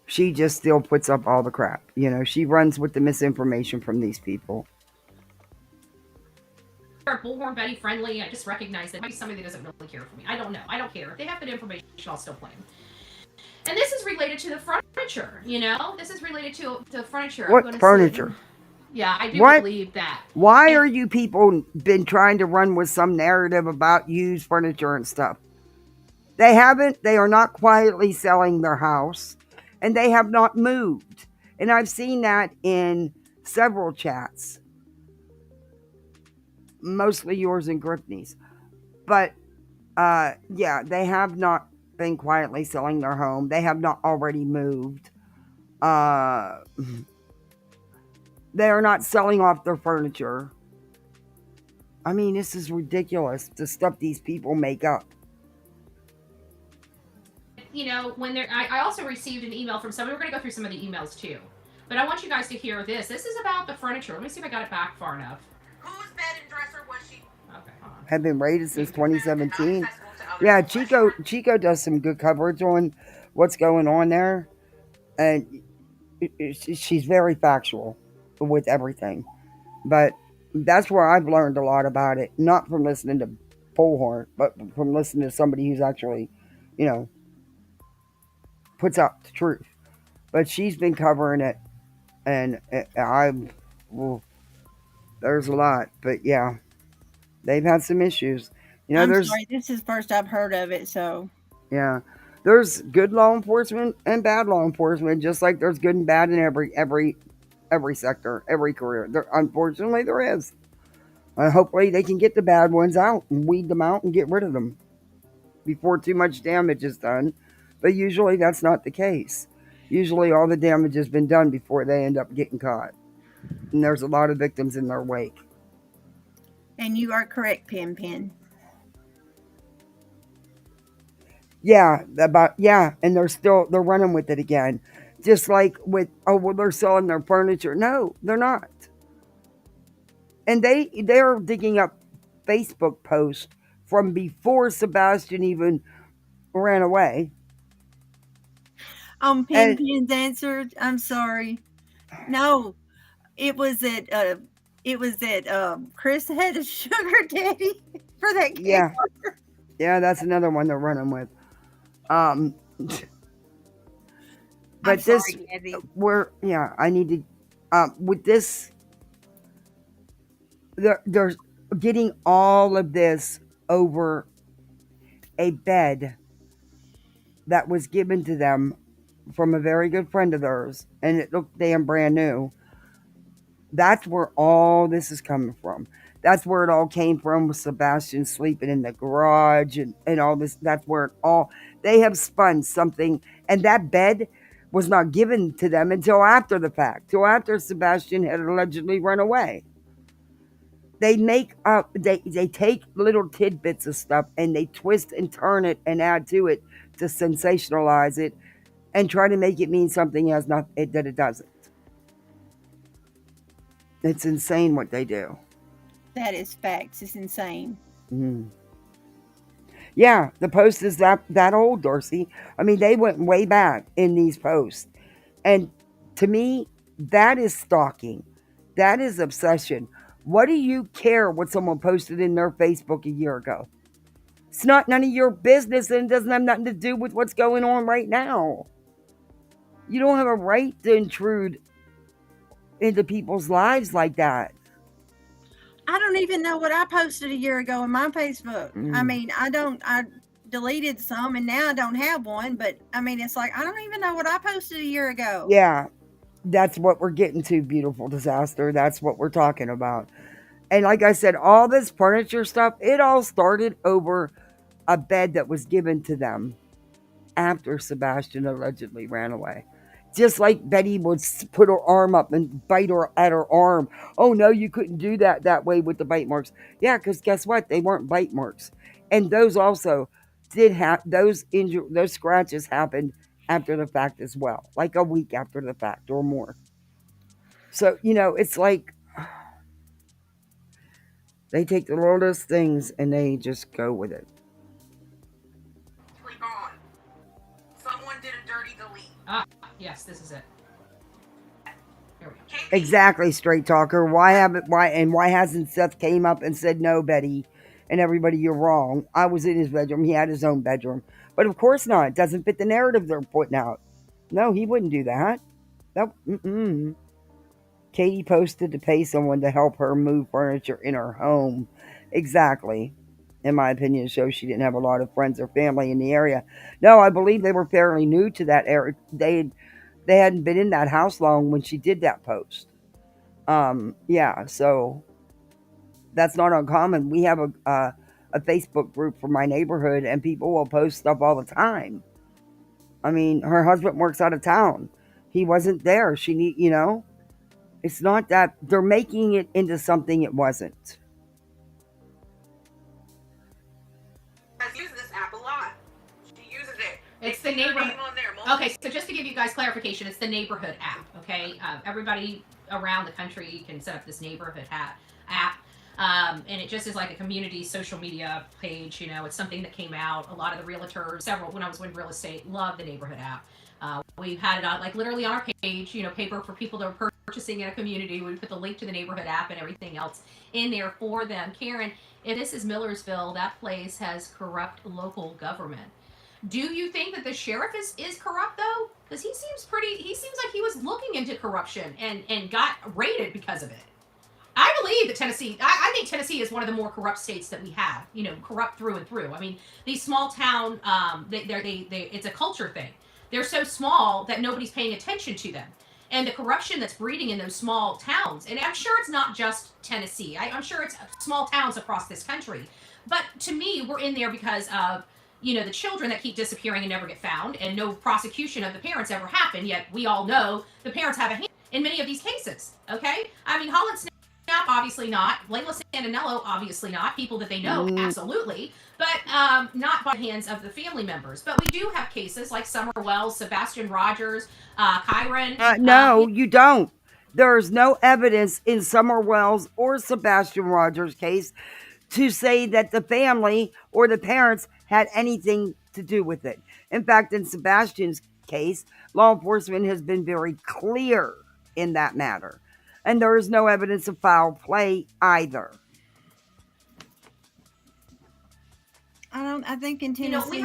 She just still puts up all the crap. You know, she runs with the misinformation from these people. Bullhorn Betty friendly. I just recognize that maybe somebody that doesn't really care for me. I don't know. I don't care. If they have good information, I'll still play them. And this is related to the furniture, you know? This is related to the furniture. What furniture? Yeah, I do believe that. Why are you people been trying to run with some narrative about used furniture and stuff? They haven't. They are not quietly selling their house, and they have not moved. And I've seen that in several chats. Mostly yours and Griffney's. But, yeah, they have not been quietly selling their home. They have not already moved. They are not selling off their furniture. I mean, this is ridiculous, the stuff these people make up. You know, when they're, I also received an email from somebody. We're going to go through some of the emails too. But I want you guys to hear this. This is about the furniture. Let me see if I got it back far enough. Whose bed and dresser was she? Okay, hold on. Have been rated since 2017. Yeah, Chico does some good coverage on what's going on there. And she's very factual with everything. But that's where I've learned a lot about it. Not from listening to Bullhorn, but from listening to somebody who's actually, you know, puts out the truth. But she's been covering it. And There's a lot, but yeah, they've had some issues. You know, I'm there's sorry, this is first I've heard of it, so yeah, there's good law enforcement and bad law enforcement, just like there's good and bad in every sector, every career. Unfortunately, there is. Hopefully, they can get the bad ones out and weed them out and get rid of them before too much damage is done. But usually, that's not the case. Usually, all the damage has been done before they end up getting caught. And there's a lot of victims in their wake. and you are correct, Pin. Yeah, and they're running with it again. Just like with, oh well, they're selling their furniture. No, they're not. And they're digging up Facebook posts from before Sebastian even ran away. Pin's answer. I'm sorry. No, it was that Chris had a sugar daddy for that Yeah, camper. yeah, that's another one they're running with. I'm But sorry, this, Debbie. I need to, with this, they're getting all of this over a bed that was given to them from a very good friend of theirs, and it looked damn brand new. That's where all this is coming from. That's where it all came from, with Sebastian sleeping in the garage and all this. That's where it all, they have spun something, and that bed was not given to them until after the fact, till after Sebastian had allegedly run away. They make up, they take little tidbits of stuff and they twist and turn it and add to it to sensationalize it and try to make it mean something that it doesn't. It's insane what they do. That is facts. It's insane. Yeah, the post is that old, Darcy. I mean, they went way back in these posts. And to me, that is stalking. That is obsession. What do you care what someone posted in their Facebook a year ago? It's not none of your business, and it doesn't have nothing to do with what's going on right now. You don't have a right to intrude into people's lives like that. I don't even know what I posted a year ago in my Facebook. I mean, I deleted some and now I don't have one, but I mean, it's like, I don't even know what I posted a year ago. Yeah, that's what we're getting to, beautiful disaster. That's what we're talking about. And like I said, all this furniture stuff, it all started over a bed that was given to them after Sebastian allegedly ran away. Just like Betty would put her arm up and bite her at her arm. Oh no, you couldn't do that way with the bite marks. Yeah, because guess what? They weren't bite marks. And those also did have, those scratches happened after the fact as well. Like a week after the fact or more. So, it's like they take the littlest things and they just go with it. Someone did a dirty delete. Yes, this is it. Here we go. Exactly, straight talker. Why hasn't Seth came up and said, no, Betty and everybody, you're wrong. I was in his bedroom. He had his own bedroom. But of course not. It doesn't fit the narrative they're putting out. No, he wouldn't do that. Nope. Katie posted to pay someone to help her move furniture in her home. Exactly. In my opinion, it shows she didn't have a lot of friends or family in the area. No, I believe they were fairly new to that area. They hadn't been in that house long when she did that post. Yeah, so that's not uncommon. We have a Facebook group for my neighborhood, and people will post stuff all the time. I mean, her husband works out of town. He wasn't there. It's not that they're making it into something it wasn't. I use this app a lot. She uses it. It's the neighborhood. Okay, so just to give you guys clarification, it's the neighborhood app. Okay, everybody around the country can set up this neighborhood app. And it just is like a community social media page. It's something that came out. A lot of the realtors, when I was in real estate, love the neighborhood app. We've had it on, like, literally on our page, paper for people that are purchasing in a community. We put the link to the neighborhood app and everything else in there for them. Karen, if this is Millersville, that place has corrupt local government. Do you think that the sheriff is corrupt, though? Because he seems like he was looking into corruption and got raided because of it. I believe that Tennessee, I think Tennessee is one of the more corrupt states that we have, corrupt through and through. I mean, these small town, it's a culture thing. They're so small that nobody's paying attention to them. And the corruption that's breeding in those small towns, and I'm sure it's not just Tennessee, I'm sure it's small towns across this country. But to me, we're in there because of, the children that keep disappearing and never get found, and no prosecution of the parents ever happened, yet we all know the parents have a hand in many of these cases, okay? I mean, Holland Snap, obviously not. Blameless Santinello, obviously not. People that they know, absolutely. But not by the hands of the family members. But we do have cases like Summer Wells, Sebastian Rogers, Kyron. No, you don't. There's no evidence in Summer Wells or Sebastian Rogers' case to say that the family or the parents had anything to do with it. In fact, in Sebastian's case, law enforcement has been very clear in that matter. And there is no evidence of foul play either. I think in Tennessee,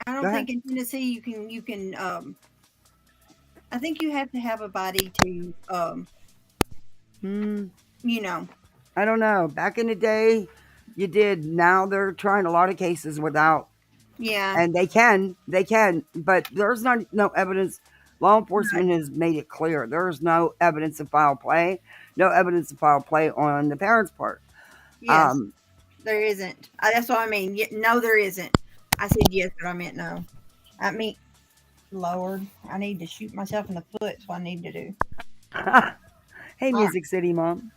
in Tennessee you can I think you have to have a body to I don't know. Back in the day, you did. Now they're trying a lot of cases without. Yeah. And they can, but there's no evidence. Law enforcement has made it clear. There's no evidence of foul play. No evidence of foul play on the parents' part. Yes, there isn't. That's what I mean. No, there isn't. I said yes, but I meant no. I mean, Lord, I need to shoot myself in the foot. That's what I need to do. Hey, Music City Mom.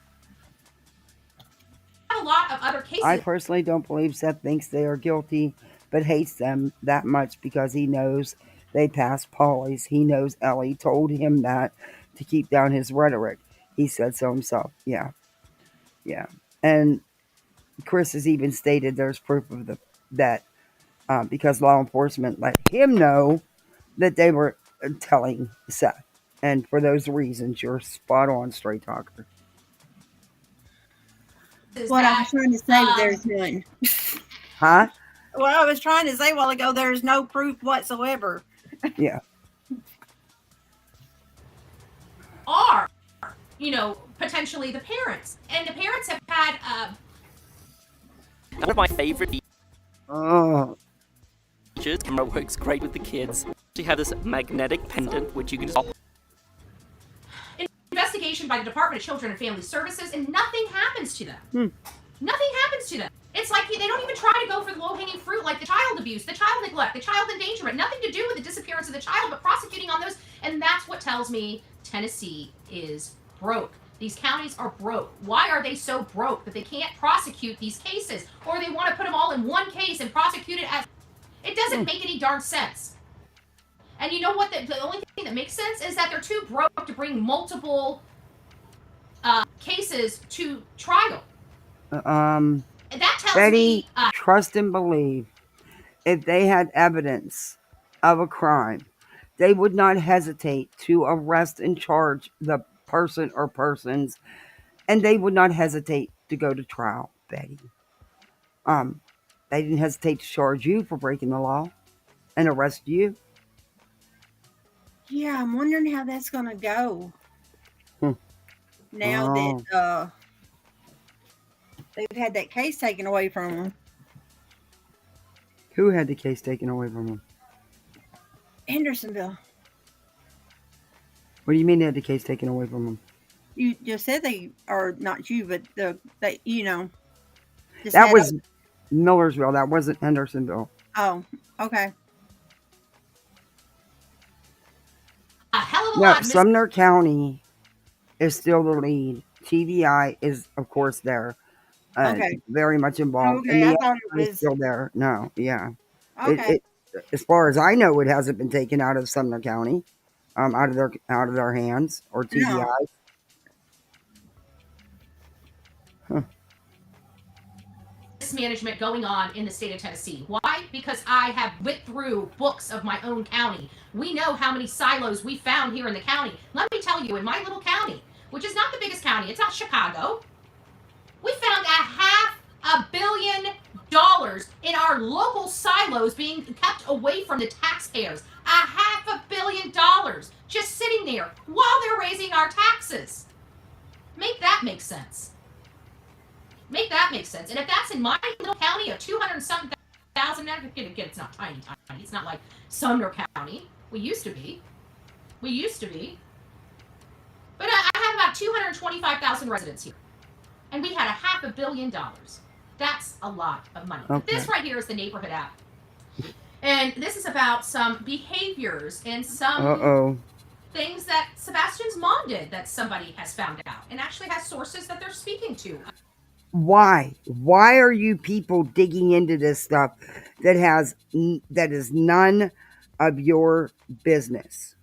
A lot of other cases. I personally don't believe Seth thinks they are guilty, but hates them that much because he knows they passed Polly's. He knows Ellie told him that to keep down his rhetoric. He said so himself. Yeah. And Chris has even stated there's proof of that because law enforcement let him know that they were telling Seth. And for those reasons, you're spot on, Straight Talker. What I was trying to say, there's none. Huh? What I was trying to say a while ago, there's no proof whatsoever. Yeah. Are, potentially the parents. And the parents have had... One of my favorite features, camera works great with the kids. You have this magnetic pendant, which you can just... Investigation by the Department of Children and Family Services, and nothing happens to them. Nothing happens to them. It's like they don't even try to go for the low-hanging fruit, like the child abuse, the child neglect, the child endangerment. Nothing to do with the disappearance of the child, but prosecuting on those. And that's what tells me Tennessee is broke. These counties are broke. Why are they so broke that they can't prosecute these cases? Or they want to put them all in one case and prosecute it as... It doesn't make any darn sense. And you know what? The only thing that makes sense is that they're too broke to bring multiple cases to trial. That tells Betty, me... trust and believe. If they had evidence of a crime, they would not hesitate to arrest and charge the person or persons, and they would not hesitate to go to trial, Betty. They didn't hesitate to charge you for breaking the law and arrest you. Yeah, I'm wondering how that's going to go. Now that they've had that case taken away from them. Who had the case taken away from them? Hendersonville. What do you mean they had the case taken away from them? You just said they, or not you, but that was Millersville. That wasn't Hendersonville. Oh, okay. A hell of a No, lot. Sumner County is still the lead. TVI is, of course, there. Very much involved. Okay, and I thought it was still there. No, yeah. Okay. As far as I know, it hasn't been taken out of Sumner County, out of their hands or TVI. No. Mismanagement going on in the state of Tennessee. Why? Because I have went through books of my own county. We know how many silos we found here in the county. Let me tell you, in my little county, which is not the biggest county, it's not Chicago, we found $500 million in our local silos being kept away from the taxpayers. $500 million just sitting there while they're raising our taxes. Make that that make sense. Make that make sense. And if that's in my little county of 200-something thousand, again, it's not tiny. It's not like Sumner County. We used to be. But I have about 225,000 residents here. And we had $500 million. That's a lot of money. But this right here is the neighborhood app. And this is about some behaviors and some things that Sebastian's mom did that somebody has found out and actually has sources that they're speaking to. Why? Why are you people digging into this stuff that is none of your business?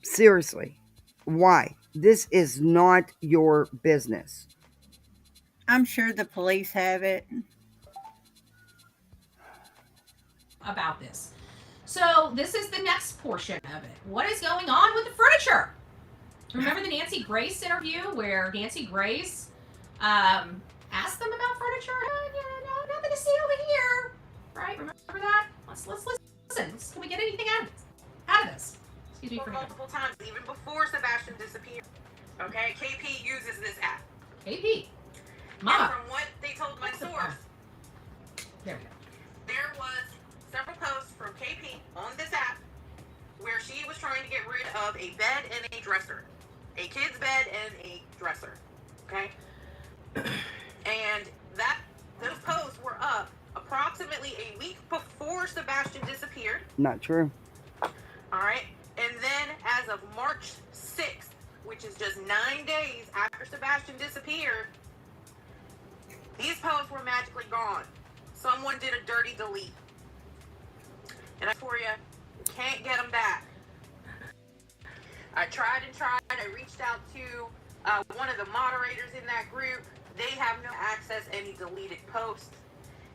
Seriously. Why? This is not your business. I'm sure the police have it. About this. So this is the next portion of it. What is going on with the furniture? Remember the Nancy Grace interview where Nancy Grace asked them about furniture? No, nothing to see over here. Right? Remember that? Let's listen. Can we get anything out of this? Excuse me for multiple times, even before Sebastian disappeared. Okay, KP uses this app. KP. And from what they told my source, there we go. There was several posts from KP on this app where she was trying to get rid of a bed and a dresser. A kid's bed and a dresser. Okay? And those posts were up approximately a week before Sebastian disappeared. Not true. Alright? And then as of March 6th, which is just 9 days after Sebastian disappeared, these posts were magically gone. Someone did a dirty delete. And I for you, can't get them back. I tried. I reached out to one of the moderators in that group. They have no access any deleted posts.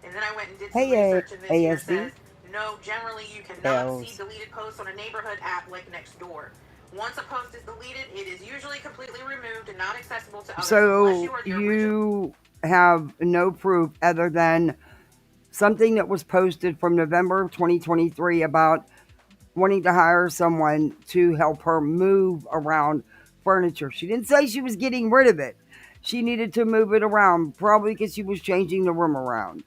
And then I went and did some research, and this here says, no, generally you cannot see deleted posts on a neighborhood app like Nextdoor. Once a post is deleted, it is usually completely removed and not accessible to others. So you have no proof other than something that was posted from November of 2023 about wanting to hire someone to help her move around furniture. She didn't say she was getting rid of it. She needed to move it around, probably because she was changing the room around.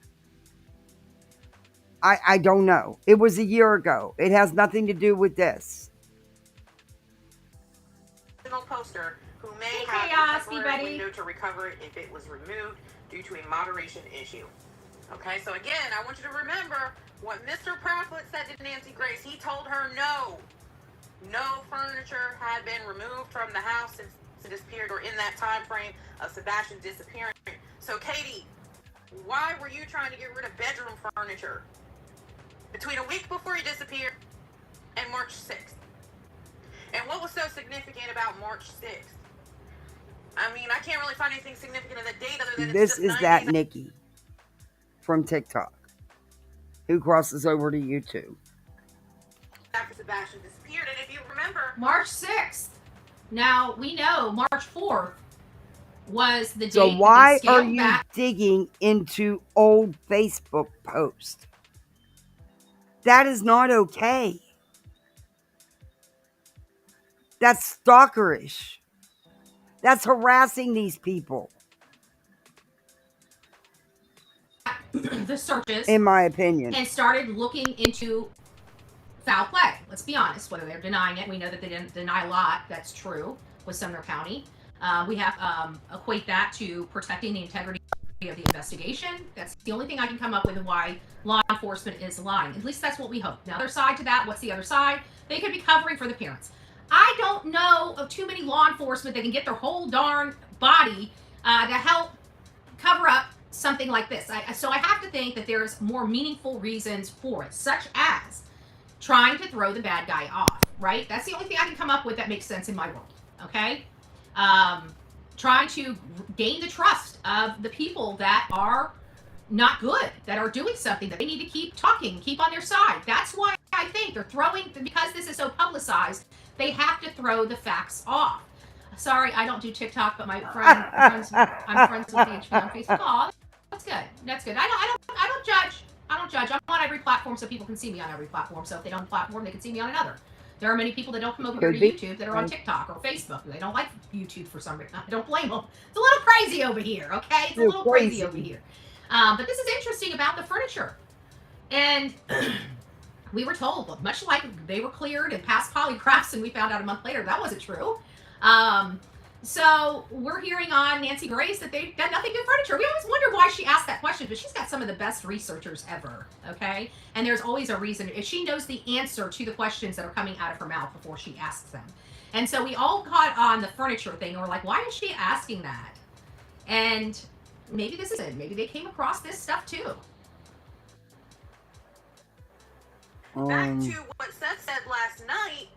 I don't know. It was a year ago. It has nothing to do with this. Poster who may have a temporary window to recover it if it was removed due to a moderation issue. Okay, so again, I want you to remember what Mr. Profit said to Nancy Grace. He told her no furniture had been removed from the house since it disappeared or in that time frame of Sebastian disappearing. So Katie, why were you trying to get rid of bedroom furniture between a week before he disappeared and March 6th? And what was so significant about March 6th? I mean, I can't really find anything significant in the date other than this is that Nikki from TikTok who crosses over to YouTube. After Sebastian disappeared, and if you remember, March 6th. Now we know March 4th was the date. So why are you digging into old Facebook posts? That is not okay. That's stalkerish. That's harassing these people. The searches, in my opinion, and started looking into foul play. Let's be honest, whether they're denying it, we know that they didn't deny a lot. That's true with Sumner County. We have equate that to protecting the integrity of the investigation. That's the only thing I can come up with of why law enforcement is lying. At least that's what we hope. Now, other side to that, what's the other side? They could be covering for the parents. I don't know of too many law enforcement that can get their whole darn body to help cover up something like this. So I have to think that there's more meaningful reasons for it, such as trying to throw the bad guy off, right? That's the only thing I can come up with that makes sense in my world, okay? Trying to gain the trust of the people that are not good, that are doing something, that they need to keep talking, keep on their side. That's why I think they're throwing, because this is so publicized, they have to throw the facts off. Sorry, I don't do TikTok, but my I'm friends with the on Facebook. Oh, that's good. That's good. I don't judge. I don't judge. I'm on every platform so people can see me on every platform. So if they don't platform, they can see me on another. There are many people that don't come over here Could to be. YouTube that are on TikTok or Facebook. They don't like YouTube for some reason. I don't blame them. It's a little crazy over here, okay? It's a They're little crazy crazy. over here. But this is interesting about the furniture. And we were told, much like they were cleared and passed polygraphs, and we found out a month later that wasn't true. So we're hearing on Nancy Grace that they've done nothing to furniture. We always wonder why she asked that question, but she's got some of the best researchers ever, okay? And there's always a reason. If she knows the answer to the questions that are coming out of her mouth before she asks them. And so we all caught on the furniture thing, and we're like, why is she asking that? And maybe this is it. Maybe they came across this stuff too. Back to what Seth said last night,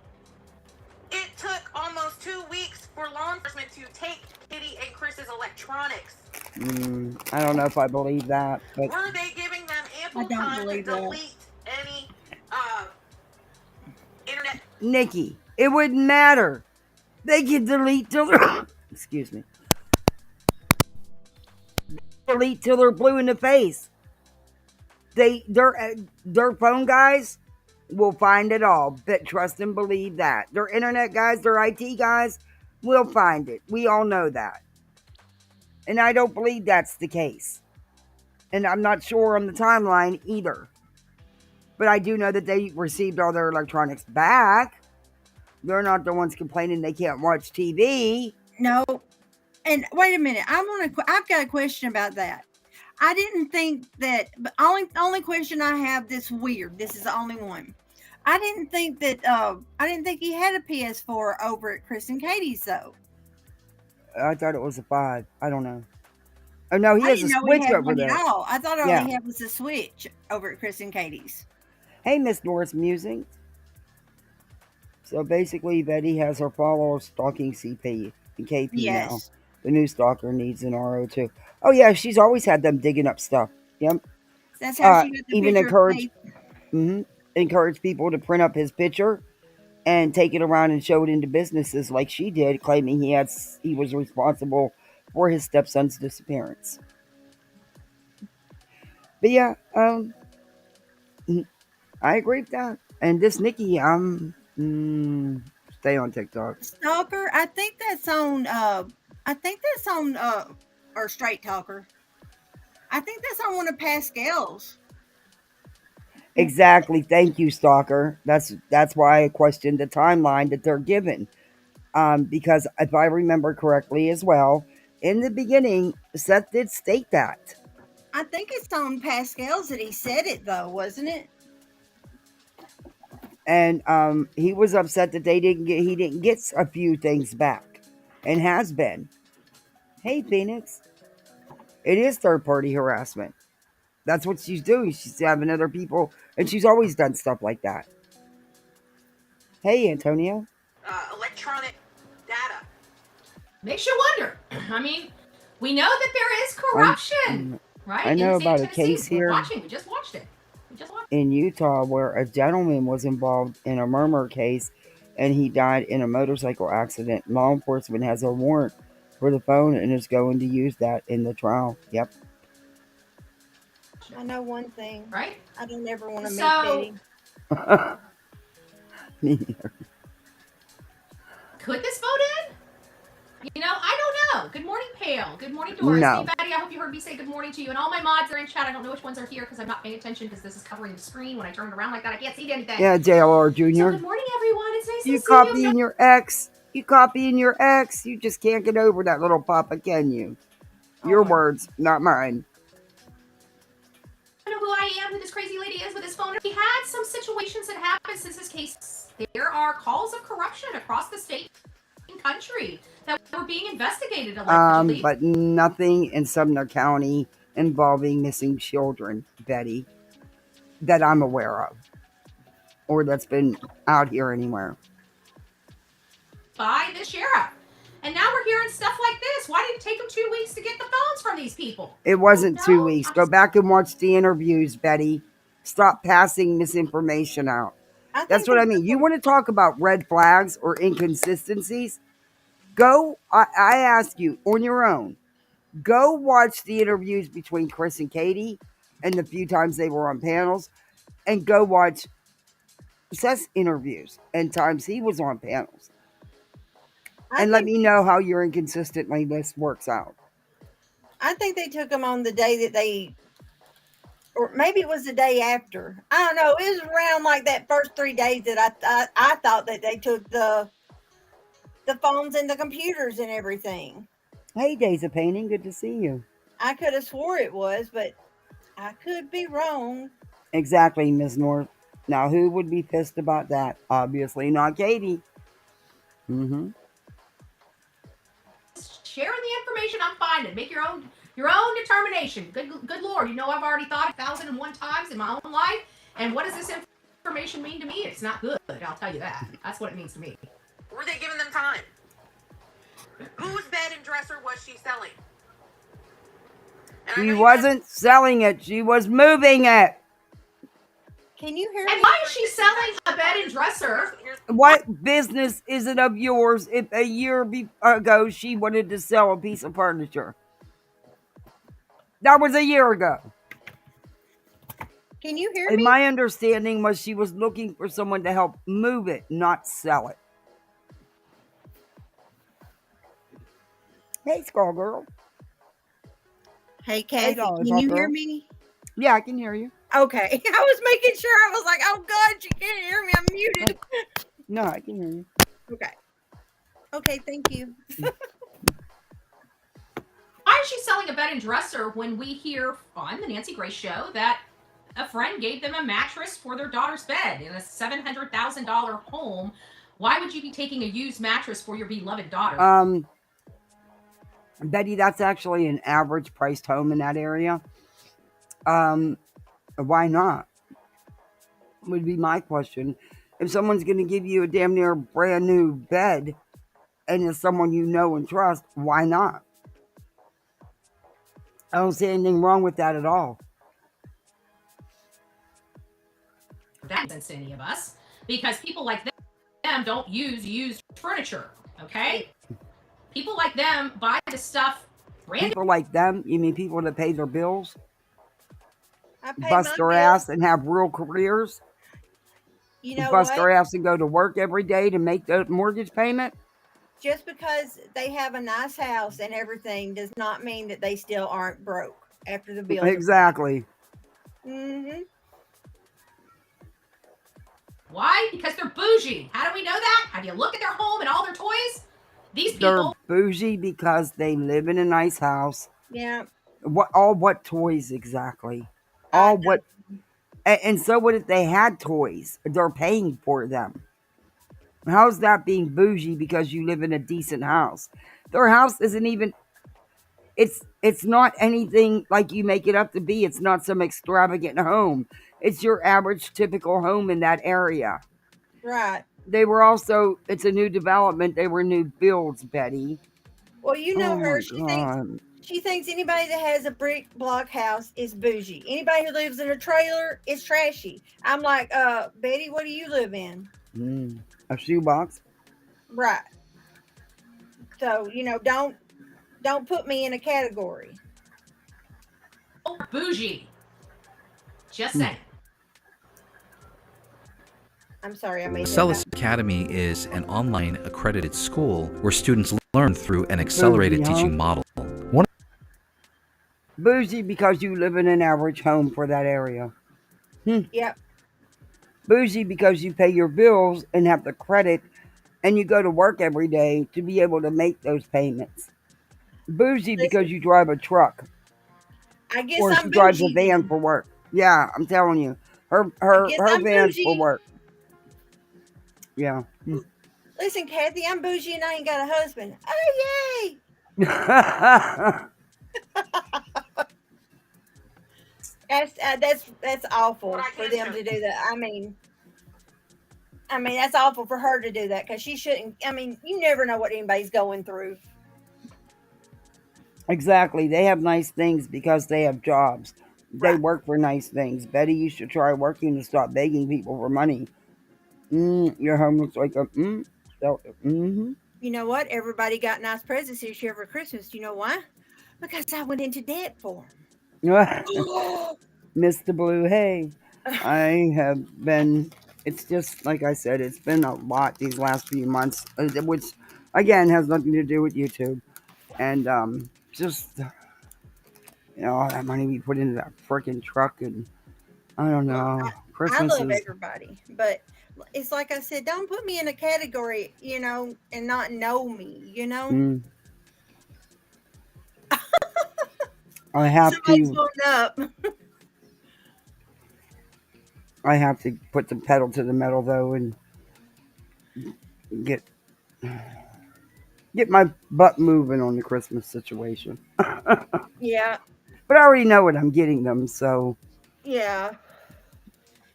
it took almost 2 weeks for law enforcement to take Kitty and Chris's electronics. I don't know if I believe that. But were they giving them ample time to delete any internet? Nikki, it wouldn't matter. They can delete till they're excuse me. Delete till they're blue in the face. Their phone guys will find it all. But trust and believe that. Their internet guys, their IT guys will find it. We all know that. And I don't believe that's the case. And I'm not sure on the timeline either. But I do know that they received all their electronics back. They're not the ones complaining they can't watch TV. No. And wait a minute. I've got a question about that. I didn't think that, but only question I have this weird. This is the only one. I didn't think he had a PS4 over at Chris and Katie's though. I thought it was a 5. I don't know. Oh no, he has a Switch over there. I thought all he had was a Switch over at Chris and Katie's. Hey, Miss Norris Musing. So basically, Betty has her follower stalking CP and KP now. The new stalker needs an RO too. Oh yeah, she's always had them digging up stuff. Yep. That's how she got the even encourage people to print up his picture and take it around and show it into businesses like she did, claiming he was responsible for his stepson's disappearance. But yeah, I agree with that. And this Nikki, stay on TikTok. Stalker, I think that's on or Straight Talker. I think that's on one of Pascal's. Exactly. Thank you, Stalker. That's why I questioned the timeline that they're given. Because if I remember correctly as well, in the beginning, Seth did state that. I think it's on Pascal's that he said it though, wasn't it? And he was upset that he didn't get a few things back, and has been. Hey, Phoenix, it is third-party harassment. That's what she's doing. She's having other people, and she's always done stuff like that. Hey, Antonio. Electronic data. Makes you wonder. I mean, we know that there is corruption, right? I know about a case here. We just watched it. In Utah, where a gentleman was involved in a murder case and he died in a motorcycle accident. Law enforcement has a warrant for the phone and is going to use that in the trial. Yep. I know one thing. Right? I don't ever want to meet Betty. Me neither. Could this vote in? You know, I don't know. Good morning, Pale. Good morning, Doris. No. Hey, Betty, I hope you heard me say good morning to you. And all my mods are in chat. I don't know which ones are here because I'm not paying attention because this is covering the screen. When I turn it around like that, I can't see anything. Yeah, JLR Jr. So good morning, everyone. It's nice to see you. Copying your ex. You copying your ex. You just can't get over that little papa, can you? Your words, not mine. I know who I am, who this crazy lady is with his phone. We had some situations that happened since this case. There are calls of corruption across the state and country that were being investigated allegedly. But nothing in Sumner County involving missing children, Betty, that I'm aware of, or that's been out here anywhere. By the sheriff. And now we're hearing stuff like this. Why did it take them 2 weeks to get the phones from these people? It wasn't 2 weeks. Go back and watch the interviews, Betty. Stop passing misinformation out. That's what I mean. You want to talk about red flags or inconsistencies? Go, I ask you, on your own, go watch the interviews between Chris and Katie and the few times they were on panels, and go watch success interviews and times he was on panels. I And let think me know how your inconsistently list works out. I think they took them on the day that they, or maybe it was the day after. I don't know. It was around like that first 3 days that I thought that they took the phones and the computers and everything. Hey, Days of Painting, good to see you. I could have swore it was, but I could be wrong. Exactly, Miss North. Now, who would be pissed about that? Obviously not Katie. Mm-hmm. Sharing the information I'm finding. Make your own determination. Good Lord, you know I've already thought 1,001 times in my own life. And what does this information mean to me? It's not good. I'll tell you that. That's what it means to me. Were they giving them time? Whose bed and dresser was she selling? She wasn't selling it. She was moving it. Can you hear me? And why is she selling a bed and dresser? What business is it of yours if a year ago she wanted to sell a piece of furniture? That was a year ago. Can you hear and me? My understanding was she was looking for someone to help move it, not sell it. Hey, Skull Girl. Hey, Kathy, can you hear me? Yeah, I can hear you. Okay. I was making sure. I was like, oh, God, she can't hear me. I'm muted. No, I can hear you. Okay. Okay, thank you. Why is she selling a bed and dresser when we hear on the Nancy Grace show that a friend gave them a mattress for their daughter's bed in a $700,000 home? Why would you be taking a used mattress for your beloved daughter? Betty, that's actually an average priced home in that area. Why not? Would be my question. If someone's going to give you a damn near brand new bed and it's someone you know and trust, why not? I don't see anything wrong with that at all. That makes sense to any of us, because people like them don't use used furniture, okay? People like them buy the stuff random. People like them? You mean people that pay their bills? Pay bust their ass and have real careers? You know bust what? their ass and go to work every day to make the mortgage payment? Just because they have a nice house and everything does not mean that they still aren't broke after the bills. Exactly. Mm-hmm. Why? Because they're bougie. How do we know that? Have you looked at their home and all their toys? These people. They're bougie because they live in a nice house. Yeah. What toys exactly? All what? And so what if they had toys? They're paying for them. How's that being bougie because you live in a decent house? Their house isn't even. It's not anything like you make it up to be. It's not some extravagant home. It's your average typical home in that area. Right. They were also, it's a new development. They were new builds, Betty. Well, you know her. She thinks anybody that has a brick block house is bougie. Anybody who lives in a trailer is trashy. I'm like, Betty, what do you live in? A shoebox. Right. So, don't put me in a category. Oh, bougie. Just saying. I'm sorry, I made Celis Academy is an online accredited school where students learn through an accelerated teaching model. Bougie because you live in an average home for that area. Yep. Bougie because you pay your bills and have the credit and you go to work every day to be able to make those payments. Bougie because you drive a truck. I guess or she drives a van for work. Yeah, I'm telling you. Her van's for work. Yeah. Listen, Kathy, I'm bougie and I ain't got a husband. Oh, yay! That's awful for them to do that. I mean, that's awful for her to do that because she shouldn't. I mean, you never know what anybody's going through. Exactly. They have nice things because they have jobs. They work for nice things. Betty, you should try working to stop begging people for money. Your home looks like a You know what? Everybody got nice presents this year for Christmas. You know why? Because I went into debt for them. Mr. Blue, hey, I have been It's just, like I said, it's been a lot these last few months, which, again, has nothing to do with YouTube. And just, all that money we put into that freaking truck, and I don't know. I Christmas love is... everybody, but it's like I said, don't put me in a category, and not know me, I have Somebody's to... blown up. I have to put the pedal to the metal, though, and get my butt moving on the Christmas situation. Yeah. But I already know what I'm getting them, so Yeah.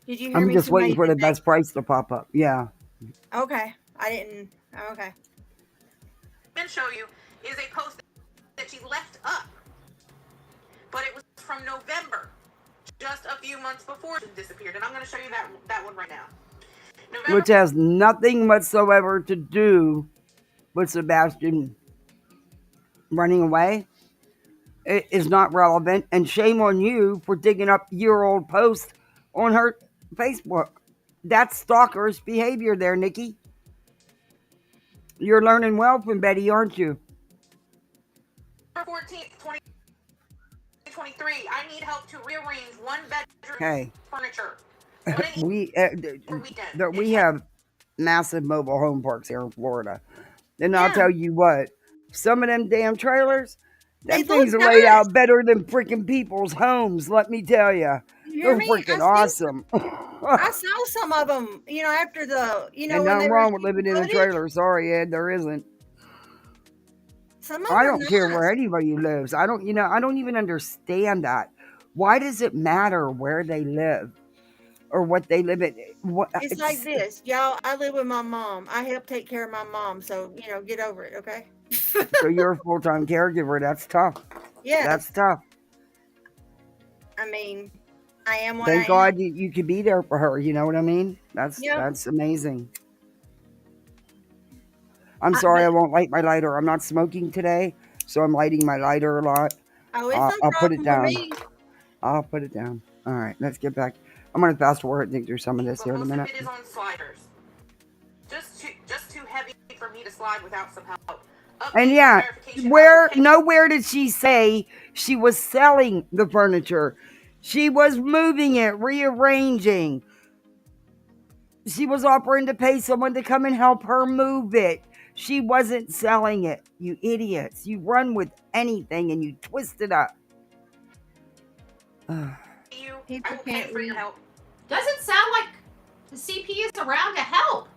Did you hear I'm me? just waiting Somebody for the did that? best price to pop up. Yeah. Okay. I didn't. Okay. I'm show you is a post that she left up, but it was from November, just a few months before she disappeared, and I'm going to show you that one right now. Which has nothing whatsoever to do with Sebastian running away. It is not relevant, and shame on you for digging up year-old posts on her Facebook. That's stalkerish behavior there, Nikki. You're learning well from Betty, aren't you? November 14th, 2023. I need help to rearrange one bedroom Hey. furniture. We have massive mobile home parks here in Florida. And I'll tell you what, some of them damn trailers, them things are laid out better than freaking people's homes, let me tell you. They're freaking awesome. I saw some of them, after the, And when nothing they wrong were with living in a trailer. Sorry, Ed, there isn't. Some of I them don't care where anybody lives. I don't even understand that. Why does it matter where they live or what they live in? It's like this, y'all. I live with my mom. I help take care of my mom, so get over it, okay? So you're a full-time caregiver. That's tough. Yes. That's tough. I mean, I am what Thank I God am. you could be there for her. You know what I mean? That's amazing. I'm sorry I won't light my lighter. I'm not smoking today, so I'm lighting my lighter a lot. Oh, it's no I'll put it problem for down. me. I'll put it down. All right, let's get back. I'm going to fast forward and think through some of this here in a minute. Most of it is on sliders. Just too heavy for me to slide without some help. And yeah, nowhere did she say she was selling the furniture. She was moving it, rearranging. She was offering to pay someone to come and help her move it. She wasn't selling it. You idiots. You run with anything and you twist it up. People can't read. Doesn't sound like the CP is around to help.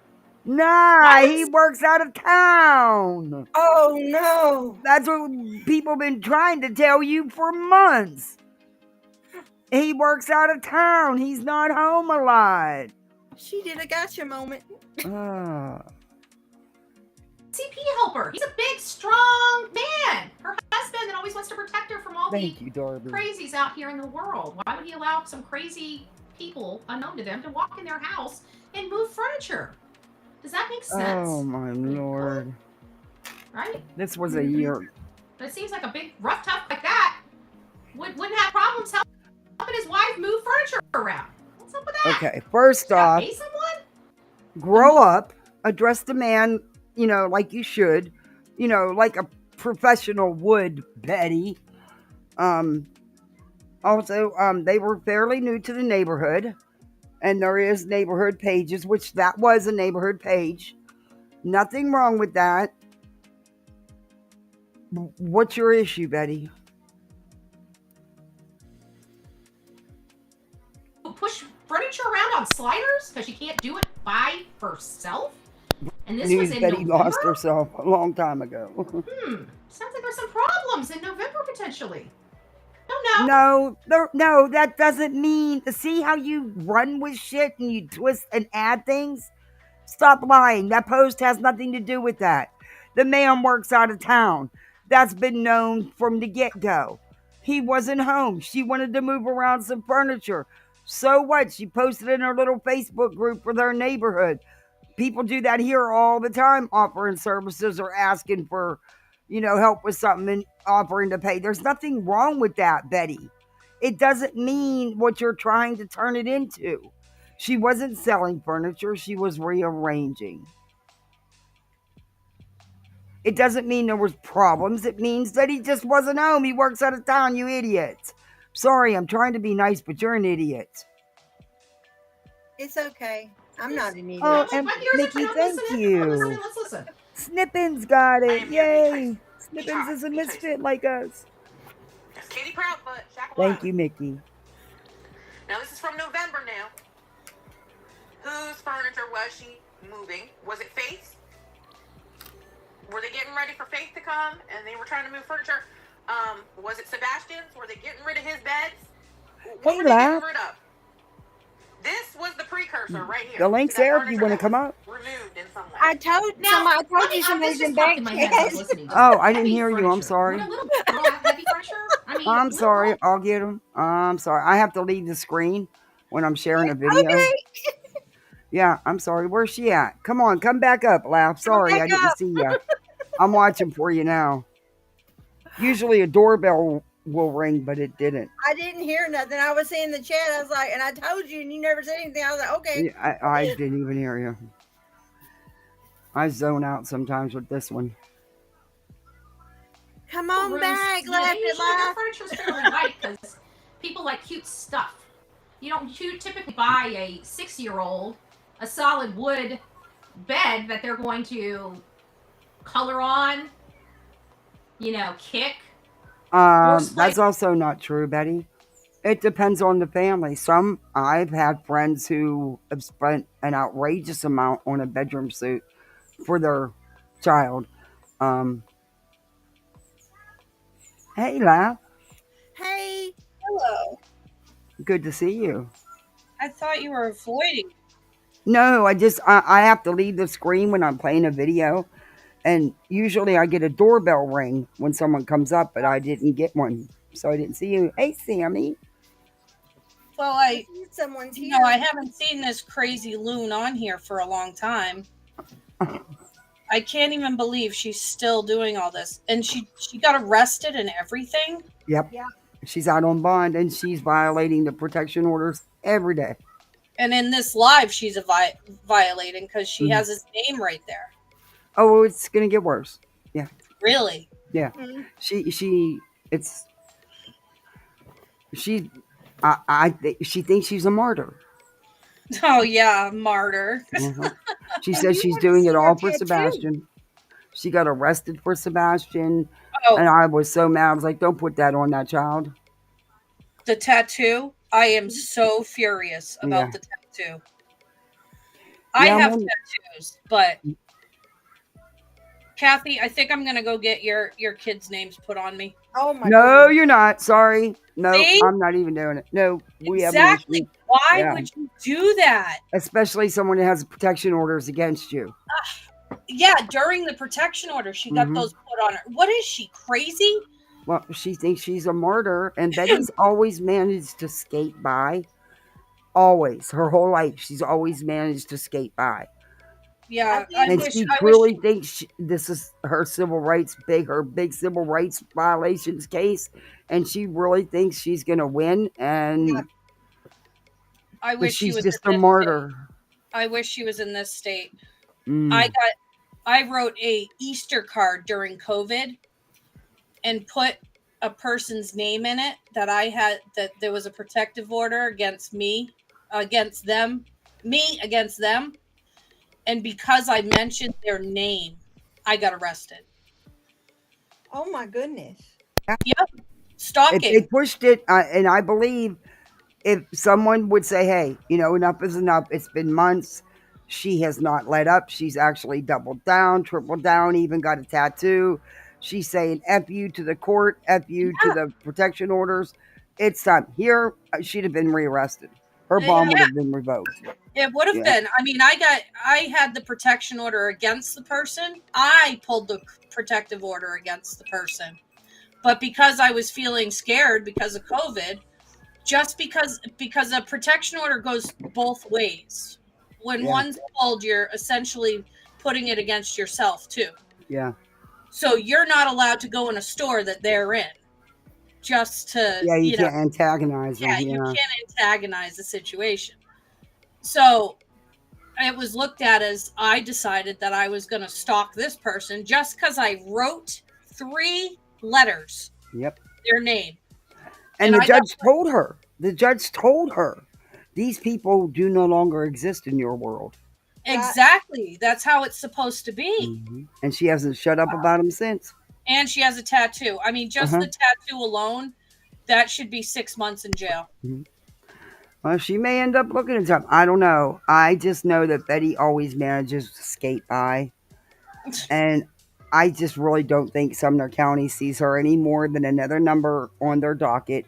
Nah, he works out of town. Oh, no. That's what people been trying to tell you for months. He works out of town. He's not home a lot. She did a gotcha moment. CP helper. He's a big, strong man. Her husband that always wants to protect her from all the crazies out here in the world. Why would he allow some crazy people, unknown to them, to walk in their house and move furniture? Does that make sense? Oh, my Lord. Right? This was a year. But it seems like a big rough tough like that wouldn't have problems helping his wife move furniture around. What's up with that? Okay, first off, pay someone? Grow up, address the man, like you should, like a professional would, Betty. Also, they were fairly new to the neighborhood, and there is neighborhood pages, which that was a neighborhood page. Nothing wrong with that. What's your issue, Betty? Push furniture around on sliders because she can't do it by herself? And this was in Betty November? lost herself a long time ago. Sounds like there's some problems in November potentially. No, that doesn't mean. See how you run with shit and you twist and add things? Stop lying. That post has nothing to do with that. The man works out of town. That's been known from the get-go. He wasn't home. She wanted to move around some furniture. So what? She posted in her little Facebook group for their neighborhood. People do that here all the time, offering services or asking for, help with something and offering to pay. There's nothing wrong with that, Betty. It doesn't mean what you're trying to turn it into. She wasn't selling furniture, she was rearranging. It doesn't mean there was problems. It means that he just wasn't home. He works out of town, you idiot. Sorry, I'm trying to be nice, but you're an idiot. It's okay. I'm not an idiot. Oh, and Mickey, thank you. Let's listen. Snippins got it. Yay. Snippins is a misfit like us. Kitty Proudfoot, Shack Thank you, Mickey. Now this is from November now. Whose furniture was she moving? Was it Faith's? Were they getting ready for Faith to come and they were trying to move furniture? Was it Sebastian's? Were they getting rid of his beds? What were they getting rid of? This was the precursor right here. The link's there if you want to come up. Removed in some way. I told you somebody's in back. Oh, I didn't hear you. I'm sorry. Would a little girl have heavy furniture? I mean, I'm sorry. I'll get them. I'm sorry. I have to leave the screen when I'm sharing a video. Okay. Yeah, I'm sorry. Where's she at? Come on, come back up, Laugh. Sorry, I didn't see you. I'm watching for you now. Usually a doorbell will ring, but it didn't. I didn't hear nothing. I was seeing the chat. I was like, and I told you, and you never said anything. I was like, okay. Yeah, I didn't even hear you. I zone out sometimes with this one. Come on back, Laugh. Laugh. Furniture's fairly light because people like cute stuff. You don't typically buy a 6-year-old a solid wood bed that they're going to color on, kick. That's also not true, Betty. It depends on the family. I've had friends who have spent an outrageous amount on a bedroom suit for their child. Hey, Laugh. Hey. Hello. Good to see you. I thought you were avoiding. No, I have to leave the screen when I'm playing a video. And usually I get a doorbell ring when someone comes up, but I didn't get one. So I didn't see you. Hey, Sammy. Well, someone's here. No, I haven't seen this crazy loon on here for a long time. I can't even believe she's still doing all this. And she got arrested and everything. Yep. Yeah. She's out on bond and she's violating the protection orders every day. And in this live, she's violating because she has his name right there. Oh, it's gonna get worse. Yeah. Really? Yeah. Mm-hmm. She thinks she's a martyr. Oh yeah, martyr. She says she's doing it all for Sebastian. She got arrested for Sebastian. Oh. And I was so mad. I was like, don't put that on that child. The tattoo? I am so furious about the tattoo. I have tattoos, but Kathy, I think I'm going to go get your kids' names put on me. Oh my No, you're not. Sorry. No, See? I'm not even doing it. No, we have Exactly. Why would you do that? Especially someone that has protection orders against you. Yeah, during the protection order, she got those put on her. What is she, crazy? Well, she thinks she's a martyr, and Betty's always managed to skate by. Always. Her whole life, she's always managed to skate by. Yeah, and she truly thinks this is her big civil rights violations case, and she really thinks she's going to win, and I wish she's she was just a martyr. I wish she was in this state. I wrote a Easter card during COVID and put a person's name in it that I had, that there was a protective order against me, against them. And because I mentioned their name, I got arrested. Oh my goodness. Yep. Stalking. If they pushed it, and I believe if someone would say, hey, enough is enough. It's been months. She has not let up. She's actually doubled down, tripled down, even got a tattoo. She's saying F you to the court, F you to the protection orders. It's time. Here, she'd have been rearrested. Her bond would have been revoked. It would have been. I mean, I had the protection order against the person. I pulled the protective order against the person. But because I was feeling scared because of COVID, just because a protection order goes both ways. When one's pulled, you're essentially putting it against yourself too. Yeah. So you're not allowed to go in a store that they're in. Just to you can't antagonize them. You can't antagonize the situation. So it was looked at as I decided that I was going to stalk this person just because I wrote 3 letters, Yep. their name. And the I got- judge told her. The judge told her, these people do no longer exist in your world. Exactly. That's how it's supposed to be. And she hasn't shut up about them since. And she has a tattoo. I mean, just the tattoo alone, that should be 6 months in jail. Well, she may end up looking at something. I don't know. I just know that Betty always manages to skate by. And I just really don't think Sumner County sees her any more than another number on their docket,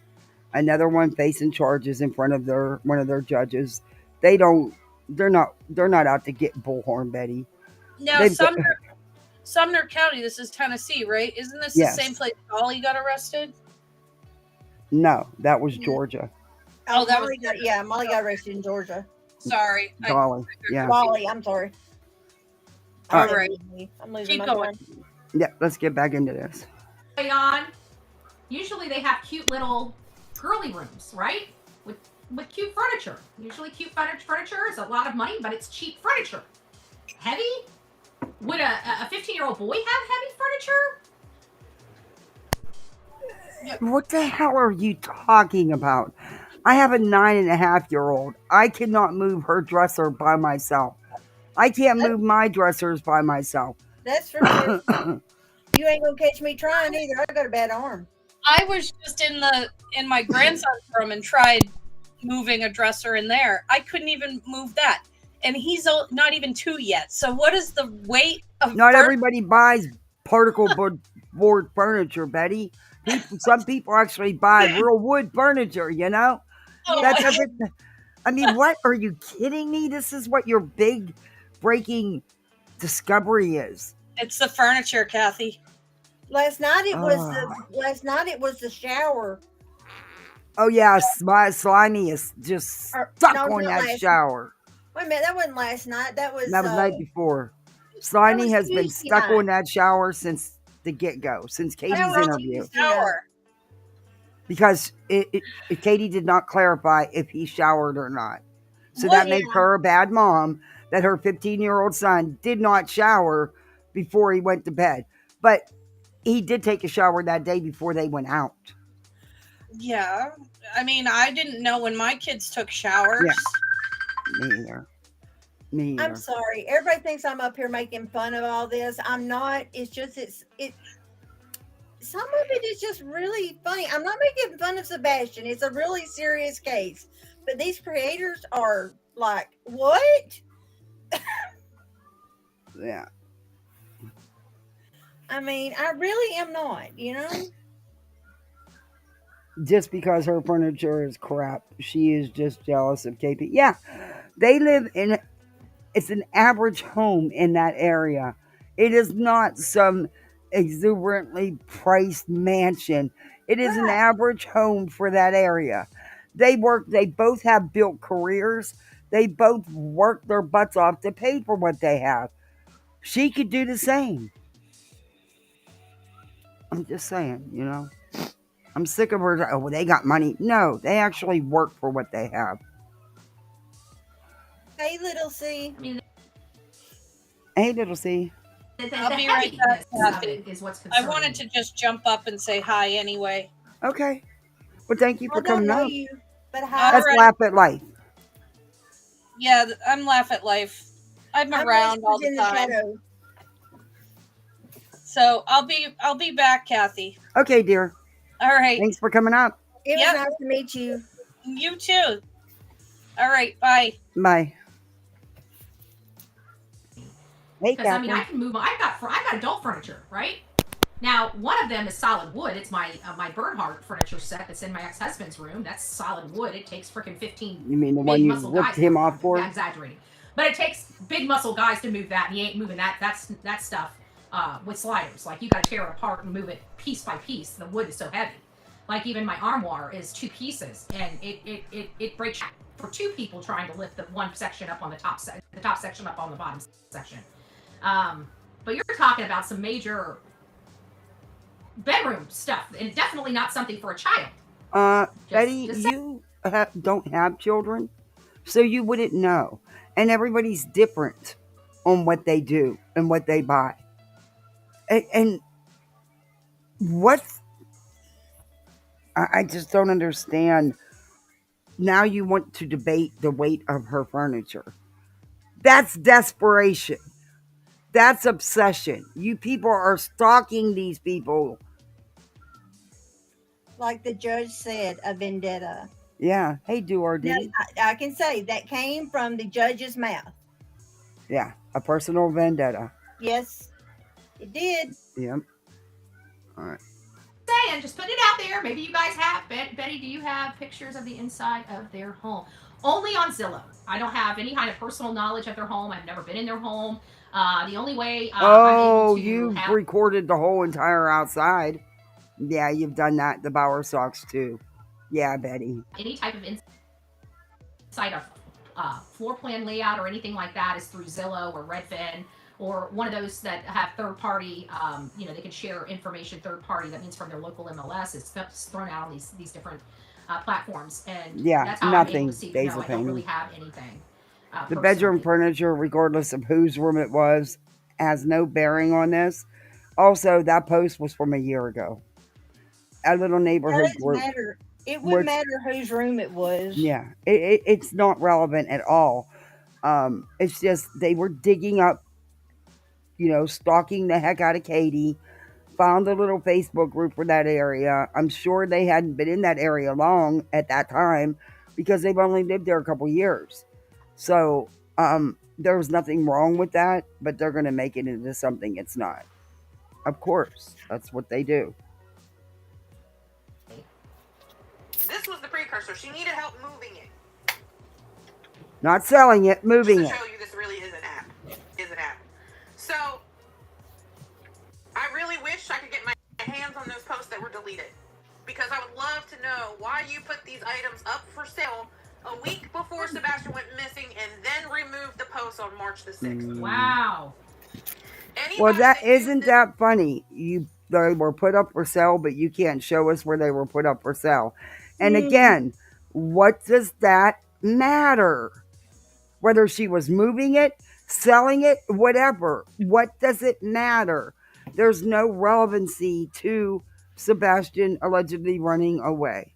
another one facing charges in front of one of their judges. They're not out to get Bullhorn Betty. Now, Sumner County, this is Tennessee, right? Isn't this Yes. the same place Dolly got arrested? No, that was Georgia. Oh, that was Molly got arrested in Georgia. Sorry. Dolly. Yeah. Dolly, I'm sorry. All right. I'm losing Keep my going. mind. Yeah, let's get back into this. On. Usually they have cute little girly rooms, right? With cute furniture. Usually cute furniture is a lot of money, but it's cheap furniture. Heavy? Would a 15-year-old boy have heavy furniture? What the hell are you talking about? I have a 9.5-year-old. I cannot move her dresser by myself. I can't move my dressers by myself. That's for sure. You ain't gonna catch me trying either. I got a bad arm. I was just in my grandson's room and tried moving a dresser in there. I couldn't even move that. And he's not even 2 yet. So what is the weight of Not everybody buys particle board furniture, Betty. Some people actually buy real wood furniture, you know? That's everything. I mean, what? Are you kidding me? This is what your big breaking discovery is. It's the furniture, Kathy. Last night it was the shower. Oh yeah, Slimy is just stuck on that shower. Wait a minute, that wasn't last night. That was the night before. Slimy has been stuck on that shower since the get-go, since Katie's interview. Because Katie did not clarify if he showered or not. So that makes her a bad mom, that her 15-year-old son did not shower before he went to bed. But he did take a shower that day before they went out. Yeah. I mean, I didn't know when my kids took showers. Yeah. Me either. I'm sorry. Everybody thinks I'm up here making fun of all this. I'm not. It's just some of it is just really funny. I'm not making fun of Sebastian. It's a really serious case. But these creators are like, what? Yeah. I mean, I really am not, you know? Just because her furniture is crap, she is just jealous of KP. Yeah, they live in, it's an average home in that area. It is not some exuberantly priced mansion. It is an average home for that area. They both have built careers. They both work their butts off to pay for what they have. She could do the same. I'm just saying, you know. I'm sick of her. Oh, well, they got money. No, they actually work for what they have. Hey, little C. Hey, little C. I'll be right back, Kathy. I wanted to just jump up and say hi anyway. Okay. Well, thank you for coming up. But Let's laugh at life. Yeah, I'm laugh at life. I'm around all the time. So I'll be back, Kathy. Okay, dear. All right. Thanks for coming up. It was nice to meet you. You too. All right. Bye. Bye. Hey, Because I mean, I can move. I've got adult furniture, right? Now, one of them is solid wood. It's my Bernhardt furniture set that's in my ex-husband's room. That's solid wood. It takes freaking 15. You mean the one you ripped him off for? Yeah, exaggerating. But it takes big muscle guys to move that, and he ain't moving that stuff with sliders. Like, you got to tear it apart and move it piece by piece. The wood is so heavy. Like, even my armoire is 2 pieces, and it breaks for 2 people trying to lift the one section up on the top section up on the bottom section. But you're talking about some major bedroom stuff, and definitely not something for a child. Betty, you don't have children, So you wouldn't know. And everybody's different on what they do and what they buy. And what I just don't understand. Now you want to debate the weight of her furniture. That's desperation. That's obsession. You people are stalking these people. Like the judge said, a vendetta. Yeah. Hey, do or Now, D. I can say that came from the judge's mouth. Yeah. A personal vendetta. Yes, it did. Yep. All right. Saying, just put it out there. Maybe you guys have. Betty, do you have pictures of the inside of their home? Only on Zillow. I don't have any kind of personal knowledge of their home. I've never been in their home. The only way I'm able to you've have recorded the whole entire outside. Yeah, you've done that. The Bower socks too. Yeah, Betty. any type of inside of floor plan layout or anything like that is through Zillow or Redfin or one of those that have third party, they can share information third party. That means from their local MLS. It's thrown out on these different platforms, and Yeah, that's how nothing. I'm able to see. Days No, of I don't pain. really have anything. The bedroom furniture, regardless of whose room it was, has no bearing on this. Also, that post was from a year ago. A little It neighborhood doesn't group. matter. It wouldn't matter whose room it was. Yeah, it's not relevant at all. It's just they were digging up, stalking the heck out of Katie. Found a little Facebook group for that area. I'm sure they hadn't been in that area long at that time because they've only lived there a couple years. So there was nothing wrong with that, but they're going to make it into something it's not. Of course, that's what they do. This was the precursor. She needed help moving it. Not selling it, moving Just it. to show you this really is an app. So, I really wish I could get my hands on those posts that were deleted. Because I would love to know why you put these items up for sale a week before Sebastian went missing and then removed the post on March the 6th. Wow. Well, that isn't that funny. They were put up for sale, but you can't show us where they were put up for sale. And again, what does that matter? Whether she was moving it, selling it, whatever. What does it matter? There's no relevancy to Sebastian allegedly running away,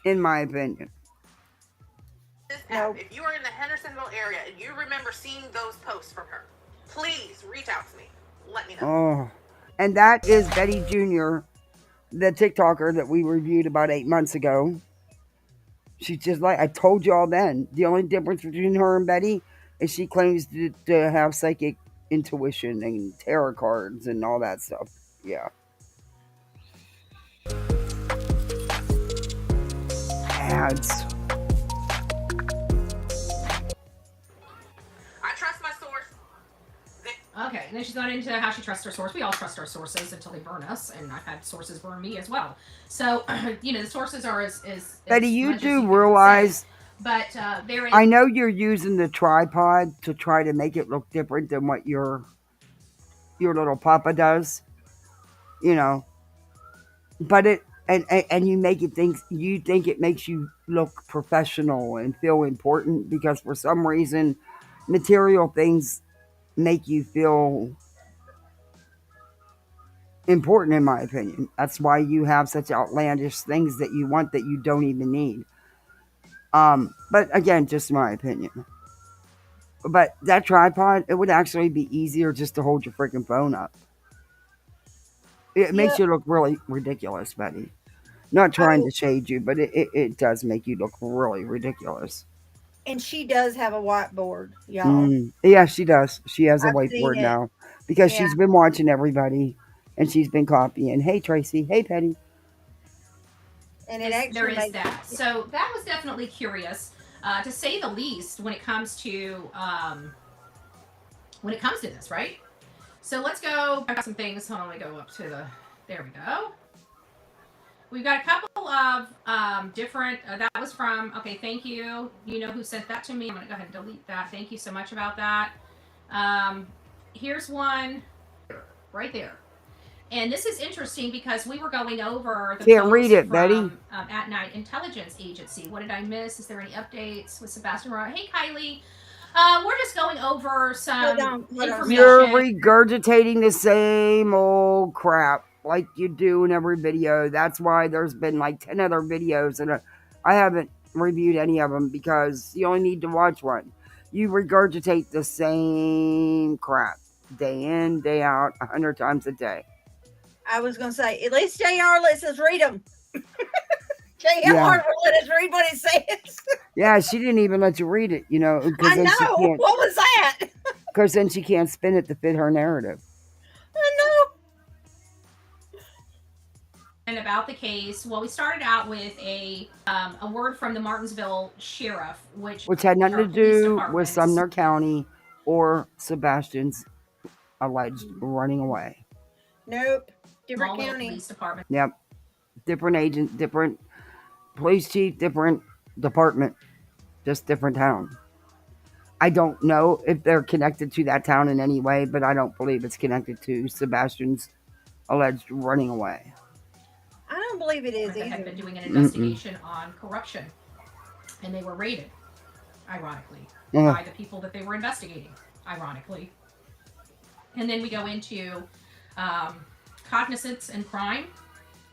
in my opinion. This app, if you are in the Hendersonville area and you remember seeing those posts from her, please reach out to me. Let me know. Oh, and that is Betty Jr., the TikToker that we reviewed about 8 months ago. She's just like, I told y'all then. The only difference between her and Betty is she claims to have psychic intuition and tarot cards and all that stuff. Yeah. Ads. I trust my source. Okay, and then she's gone into how she trusts her source. We all trust our sources until they burn us, and I've had sources burn me as well. So, the sources are as Betty, as you much as do can realize. say. But there is. I know you're using the tripod to try to make it look different than what your little papa does. But it and you make it think it makes you look professional and feel important because for some reason material things make you feel important, in my opinion. That's why you have such outlandish things that you want that you don't even need. But again, just my opinion. But that tripod, it would actually be easier just to hold your freaking phone up. It makes you look really ridiculous, Betty. Not trying to shade you, but it does make you look really ridiculous. And she does have a whiteboard, y'all. Yeah, she does. She has a I've seen whiteboard it. now because Yeah. she's been watching everybody and she's been copying. Hey, Tracy. Hey, Penny. And it There actually is that. So that was definitely curious, to say the least, when it comes to this, right? So let's go back some things. Hold on, let me go up to the. There we go. We've got a couple of different. That was from. Okay, thank you. You know who sent that to me. I'm gonna go ahead and delete that. Thank you so much about that. Here's one right there. And this is interesting because we were going over the Can't read post it, Betty. from At Night Intelligence Agency. What did I miss? Is there any updates with Sebastian Roy? Hey, Kylie. We're just going over some information. You're regurgitating the same old crap like you do in every video. That's why there's been like 10 other videos, and I haven't reviewed any of them because you only need to watch one. You regurgitate the same crap day in, day out, 100 times a day. I was going to say, at least JR lets us read them. JR Yeah. will let us read what it says. Yeah, she didn't even let you read it, you know. I know. What was that? Because then she can't spin it to fit her narrative. I know. And about the case, well, we started out with a word from the Martinsville sheriff, which had nothing to do with Sumner County or Sebastian's alleged running away. Nope. Different Small little county. police department. Yep. Different agent, different police chief, different department, just different town. I don't know if they're connected to that town in any way, but I don't believe it's connected to Sebastian's alleged running away. I don't believe it is They either. had been doing an investigation on corruption, and they were raided, ironically, by the people that they were investigating, ironically. And then we go into Cognizance and Crime,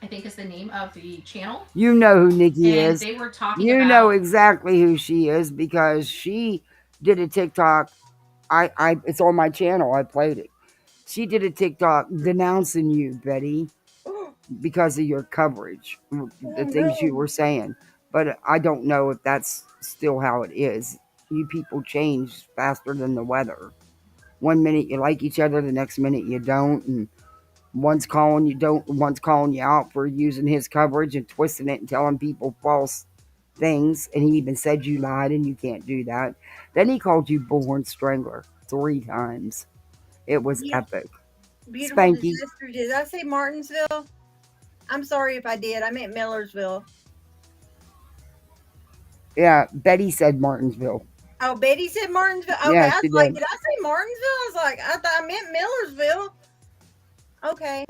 I think is the name of the channel. You know who Nikki And is. they were talking you about... know exactly who she is because she did a TikTok. It's on my channel. I played it. She did a TikTok denouncing you, Betty, because of your coverage, the things you were saying. But I don't know if that's still how it is. You people change faster than the weather. 1 minute you like each other, the next minute you don't, and one's calling you out for using his coverage and twisting it and telling people false things, and he even said you lied and you can't do that. Then he called you Born Strangler 3 times. It was epic. Beautiful Spanky. disaster. Did I say Martinsville? I'm sorry if I did. I meant Millersville. Yeah, Betty said Martinsville. Oh, Betty said Martinsville? Okay, Yeah, I she was like, did. did I say Martinsville? I was like, I thought I meant Millersville. Okay.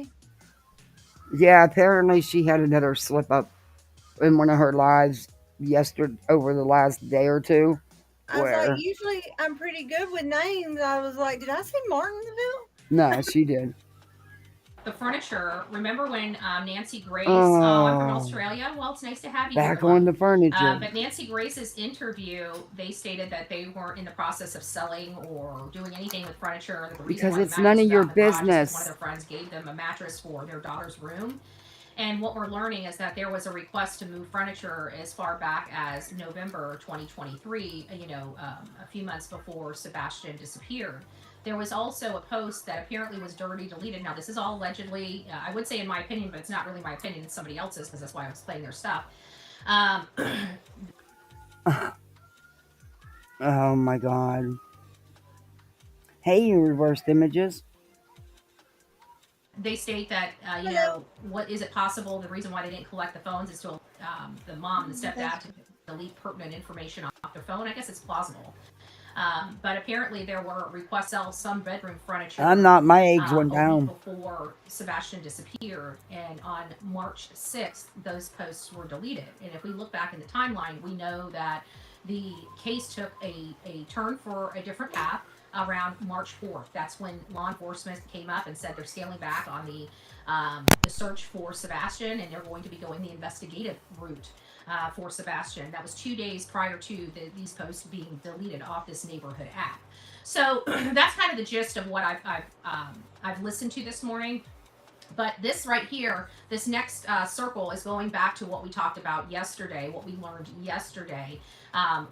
Yeah, apparently she had another slip up in one of her lives over the last day or two. I was like, usually I'm pretty good with names. I was like, did I say Martinsville? No, she did. The furniture. Remember when Nancy Grace, I'm from Australia. Well, it's nice to have you Back here. on the furniture. But Nancy Grace's interview, they stated that they weren't in the process of selling or doing anything with furniture. The Because why it's the none of mattress your was out in the garage is business. One of their friends gave them a mattress for their daughter's room. And what we're learning is that there was a request to move furniture as far back as November 2023, a few months before Sebastian disappeared. There was also a post that apparently was dirty deleted. Now, this is all allegedly, I would say in my opinion, but it's not really my opinion, it's somebody else's, because that's why I was playing their stuff. Oh my God. Hey, you reversed images. They state that, what is it possible? The reason why they didn't collect the phones is to the mom and the stepdad to delete pertinent information off their phone. I guess it's plausible. But apparently there were requests to sell some bedroom furniture. I'm not, my eggs went down. Before Sebastian disappeared, and on March 6th, those posts were deleted. And if we look back in the timeline, we know that the case took a turn for a different path around March 4th. That's when law enforcement came up and said they're scaling back on the search for Sebastian, and they're going to be going the investigative route. For Sebastian. That was 2 days prior to these posts being deleted off this neighborhood app. So that's kind of the gist of what I've listened to this morning. But this right here, this next circle is going back to what we talked about yesterday, what we learned yesterday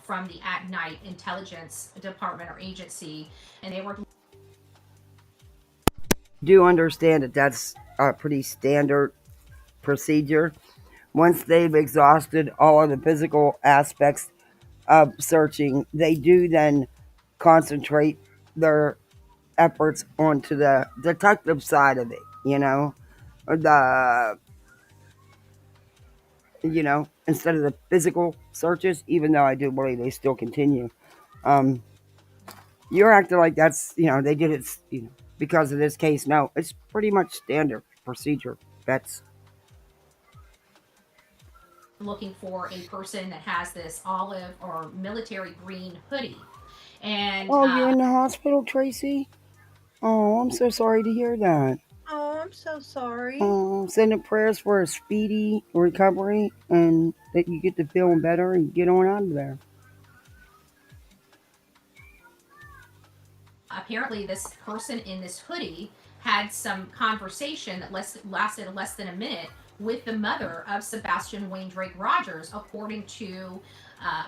from the At Night Intelligence Department or Agency, and they were. Do understand that that's a pretty standard procedure. Once they've exhausted all of the physical aspects of searching, they do then concentrate their efforts onto the detective side of it, instead of the physical searches, even though I do believe they still continue. You're acting like that's, they did it, because of this case. No, it's pretty much standard procedure. That's looking for a person that has this olive or military green hoodie. And oh, you're in the hospital, Tracy? Oh, I'm so sorry to hear that. Oh, I'm so sorry. Sending prayers for a speedy recovery and that you get to feeling better and get on out of there. apparently this person in this hoodie had some conversation that lasted less than a minute with the mother of Sebastian Wayne Drake Rogers, according to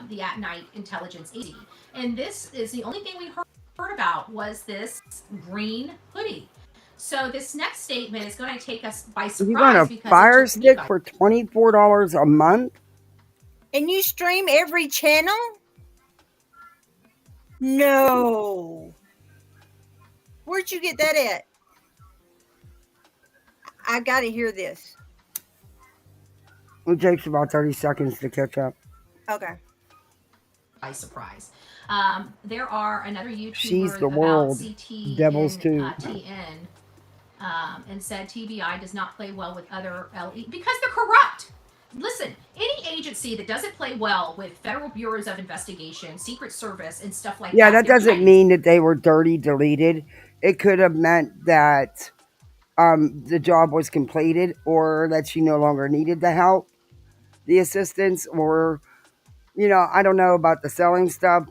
the At Night Intelligence Agency. And this is the only thing we heard about was this green hoodie. So this next statement is going to take us by surprise. You got a because Fire Stick for $24 a month? And you stream every channel? No. Where'd you get that at? I got to hear this. It takes about 30 seconds to catch up. Okay. By surprise. There are another YouTuber She's the about world. CT Devils and, too. TN and said TBI does not play well with other LE because they're corrupt. Listen, any agency that doesn't play well with federal bureaus of investigation, Secret Service, and stuff like Yeah, that. that doesn't mean that they were dirty deleted. It could have meant that the job was completed or that she no longer needed the help, the assistance, or, I don't know about the selling stuff.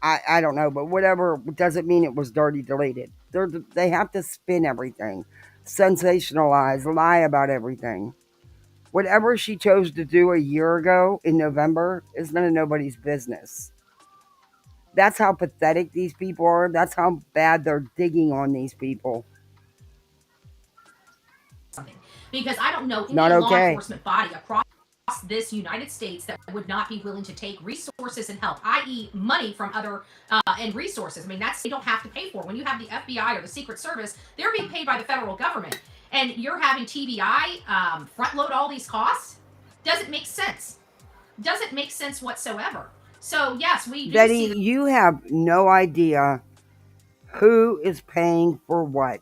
I don't know, but whatever doesn't mean it was dirty deleted. They have to spin everything, sensationalize, lie about everything. Whatever she chose to do a year ago in November is none of nobody's business. That's how pathetic these people are. That's how bad they're digging on these people. Because I don't know any Not law okay. enforcement body across this United States that would not be willing to take resources and help, i.e., money from other and resources. I mean, that's they don't have to pay for. When you have the FBI or the Secret Service, they're being paid by the federal government, and you're having TBI front load all these costs. Doesn't make sense. Doesn't make sense whatsoever. So yes, we do Betty, see. you have no idea who is paying for what.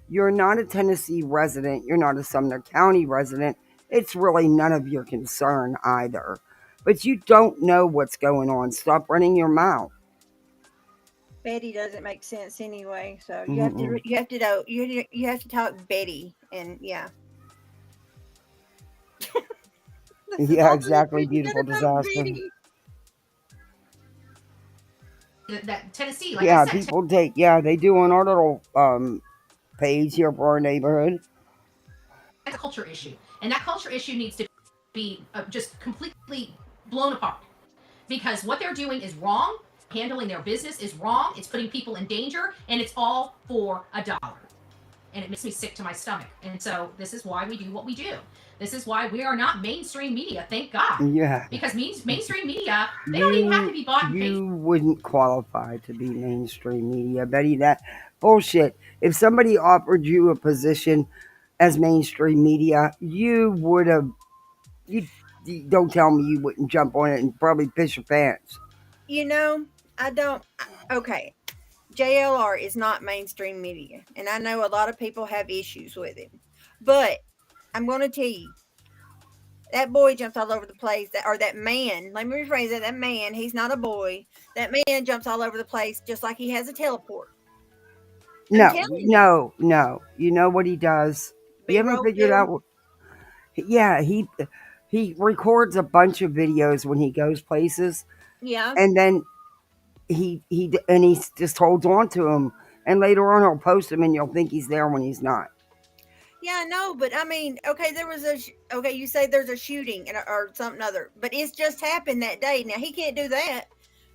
You're not a Tennessee resident. You're not a Sumner County resident. It's really none of your concern either. But you don't know what's going on. Stop running your mouth. Betty doesn't make sense anyway, so you have to know you have to talk Betty, and yeah. Yeah, exactly. Beautiful disaster. That Tennessee, like Yeah, I said, people take. Yeah, they do on our little page here for our neighborhood. that's a culture issue, and that culture issue needs to be just completely blown apart because what they're doing is wrong. Handling their business is wrong. It's putting people in danger, and it's all for $1. And it makes me sick to my stomach. And so this is why we do what we do. This is why we are not mainstream media, thank God. Yeah. Because mainstream media, they don't even have to be bought and paid. You wouldn't qualify to be mainstream media, Betty. That bullshit. If somebody offered you a position as mainstream media, you would have. You don't tell me you wouldn't jump on it and probably piss your pants. I don't. Okay, JLR is not mainstream media, and I know a lot of people have issues with it. But I'm going to tell you, that boy jumps all over the place. That man. Let me rephrase that. That man. He's not a boy. That man jumps all over the place just like he has a teleport. No. You know what he does? You haven't figured out what. Yeah, he records a bunch of videos when he goes places. Yeah. And then he just holds on to them, and later on he'll post them, and you'll think he's there when he's not. Yeah, I know, but I mean, okay, you say there's a shooting or something other, but it's just happened that day. Now he can't do that.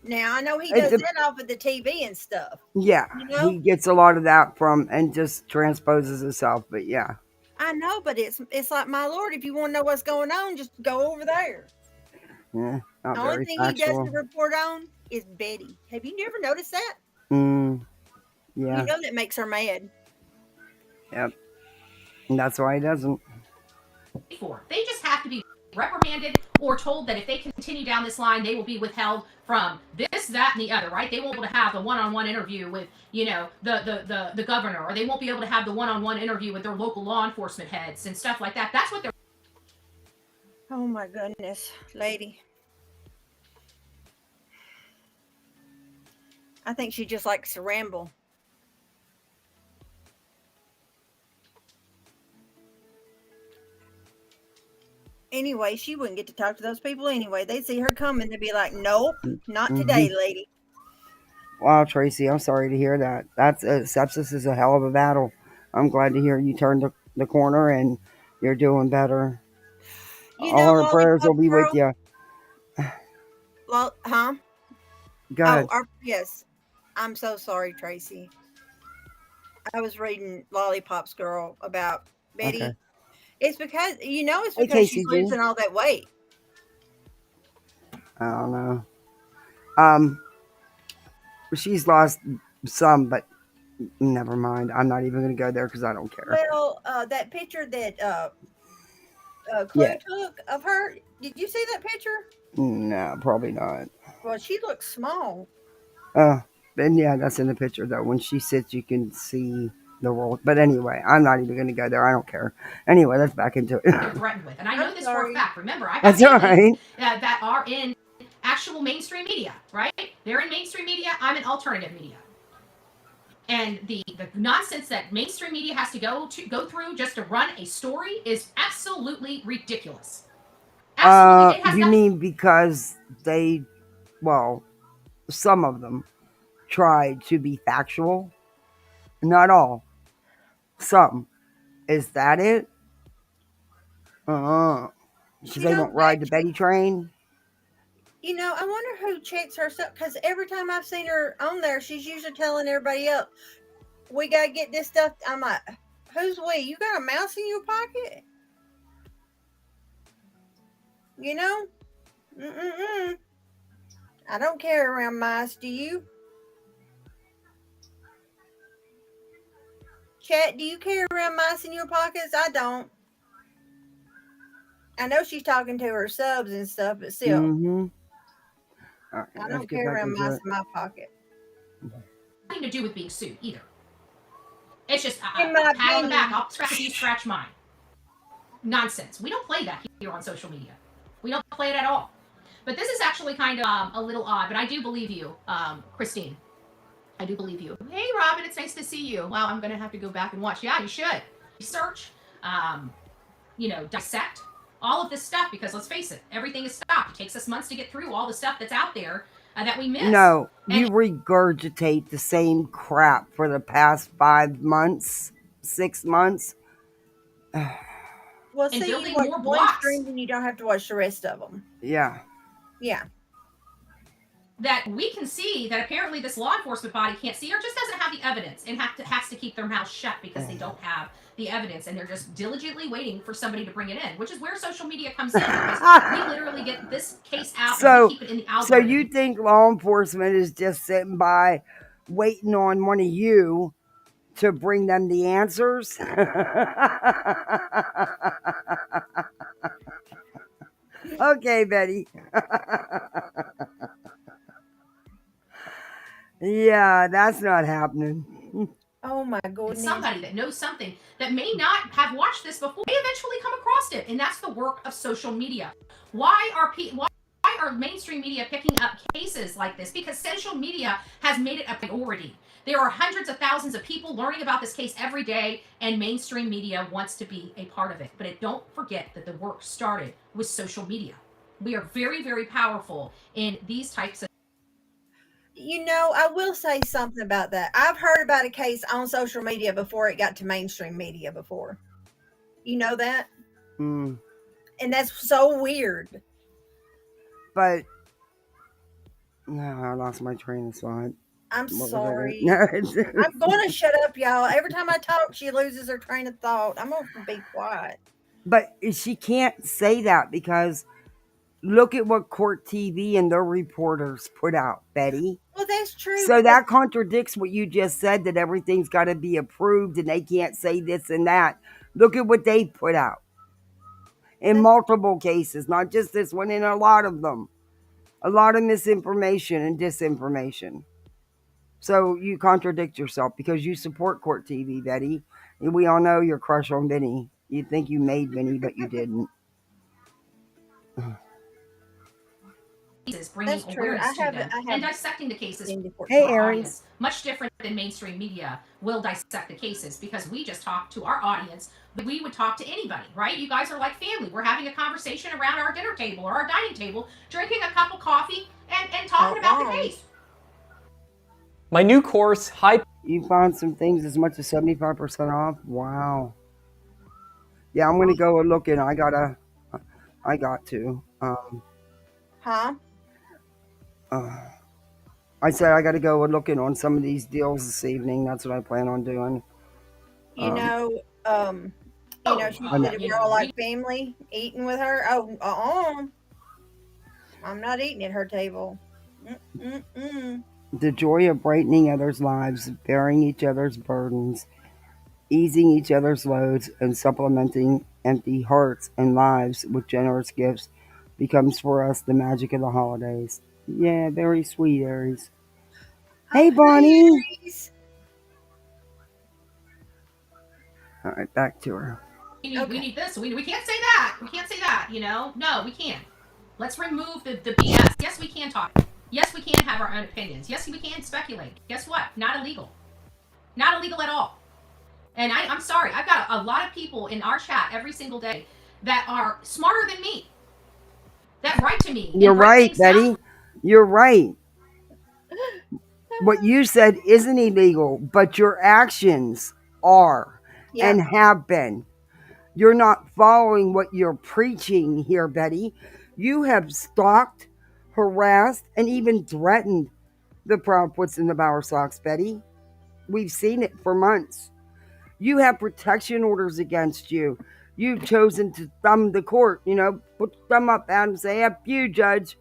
Now I know he does that off of the TV and stuff. Yeah, he gets a lot of that from and just transposes himself. But yeah, I know, but it's like, my Lord, if you want to know what's going on, just go over there. Yeah, not the very only thing factual. he does to report on is Betty. Have you never noticed that? Yeah. You know that makes her mad. Yep. And that's why he doesn't. They just have to be reprimanded or told that if they continue down this line, they will be withheld from this, that, and the other, right? They won't be able to have the one-on-one interview with, the governor, or they won't be able to have the one-on-one interview with their local law enforcement heads and stuff like that. That's what they're. Oh my goodness, lady. I think she just likes to ramble. Anyway, she wouldn't get to talk to those people anyway. They'd see her coming. They'd be like, nope, not today, lady. Wow, Tracy, I'm sorry to hear that. Sepsis is a hell of a battle. I'm glad to hear you turned the corner and you're doing better. All our prayers will be with you. Huh? Go ahead. Yes. I'm so sorry, Tracy. I was reading Lollipop's Girl about Betty. Okay. It's because, she's losing all that weight. I don't know. She's lost some, but never mind. I'm not even going to go there because I don't care. Well, that picture that Chloe took of her, did you see that picture? No, probably not. Well, she looks small. Then yeah, that's in the picture though. When she sits, you can see the world. But anyway, I'm not even going to go there. I don't care. Anyway, let's back into it. They're threatened with, and I know this for a fact. Remember, I That's got right. that are in actual mainstream media, right? They're in mainstream media. I'm in alternative media. And the nonsense that mainstream media has to go through just to run a story is absolutely ridiculous. Absolutely, you mean because some of them try to be factual? Not all. Some. Is that it? Because they won't ride the Betty train? I wonder who checks her stuff, because every time I've seen her on there, she's usually telling everybody else, we got to get this stuff. I'm like, who's we? You got a mouse in your pocket? I don't carry around mice, do you? Chat, do you carry around mice in your pockets? I don't. I know she's talking to her subs and stuff, but still. Mm-hmm. Right, I don't carry around mice in my pocket. Nothing to do with being sued either. It's just pat on the back. I'll scratch you, scratch mine. Nonsense. We don't play that here on social media. We don't play it at all. But this is actually kind of a little odd. But I do believe you, Christine. I do believe you. Hey, Robin, it's nice to see you. Wow, I'm going to have to go back and watch. Yeah, you should. Research, dissect all of this stuff, because let's face it, everything is stopped. It takes us months to get through all the stuff that's out there that we miss. No, you regurgitate the same crap for the past 5 months, 6 months. Well, see, you watch one stream and you don't have to watch the rest of them. Yeah. Yeah. That we can see that apparently this law enforcement body can't see, or just doesn't have the evidence, and has to keep their mouth shut because they don't have the evidence, and they're just diligently waiting for somebody to bring it in, which is where social media comes in. Because we literally get this case out and we keep it in the algorithm. So you think law enforcement is just sitting by waiting on one of you to bring them the answers? Okay, Betty. Yeah, that's not happening. Oh my goodness. Somebody that knows something that may not have watched this before may eventually come across it, and that's the work of social media. Why are mainstream media picking up cases like this? Because social media has made it a priority. There are hundreds of thousands of people learning about this case every day, and mainstream media wants to be a part of it. But don't forget that the work started with social media. We are very, very powerful in these types of. I will say something about that. I've heard about a case on social media before it got to mainstream media before. You know that? Mm. And that's so weird. But no, I lost my train of thought. I'm sorry. I'm going to shut up, y'all. Every time I talk, she loses her train of thought. I'm going to be quiet. But she can't say that because look at what Court TV and their reporters put out, Betty. Well, that's true. So that contradicts what you just said, that everything's got to be approved and they can't say this and that. Look at what they put out. in multiple cases, not just this one, in a lot of them. A lot of misinformation and disinformation. So you contradict yourself because you support Court TV, Betty. And we all know your crush on Vinny. You'd think you made Vinny, but you didn't. Bringing That's true. awareness to I them have and dissecting the cases Hey, to our Aries. audience. Much different than mainstream media will dissect the cases because we just talk to our audience. We would talk to anybody, right? You guys are like family. We're having a conversation around our dinner table or our dining table, drinking a cup of coffee and talking about the case. My new course, High... You found some things as much as 75% off? Wow. Yeah, I'm going to go and look in. I got to. Huh? I said I got to go and look in on some of these deals this evening. That's what I plan on doing. You know, she said we're all like family eating with her. Oh, I'm not eating at her table. The joy of brightening others' lives, bearing each other's burdens, easing each other's loads, and supplementing empty hearts and lives with generous gifts becomes for us the magic of the holidays. Yeah, very sweet, Aries. Hey, Bonnie. All right, back to her. We need this. We can't say that. We can't say that, you know? No, we can't. Let's remove the BS. Yes, we can talk. Yes, we can have our own opinions. Yes, we can speculate. Guess what? Not illegal. Not illegal at all. And I'm sorry. I've got a lot of people in our chat every single day that are smarter than me, that write to me. You're right, Betty. You're right. What you said isn't illegal, but your actions are and have been. You're not following what you're preaching here, Betty. You have stalked, harassed, and even threatened the Proudfoots and the Bowersocks, Betty. We've seen it for months. You have protection orders against you. You've chosen to thumb the court, put the thumb up at and say, F you, judge.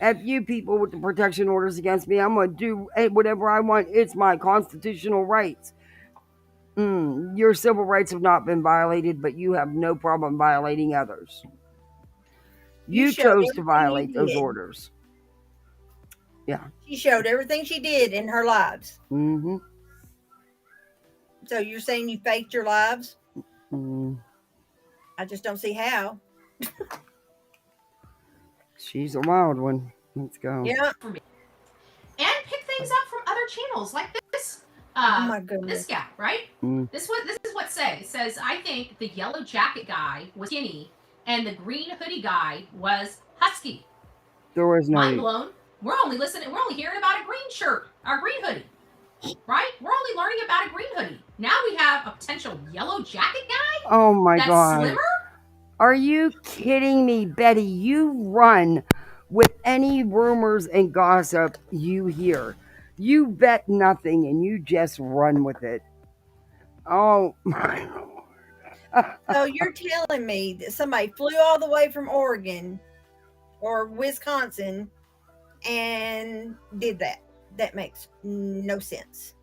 F you people with the protection orders against me. I'm going to do whatever I want. It's my constitutional rights. Your civil rights have not been violated, but you have no problem violating others. You chose to violate those orders. Yeah. She showed everything she did in her lives. Mm-hmm. So you're saying you faked your lives? Mm. I just don't see how. She's a wild one. Let's go. Yeah. And pick things up from other channels like this. Oh my goodness. This guy, right? This is what it says. I think the yellow jacket guy was skinny and the green hoodie guy was husky. There was no mind blown. We're only hearing about a green shirt, our green hoodie. Right? We're only learning about a green hoodie. Now we have a potential yellow jacket guy? Oh my God. Slimmer? Are you kidding me, Betty? You run with any rumors and gossip you hear. You bet nothing and you just run with it. Oh my Lord. So you're telling me that somebody flew all the way from Oregon or Wisconsin and did that? That makes no sense.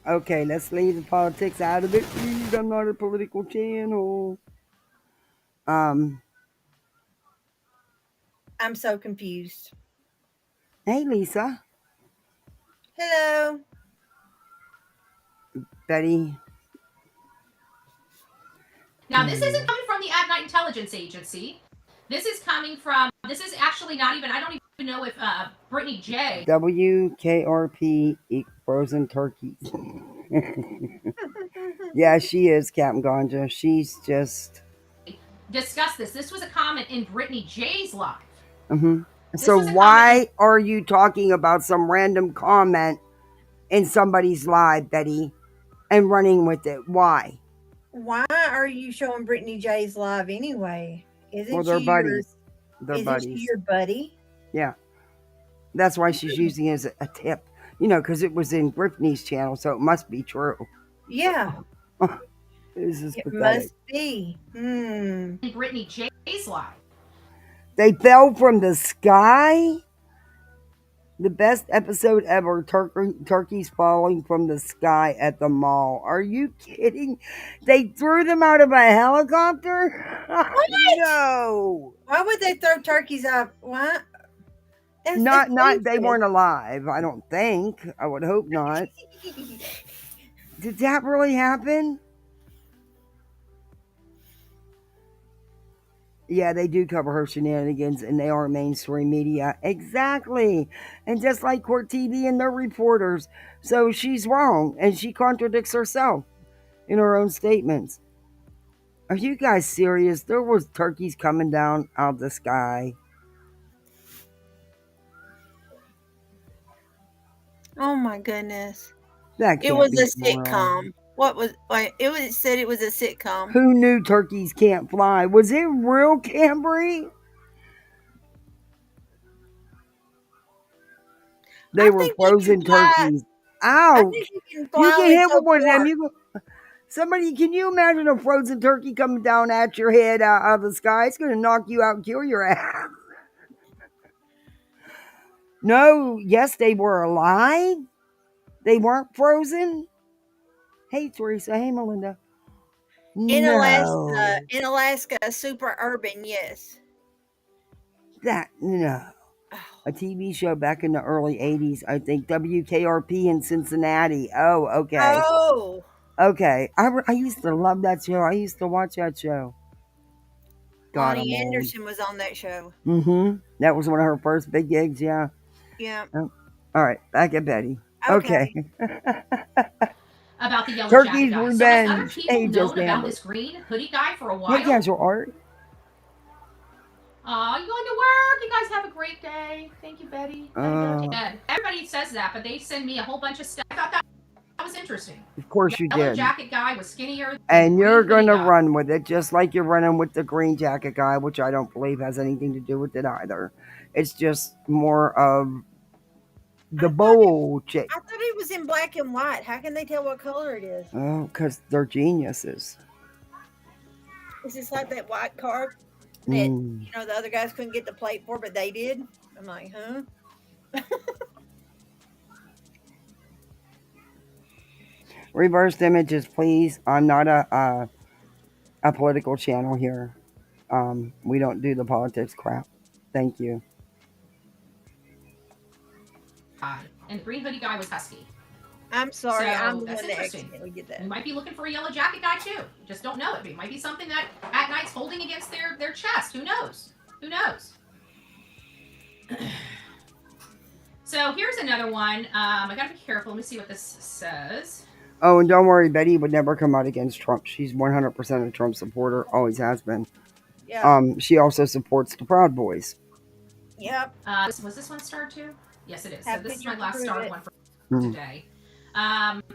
Okay, let's leave the politics out of it, please. I'm not a political channel. I'm so confused. Hey, Lisa. Hello. Betty. Now, this isn't coming from the At Night Intelligence Agency. This is actually not even, I don't even know if Brittany J. WKRP frozen turkeys. Yeah, she is, Captain Ganja. She's just... discussed this. This was a comment in Brittany J's live. Mm-hmm. So why are you talking about some random comment in somebody's live, Betty, and running with it? Why? Why are you showing Brittany J's live anyway? Well, they're buddies. They're buddies. Isn't she your buddy? Yeah. That's why she's using it as a tip. Because it was in Brittany's channel, so it must be true. Yeah. This is pathetic. Must be. Brittany J's live. They fell from the sky? The best episode ever, turkeys falling from the sky at the mall. Are you kidding? They threw them out of a helicopter? What? No. Why would they throw turkeys up? What? That's Not they stupid. weren't alive, I don't think. I would hope not. Did that really happen? Yeah, they do cover her shenanigans and they are mainstream media. Exactly. And just like Court TV and their reporters. So she's wrong and she contradicts herself in her own statements. Are you guys serious? There was turkeys coming down out of the sky. Oh my goodness. That It can't was be a real. sitcom. What was it said it was a sitcom. Who knew turkeys can't fly? Was it real, Cambry? They were frozen turkeys. I Ouch! think you can You fly get only hit so with one of them. far. Somebody, can you imagine a frozen turkey coming down at your head out of the sky? It's going to knock you out and kill your ass. No, yes, they were alive. They weren't frozen. Hey, Teresa. Hey, Melinda. In No. Alaska, super urban, yes. No. A TV show back in the early 80s, I think. WKRP in Cincinnati. Oh, okay. Oh. Okay. I used to love that show. I used to watch that show. God, Lonnie I'm old. Anderson was on that show. Mm-hmm. That was one of her first big gigs, yeah. Yeah. Oh. All right, back at Betty. Okay. About the yellow Turkey's jacket guy. Revenge. So has other people Hey, Joe known about Sandberg. this green hoodie guy for a while? Hey, casual art. You going to work? You guys have a great day. Thank you, Betty. Everybody says that, but they send me a whole bunch of stuff. I thought that was interesting. Of course you Yellow did. jacket guy was skinnier. And you're going to run with it, just like you're running with the green jacket guy, which I don't believe has anything to do with it either. It's just more of the bold chick. I thought it was in black and white. How can they tell what color it is? Oh, because they're geniuses. Is this like that white card that the other guys couldn't get the plate for, but they did? I'm like, huh? Reversed images, please. I'm not a political channel here. We don't do the politics crap. Thank you. And the green hoodie guy was husky. I'm sorry. So I'm the that's one that interesting. accidentally did that. You might be looking for a yellow jacket guy too. You just don't know it. It might be something that at night's holding against their chest. Who knows? Who knows? So here's another one. I gotta be careful. Let me see what this says. Oh, and don't worry, Betty would never come out against Trump. She's 100% a Trump supporter. Always has been. Yeah. She also supports the Proud Boys. Yep. Was this one starred too? Yes, it is. Have So this is picture my last to prove starred it. one for Mhm. today.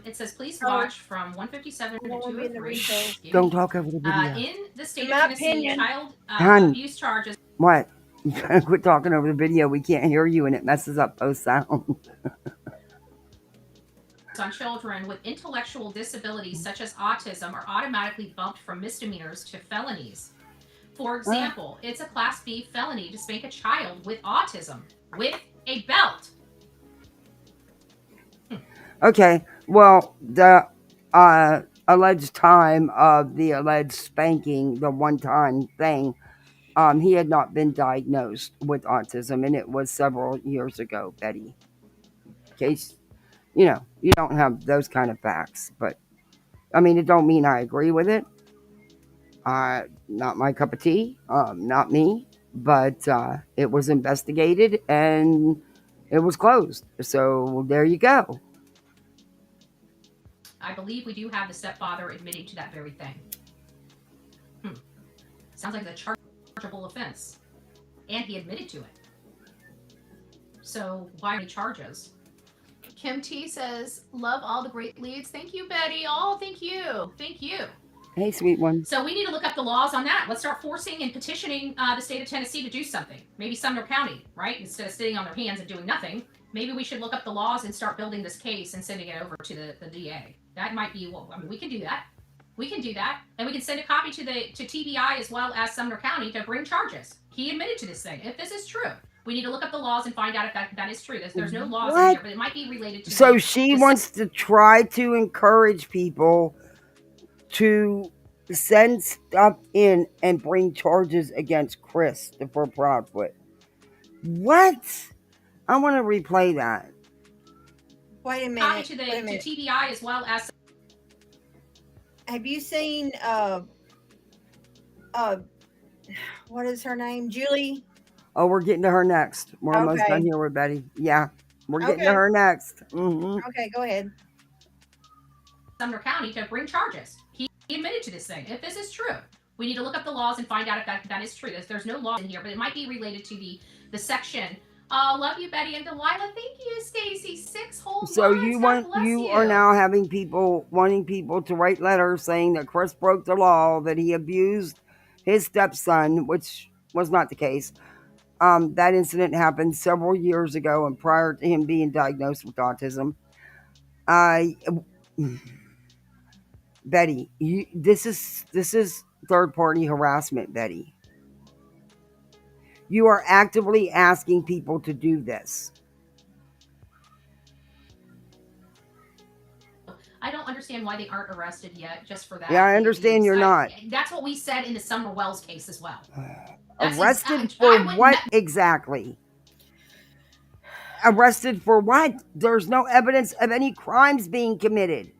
It says, please watch from 157 to 203. Don't talk over the video. In the state In of my Tennessee, opinion. child Hon. abuse charges What? You gotta quit talking over the video. We can't hear you and it messes up post sound. on children with intellectual disabilities such as autism are automatically bumped from misdemeanors to felonies. For example, it's a Class B felony to spank a child with autism with a belt. Okay, well, the alleged time of the alleged spanking, the one-time thing, he had not been diagnosed with autism, and it was several years ago, Betty. In case, you don't have those kind of facts, but, I mean, it don't mean I agree with it. Not my cup of tea, not me, but it was investigated, and it was closed. So, there you go. I believe we do have the stepfather admitting to that very thing. Sounds like a chargeable offense. And he admitted to it. So why any charges? Kim T says, love all the great leads. Thank you, Betty. Oh, thank you. Thank you. Hey, sweet one. So we need to look up the laws on that. Let's start forcing and petitioning the state of Tennessee to do something. Maybe Sumner County, right? Instead of sitting on their hands and doing nothing, maybe we should look up the laws and start building this case and sending it over to the DA. That might be we can do that. We can do that. And we can send a copy to TBI as well as Sumner County to bring charges. He admitted to this thing. If this is true, We need to look up the laws and find out if that is true. There's no laws in What? here, but it might be related to. So she wants to try to encourage people to send stuff in and bring charges against Christopher Proudfoot. What? I want to replay that. Wait a Copy minute. to TBI as well as. Have you seen what is her name? Julie? Oh, we're getting to her next. We're almost Okay. done here with Betty. Yeah, we're getting to Okay. her next. Mm-hmm. Okay, go ahead. Sumner County to bring charges. He admitted to this thing. If this is true, we need to look up the laws and find out if that is true. There's no law in here, but it might be related to the section. Oh, love you, Betty and Delilah. Thank you, Stacy. 6 whole So months. you are now having people wanting people to write letters saying that Chris broke the law, that he abused his stepson, which was not the case. That incident happened several years ago, and prior to him being diagnosed with autism. Betty, this is third party harassment, Betty. You are actively asking people to do this. I don't understand why they aren't arrested yet, just for that. Yeah, I understand you're not. That's what we said in the Summer Wells case as well. Arrested for what exactly? Arrested for what? There's no evidence of any crimes being committed.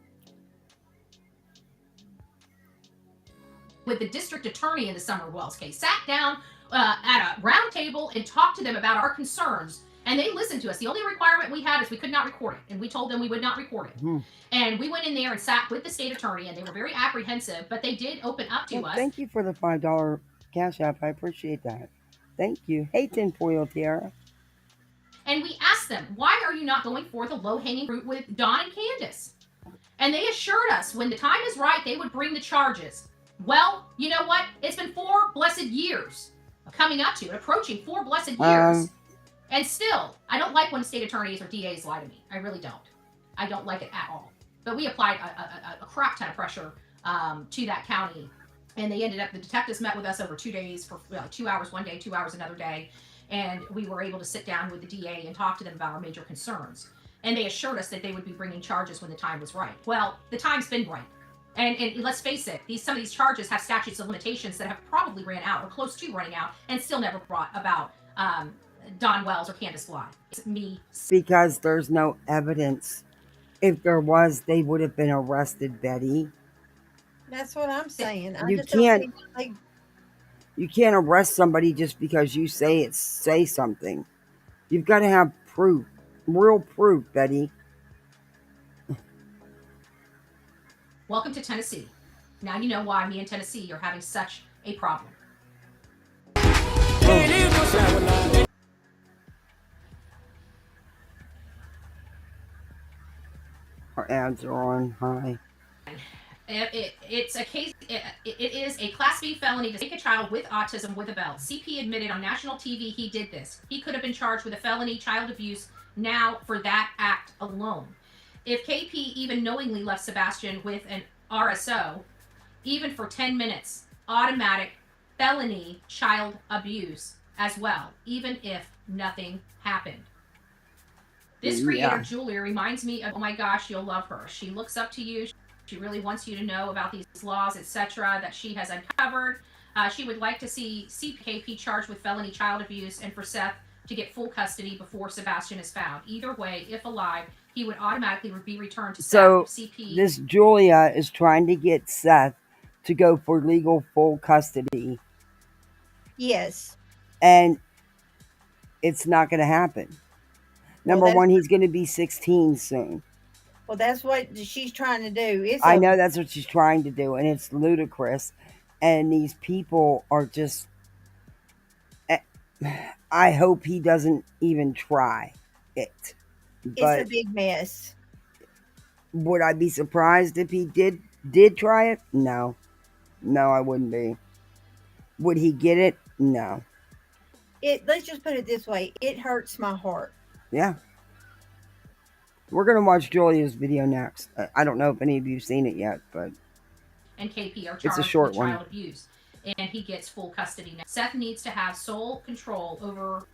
With the district attorney in the Summer Wells case, sat down at a round table and talked to them about our concerns, and they listened to us. The only requirement we had is we could not record it, and we told them we would not record it. And we went in there and sat with the state attorney, and they were very apprehensive, but they did open up to us. Thank you for the $5 Cash App. I appreciate that. Thank you. Hey, tinfoil tiara. And we asked them, why are you not going for the low-hanging fruit with Don and Candace? And they assured us when the time is right, they would bring the charges. Well, you know what? It's been 4 blessed years coming up to it, approaching 4 blessed years. And still, I don't like when state attorneys or DAs lie to me. I really don't. I don't like it at all. But we applied a crap ton of pressure to that county. And they ended up, the detectives met with us over 2 days for 2 hours one day, 2 hours another day. And we were able to sit down with the DA and talk to them about our major concerns. And they assured us that they would be bringing charges when the time was right. Well, the time's been right. And let's face it, some of these charges have statutes of limitations that have probably ran out or close to running out and still never brought about Don Wells or Candace Bly. It's me. Because there's no evidence. If there was, they would have been arrested, Betty. That's what I'm saying. You can't arrest somebody just because you say something. You've got to have proof. Real proof, Betty. Welcome to Tennessee. Now you know why me and Tennessee are having such a problem. Our ads are on high. It's a case. It is a Class B felony to take a child with autism with a belt. CP admitted on national TV he did this. He could have been charged with a felony child abuse now for that act alone. If KP even knowingly left Sebastian with an RSO, even for 10 minutes, automatic felony child abuse as well, even if nothing happened. This creator, Julia, reminds me of, oh my gosh, you'll love her. She looks up to you. She really wants you to know about these laws, etc., that she has uncovered. She would like to see CKP charged with felony child abuse and for Seth to get full custody before Sebastian is found. Either way, if alive, he would automatically be returned to So Seth. CP. This Julia is trying to get Seth to go for legal full custody. Yes. And it's not going to happen. Number one, he's going to be 16 soon. Well, that's what she's trying to do. I know that's what she's trying to do, and it's ludicrous. And these people are just... I hope he doesn't even try it. But it's a big mess. Would I be surprised if he did try it? No. No, I wouldn't be. Would he get it? No. Let's just put it this way. It hurts my heart. Yeah. We're going to watch Julia's video next. I don't know if any of you have seen it yet, but... And KP are it's a charged short with one. child abuse. And he gets full custody now. Seth needs to have sole control over...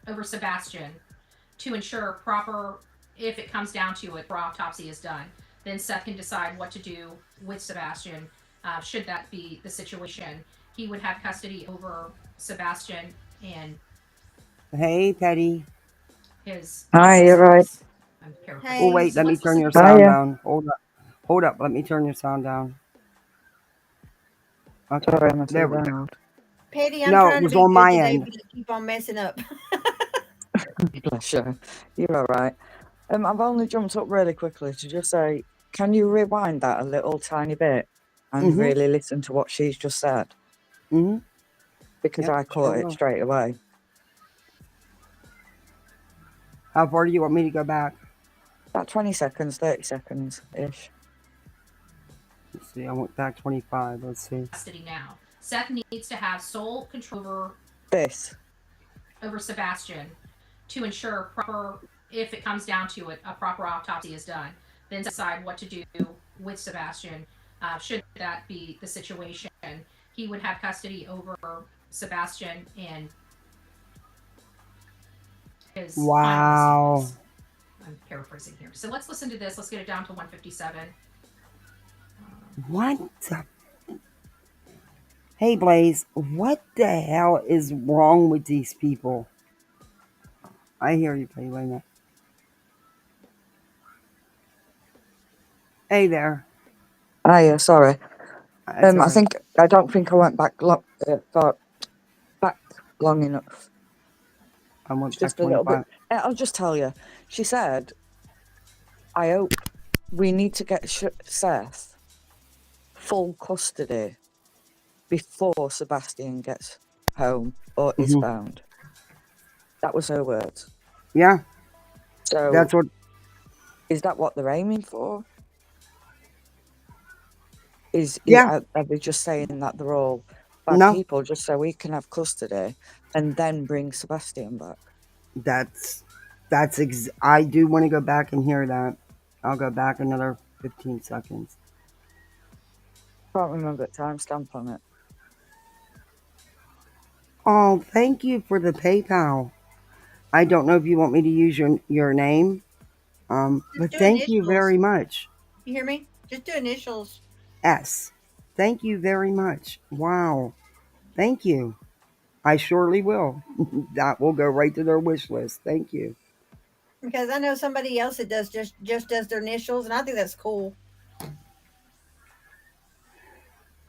over Sebastian to ensure proper, if it comes down to it, autopsy is done. Then Seth can decide what to do with Sebastian, should that be the situation. He would have custody over Sebastian and Hey, Petty. his Hi, you're right. accessories. I'm paraphrasing. Oh, Hey. wait, So let me let's turn listen. your sound Hiya. down. Hold up. Let me turn your sound down. Okay, Sorry, I'm there too we go. loud. Petty, I'm No, it trying to was be on good my today, end. but you keep on messing up. Bless you. You're all right. I've only jumped up really quickly to just say, can you rewind that a little tiny bit and Mm-hmm. really listen to what she's just said? Mm-hmm. Because Yep, I sure caught it will. straight away. How far do you want me to go back? About 20 seconds, 30 seconds-ish. Let's see, I went back 25. Let's see. Custody now. Seth needs to have sole control This. over Sebastian to ensure proper, if it comes down to it, a proper autopsy is done. Then decide what to do with Sebastian, should that be the situation. He would have custody over Sebastian and his Wow. final. I'm paraphrasing here. So let's listen to this. Let's get it down to 157. What? Hey, Blaze, what the hell is wrong with these people? I hear you, Petty. Wait a minute. Hey there. Yeah, sorry. That's all right. I don't think I went back back long enough. I went back Just a little bit. 25. I'll just tell you. She said, I hope we need to get Seth full custody before Sebastian gets home or is Mhm. found. That was her words. Yeah. So That's what. is that what they're aiming for? Yeah. Are they just saying that they're all bad No. people just so we can have custody and then bring Sebastian back? That's. I do want to go back and hear that. I'll go back another 15 seconds. Can't remember the timestamp on it. Oh, thank you for the PayPal. I don't know if you want me to use your name, but Do thank you initials. very much. You hear me? Just do initials. S. Thank you very much. Wow. Thank you. I surely will. That will go right to their wish list. Thank you. Because I know somebody else that does just does their initials, and I think that's cool.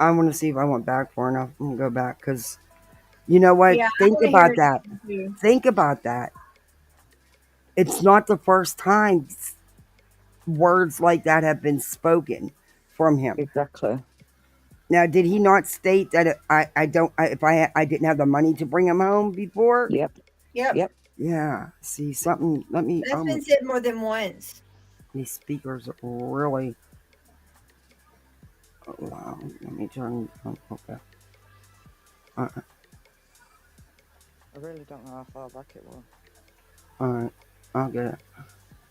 I want to see if I went back far enough. I'm gonna go back because you know what? Yeah, I Think want to hear about it that. too. Think about that. It's not the first time words like that have been spoken from him. Exactly. Now, did he not state that I didn't have the money to bring him home before? Yep. Yep. Yeah. See something. Let me. That's been said more than once. These speakers are really loud. Let me turn. Okay. I really don't know how far back it was. All right. I'll get it.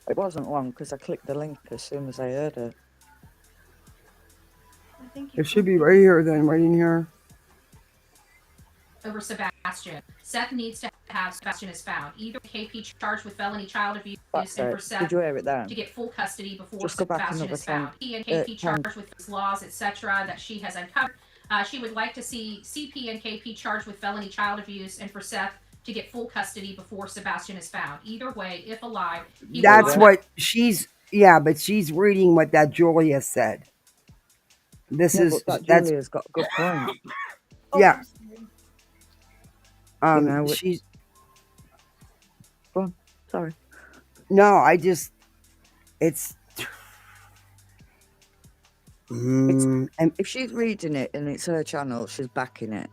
It wasn't long because I clicked the link as soon as I heard it. I think It should be right here then, right in here. Over Sebastian. Seth needs to have Sebastian is found. Either KP charged with felony child abuse That's and it. for Seth Did you hear it then? to get full custody before Just go back Sebastian another is found. 10, He and KP 10. charged with laws, etc., that she has uncovered. She would like to see CP and KP charged with felony child abuse and for Seth to get full custody before Sebastian is found. Either way, if alive, he That's will what she's. Yeah, but she's reading what that Julia said. This Yeah, is but that that's Julia's got a good point. yeah. You know, She's. Go on. Sorry. No, I just. It's. And if she's reading it and it's her channel, she's backing it.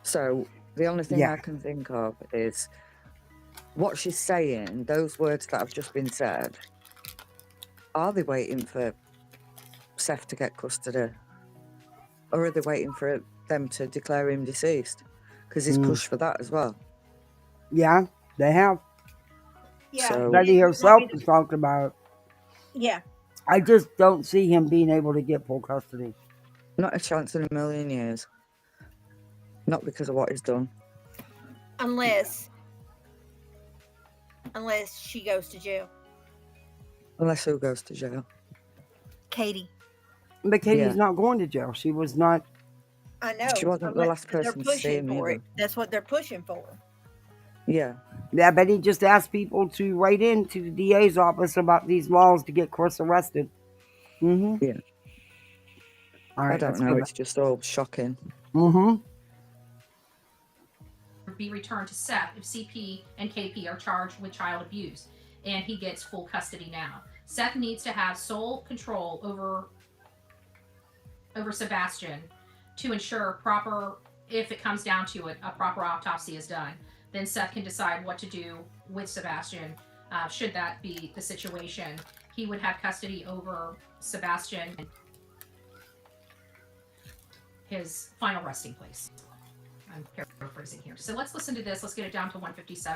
So the only thing Yeah. I can think of is what she's saying, those words that have just been said, are they waiting for Seth to get custody? Or are they waiting for them to declare him deceased? Because he's pushed for that as well. Yeah, they have. Yeah. So, Betty herself has talked about. Yeah. I just don't see him being able to get full custody. not a chance in a million years. Not because of what he's done. Unless unless she goes to jail. Unless who goes to jail? Katie. But Katie's not going to jail. She was not. I know. She wasn't the last They're person to see pushing him for either. it. That's what they're pushing for. Yeah. Yeah, but he just asked people to write into the DA's office about these laws to get Chris arrested. Mm-hmm. Yeah. All right, I don't let's know. go It's just all shocking. Mm-hmm. Be returned to Seth if CP and KP are charged with child abuse, and he gets full custody now. Seth needs to have sole control over Sebastian to ensure proper, if it comes down to it, a proper autopsy is done. Then Seth can decide what to do with Sebastian. Should that be the situation, he would have custody over Sebastian, his final resting place. I'm paraphrasing here. So let's listen to this. Let's get it down to 157.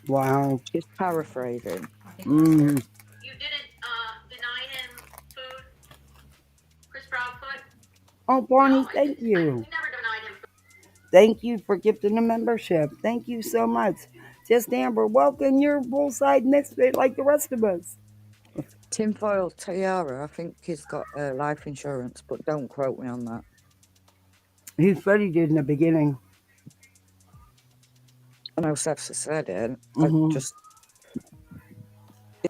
Wow. She's paraphrasing. Mm. You didn't deny him food, Chris Proudfoot? Oh, Barney, thank you. Never denied him food. Thank you for gifting the membership. Thank you so much. Just Amber, welcome. You're a bullside misfit like the rest of us. Tinfoil Tiara, I think he's got life insurance, but don't quote me on that. He said he did in the beginning. I know Seth said it. Mhm. I just,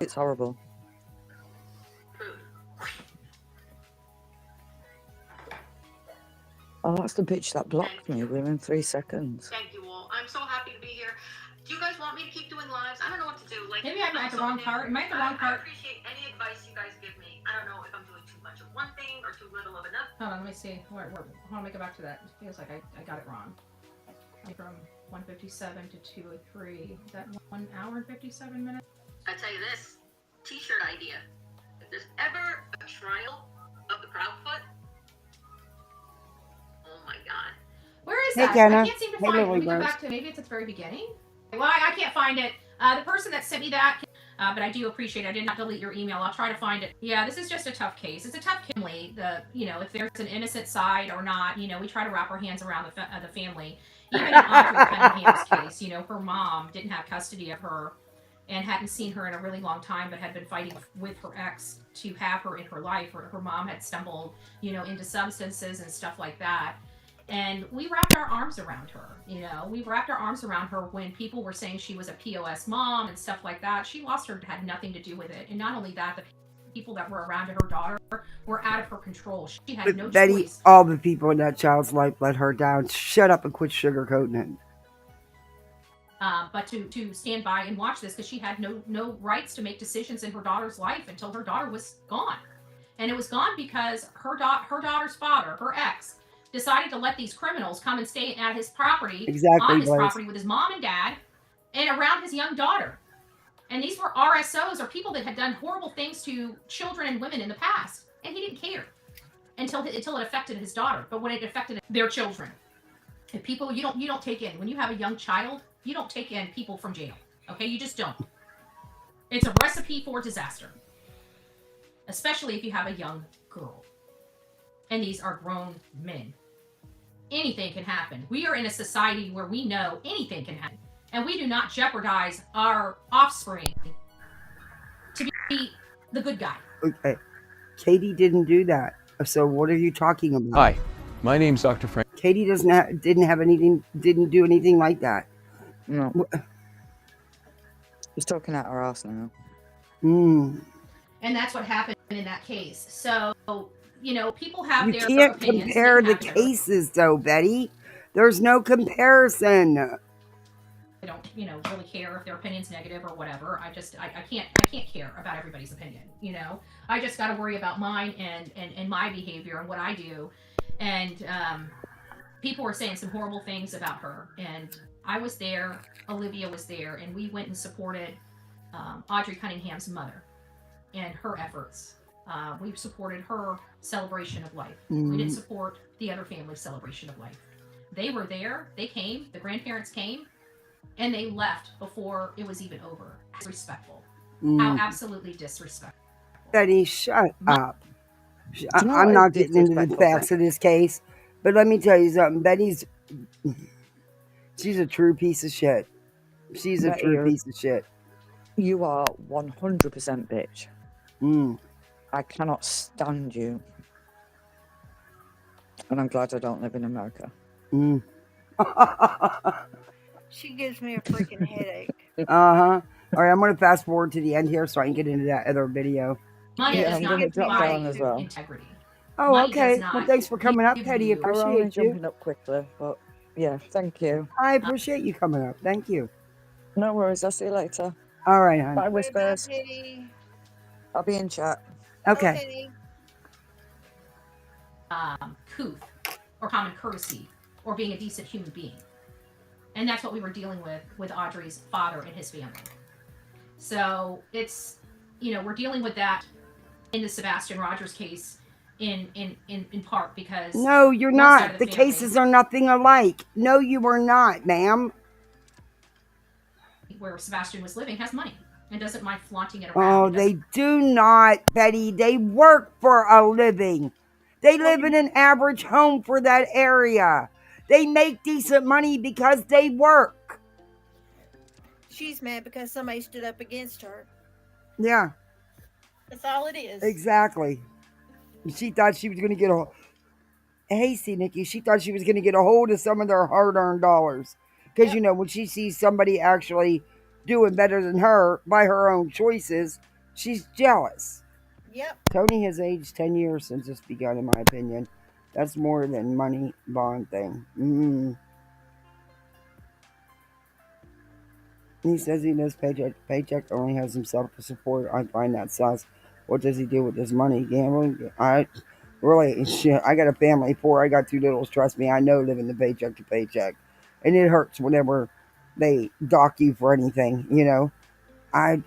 it's horrible. Oh, that's the bitch that blocked me within 3 seconds. Thank you all. I'm so happy to be here. Do you guys want me to keep doing lives? I don't know what to do. Like, Maybe I'm at the wrong part. Am I at the wrong part? I appreciate any advice you guys give me. I don't know if I'm doing too much of one thing or too little of another. Hold on, let me see. Hold on, let me go back to that. It feels like I got it wrong. From 157 to 203. Is that 1 hour and 57 minutes? I tell you this, t-shirt idea. If there's ever a trial of the Proudfoot, oh my God. Where is Hey, that? Jenna. I can't seem to Hey, find it. Let Lily me go Rose. back to, maybe it's at the very beginning. Well, I can't find it. The person that sent me that, but I do appreciate it. I did not delete your email. I'll try to find it. Yeah, this is just a tough case. It's a tough case. If there's an innocent side or not, we try to wrap our hands around the family. Even in Audrey Cunningham's case, her mom didn't have custody of her and hadn't seen her in a really long time, but had been fighting with her ex to have her in her life. Her mom had stumbled, into substances and stuff like that. And we wrapped our arms around her, We wrapped our arms around her when people were saying she was a POS mom and stuff like that. She lost her, had nothing to do with it. And not only that, the people that were around her daughter were out of her control. She had no Betty, choice. all the people in that child's life let her down. Shut up and quit sugarcoating it. But to stand by and watch this, because she had no rights to make decisions in her daughter's life until her daughter was gone. And it was gone because her daughter's father, her ex, decided to let these criminals come and stay at his property, Exactly, on his Blaze. property with his mom and dad, and around his young daughter. And these were RSOs, or people that had done horrible things to children and women in the past, and he didn't care until it affected his daughter. But when it affected their children, and people, you don't take in, when you have a young child, you don't take in people from jail. Okay, you just don't. It's a recipe for disaster, especially if you have a young girl. And these are grown men. Anything can happen. We are in a society where we know anything can happen. And we do not jeopardize our offspring to be the good guy. Okay. Katie didn't do that. So what are you talking about? Hi, my name's Dr. Frank. Katie didn't do anything like that. No. He's talking out her ass now. Mm. And that's what happened in that case. So, people have You their can't opinions. compare They the have their- cases, though, Betty. There's no comparison. I don't, really care if their opinion's negative or whatever. I can't care about everybody's opinion. I just got to worry about mine and my behavior and what I do. And people were saying some horrible things about her. And I was there. Olivia was there, and we went and supported Audrey Cunningham's mother and her efforts. We supported her celebration of life. We didn't support the other family's celebration of life. They were there. They came. The grandparents came. And they left before it was even over. Disrespectful. How absolutely disrespectful. Betty, shut up. know I'm what not is getting into the disrespectful, facts of this case, but let me tell you something. She's a true piece of shit. She's a Betty, true piece of shit. You are 100% bitch. Mm. I cannot stand you. And I'm glad I don't live in America. Mm. She gives me a freaking headache. Uh-huh. All right, I'm going to fast forward to the end here so I can get into that other video. Money Yeah, does I'm not going to drop buy down as well. integrity. Oh, Money does okay. Well, not thanks for coming up, give Teddy. you. We're only Appreciate you. jumping up quickly, but yeah, thank you. I appreciate you coming up. Thank you. No worries. I'll see you later. All right, hon. Bye, Okay, bye, Whispers. Kitty. I'll be in chat. Okay. Couth or common courtesy or being a decent human being. And that's what we were dealing with Audrey's father and his family. So it's, we're dealing with that in the Sebastian Rogers case in part because No, you're one side not. of The family, cases are nothing alike. No, you are not, ma'am. where Sebastian was living has money and doesn't mind flaunting it Oh, around. they do not, Betty. They work for a living. They live in an average home for that area. They make decent money because they work. She's mad because somebody stood up against her. Yeah, That's all it is. exactly. She thought she was going to get a... Hey, see, Nikki, she thought she was going to get a hold of some of their hard-earned dollars. Because, when she sees somebody actually doing better than her by her own choices, she's jealous. Yep. Tony has aged 10 years since this begun, in my opinion. That's more than money bond thing. He says he knows paycheck to paycheck, only has himself to support. I find that sus. What does he do with his money? Gambling? Shit, I got a family, 4. I got 2 littles. Trust me, I know living the paycheck to paycheck. And it hurts whenever they dock you for anything, I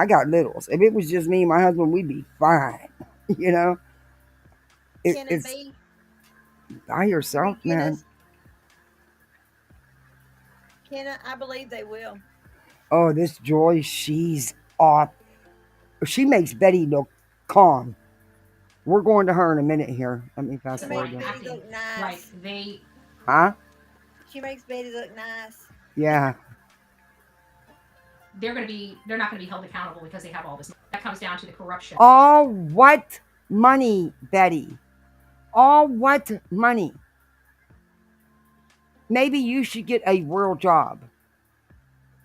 got littles. If it was just me and my husband, we'd be fine, Can it it's be? by yourself, man. I believe they will. Oh, this Joy, she's off. She makes Betty look calm. We're going to her in a minute here. Let me fast forward. Betty look nice. Right. They. Huh? She makes Betty look nice. Yeah. They're not going to be held accountable because they have all this. That comes down to the corruption. All what money, Betty? All what money? Maybe you should get a real job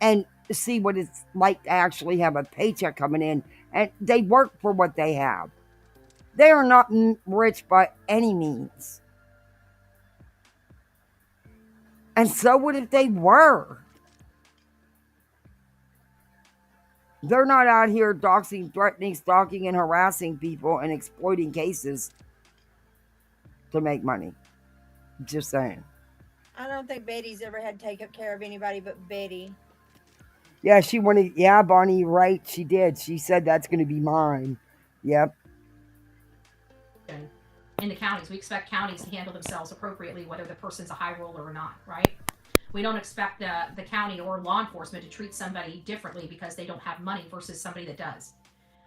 and see what it's like to actually have a paycheck coming in. And they work for what they have. They are not rich by any means. And so what if they were? They're not out here doxing, threatening, stalking, and harassing people and exploiting cases to make money. Just saying. I don't think Betty's ever had to take care of anybody but Betty. Yeah, she wanted. Yeah, Bonnie, right? She did. She said that's going to be mine. Yep. In the counties, we expect counties to handle themselves appropriately, whether the person's a high roller or not, right? We don't expect the county or law enforcement to treat somebody differently because they don't have money versus somebody that does.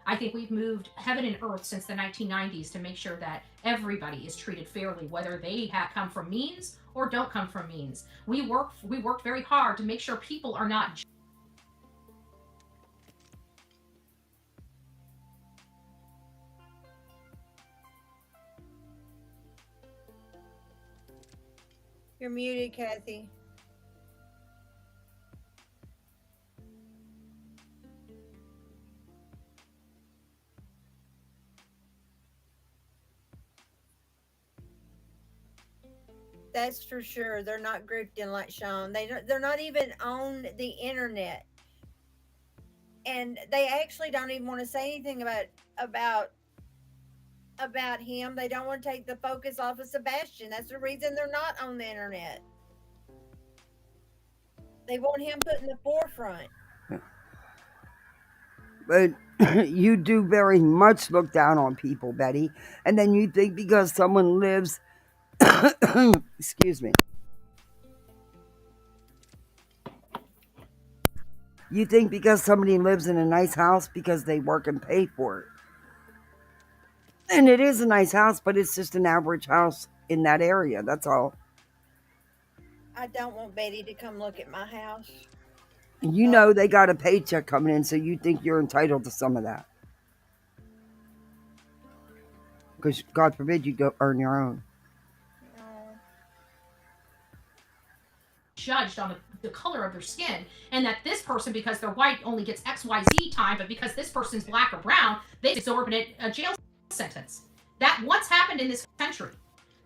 I think we've moved heaven and earth since the 1990s to make sure that everybody is treated fairly, whether they come from means or don't come from means. We worked very hard to make sure people are not. You're muted, Kathy. That's for sure. They're not grouped in like Sean. They're not even on the internet. And they actually don't even want to say anything about him. They don't want to take the focus off of Sebastian. That's the reason they're not on the internet. They want him put in the forefront. But you do very much look down on people, Betty. And then you think because someone lives, excuse me. You think because somebody lives in a nice house because they work and pay for it. And it is a nice house, but it's just an average house in that area. That's all. I don't want Betty to come look at my house. You know they got a paycheck coming in, so you think you're entitled to some of that. Because God forbid you go earn your own. Judged on the color of their skin, and that this person, because they're white, only gets XYZ time, but because this person's black or brown, they absorb a jail sentence. That's what's happened in this country.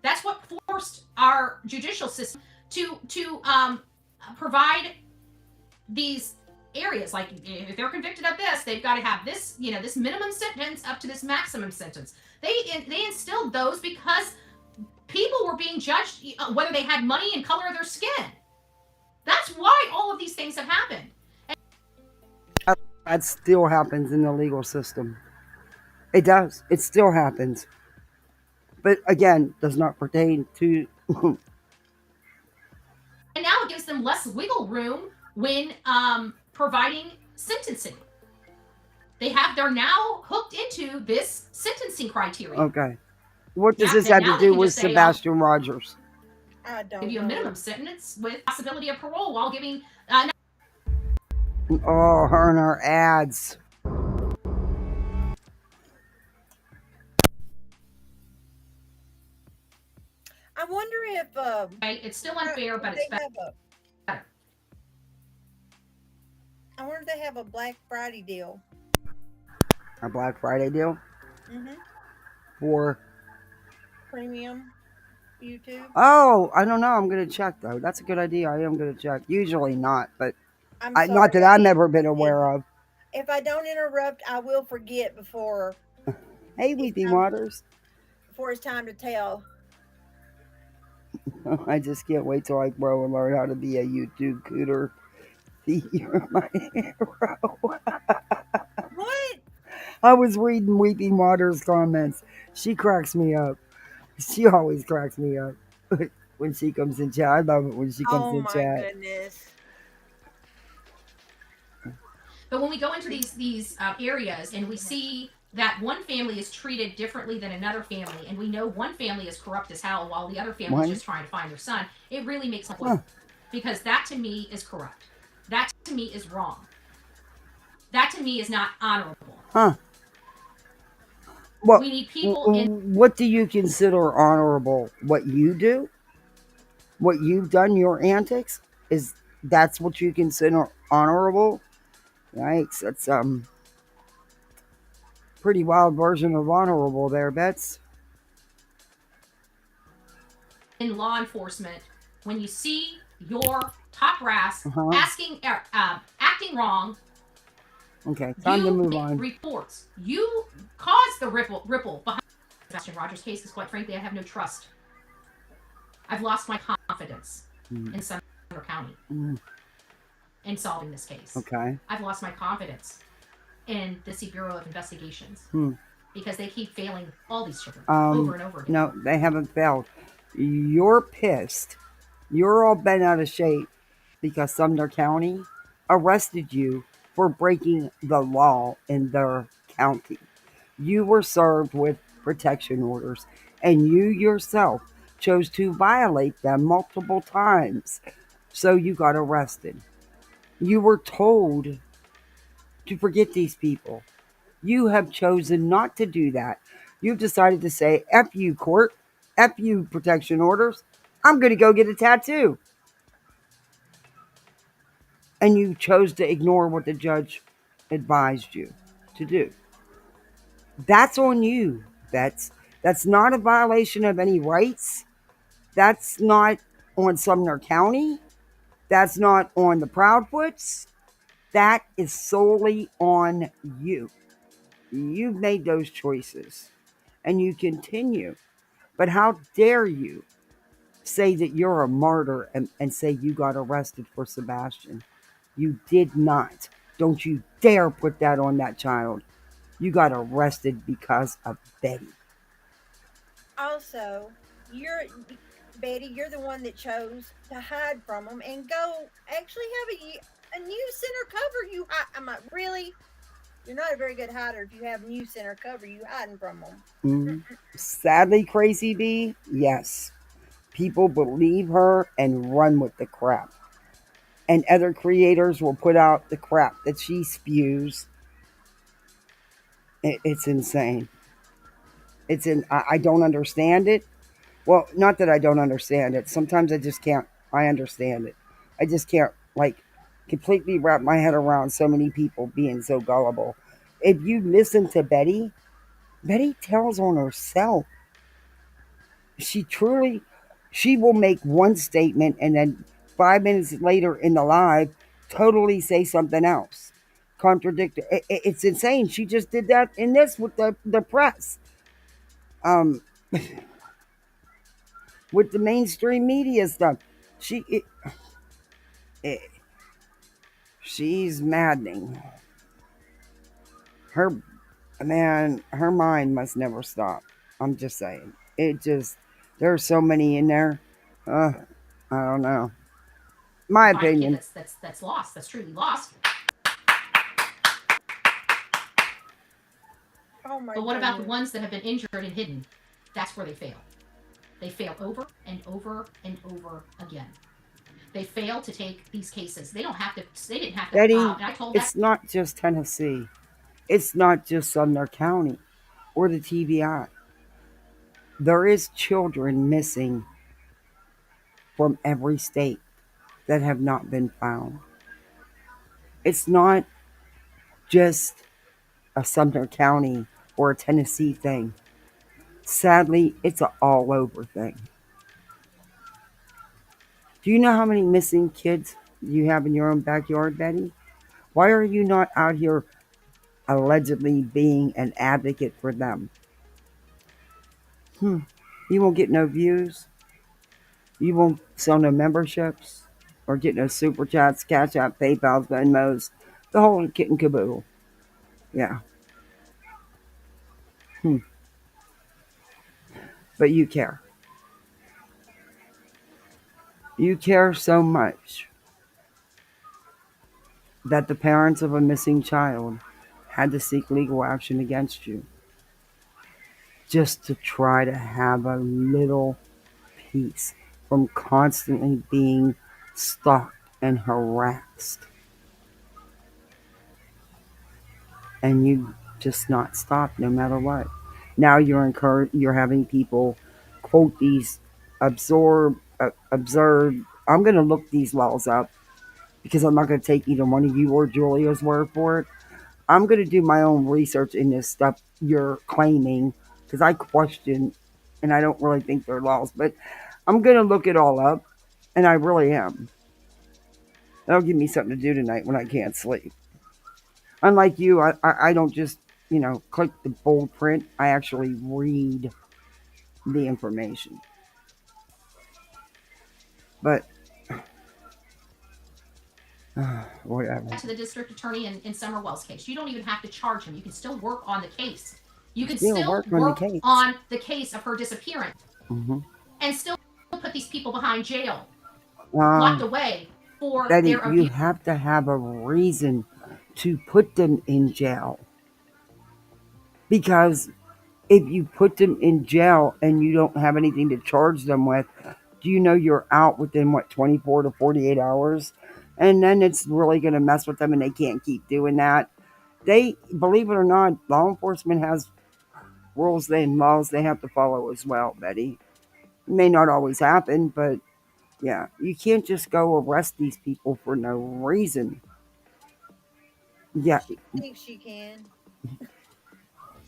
That's what forced our judicial system to provide these areas. Like, if they're convicted of this, they've got to have this, this minimum sentence up to this maximum sentence. They instilled those because people were being judged whether they had money and color of their skin. That's why all of these things have happened. That still happens in the legal system. It does. It still happens. But again, does not pertain to. And now it gives them less wiggle room when providing sentencing. They're now hooked into this sentencing criteria. Okay. What does this have to do with Sebastian Rogers? I don't give you a minimum sentence with possibility of parole while giving. Oh, her and her ads. I wonder if it's still unfair, but it's better. I wonder if they have a Black Friday deal. A Black Friday deal? Mm-hmm. For premium YouTube. Oh, I don't know. I'm gonna check though. That's a good idea. I am gonna check. Usually not, but Sorry, not that I've never been aware of. If I don't interrupt, I will forget before. Hey, Weepy Waters. Before it's time to tell. I just can't wait till I grow and learn how to be a YouTube cooter. You're my hero. What? I was reading Weepy Waters' comments. She cracks me up. She always cracks me up when she comes in chat. I love it when she comes in chat. Oh my goodness. But when we go into these areas and we see that one family is treated differently than another family, and we know one family is corrupt as hell while the other family is just trying to find their son, it really makes me laugh. Because that to me is corrupt. That to me is wrong. That to me is not honorable. Huh. Well, we need people in. What do you consider honorable? What you do? What you've done, your antics? That's what you consider honorable? Yikes, that's pretty wild version of honorable there, Bets. In law enforcement, when you see your top brass acting wrong, okay, time to move on. Reports. You caused the ripple behind the Sebastian Rogers case, because quite frankly, I have no trust. I've lost my confidence in Sumner County in solving this case. Okay. I've lost my confidence in the Bureau of Investigations because they keep failing all these children over and over again. No, they haven't failed. You're pissed. You're all bent out of shape because Sumner County arrested you for breaking the law in their county. You were served with protection orders, and you yourself chose to violate them multiple times, so you got arrested. You were told to forget these people. You have chosen not to do that. You've decided to say, F you, court, F you, protection orders, I'm going to go get a tattoo. And you chose to ignore what the judge advised you to do. That's on you. That's not a violation of any rights. That's not on Sumner County. That's not on the Proudfoots. That is solely on you. You've made those choices and you continue. But how dare you say that you're a martyr and say you got arrested for Sebastian? You did not. Don't you dare put that on that child. You got arrested because of Betty. Also, Betty, you're the one that chose to hide from them and go actually have a new center cover. I'm like, really? You're not a very good hider if you have new center cover. You hiding from them. Sadly, Crazy B, yes. People believe her and run with the crap. and other creators will put out the crap that she spews. It's insane. I don't understand it. Well, not that I don't understand it. Sometimes I just can't. I understand it. I just can't, like, completely wrap my head around so many people being so gullible. If you listen to Betty, Betty tells on herself. She will make one statement and then 5 minutes later in the live, totally say something else. Contradict. It's insane. She just did that in this with the press. Um, with the mainstream media stuff. She it, she's maddening. Her her mind must never stop. I'm just saying. There's so many in there. I don't know. My opinion. That's lost. That's truly lost. Oh my But what about the goodness. ones that have been injured and hidden? That's where they fail. They fail over and over and over again. They fail to take these cases. They don't have to. They didn't have to. Betty, And I told it's not just Tennessee. It's not just Sumner County or the TBI. There is children missing from every state that have not been found. It's not just a Sumner County or a Tennessee thing. Sadly, it's an all over thing. Do you know how many missing kids you have in your own backyard, Betty? Why are you not out here allegedly being an advocate for them? You won't get no views. You won't sell no memberships or get no super chats, cash out, PayPal's, Venmos, the whole kit and caboodle. Yeah. But you care. You care so much that the parents of a missing child had to seek legal action against you just to try to have a little peace from constantly being stalked and harassed. And you just not stop no matter what. Now you're having people quote these absurd. I'm going to look these laws up because I'm not going to take either one of you or Julia's word for it. I'm going to do my own research in this stuff you're claiming because I question and I don't really think they're laws, but I'm going to look it all up and I really am. That'll give me something to do tonight when I can't sleep. Unlike you, I don't just, click the bold print. I actually read the information. But, whatever. to the district attorney in Summerwell's case. You don't even have to charge him. You can still work on the case. You can still work on the case of her disappearance and still put these people behind jail, locked away for Betty, their abuse. you have to have a reason to put them in jail. Because if you put them in jail and you don't have anything to charge them with, do you know you're out within 24 to 48 hours? And then it's really going to mess with them and they can't keep doing that. They, believe it or not, law enforcement has rules and laws they have to follow as well, Betty. It may not always happen, but yeah, you can't just go arrest these people for no reason. Yeah. She thinks she can.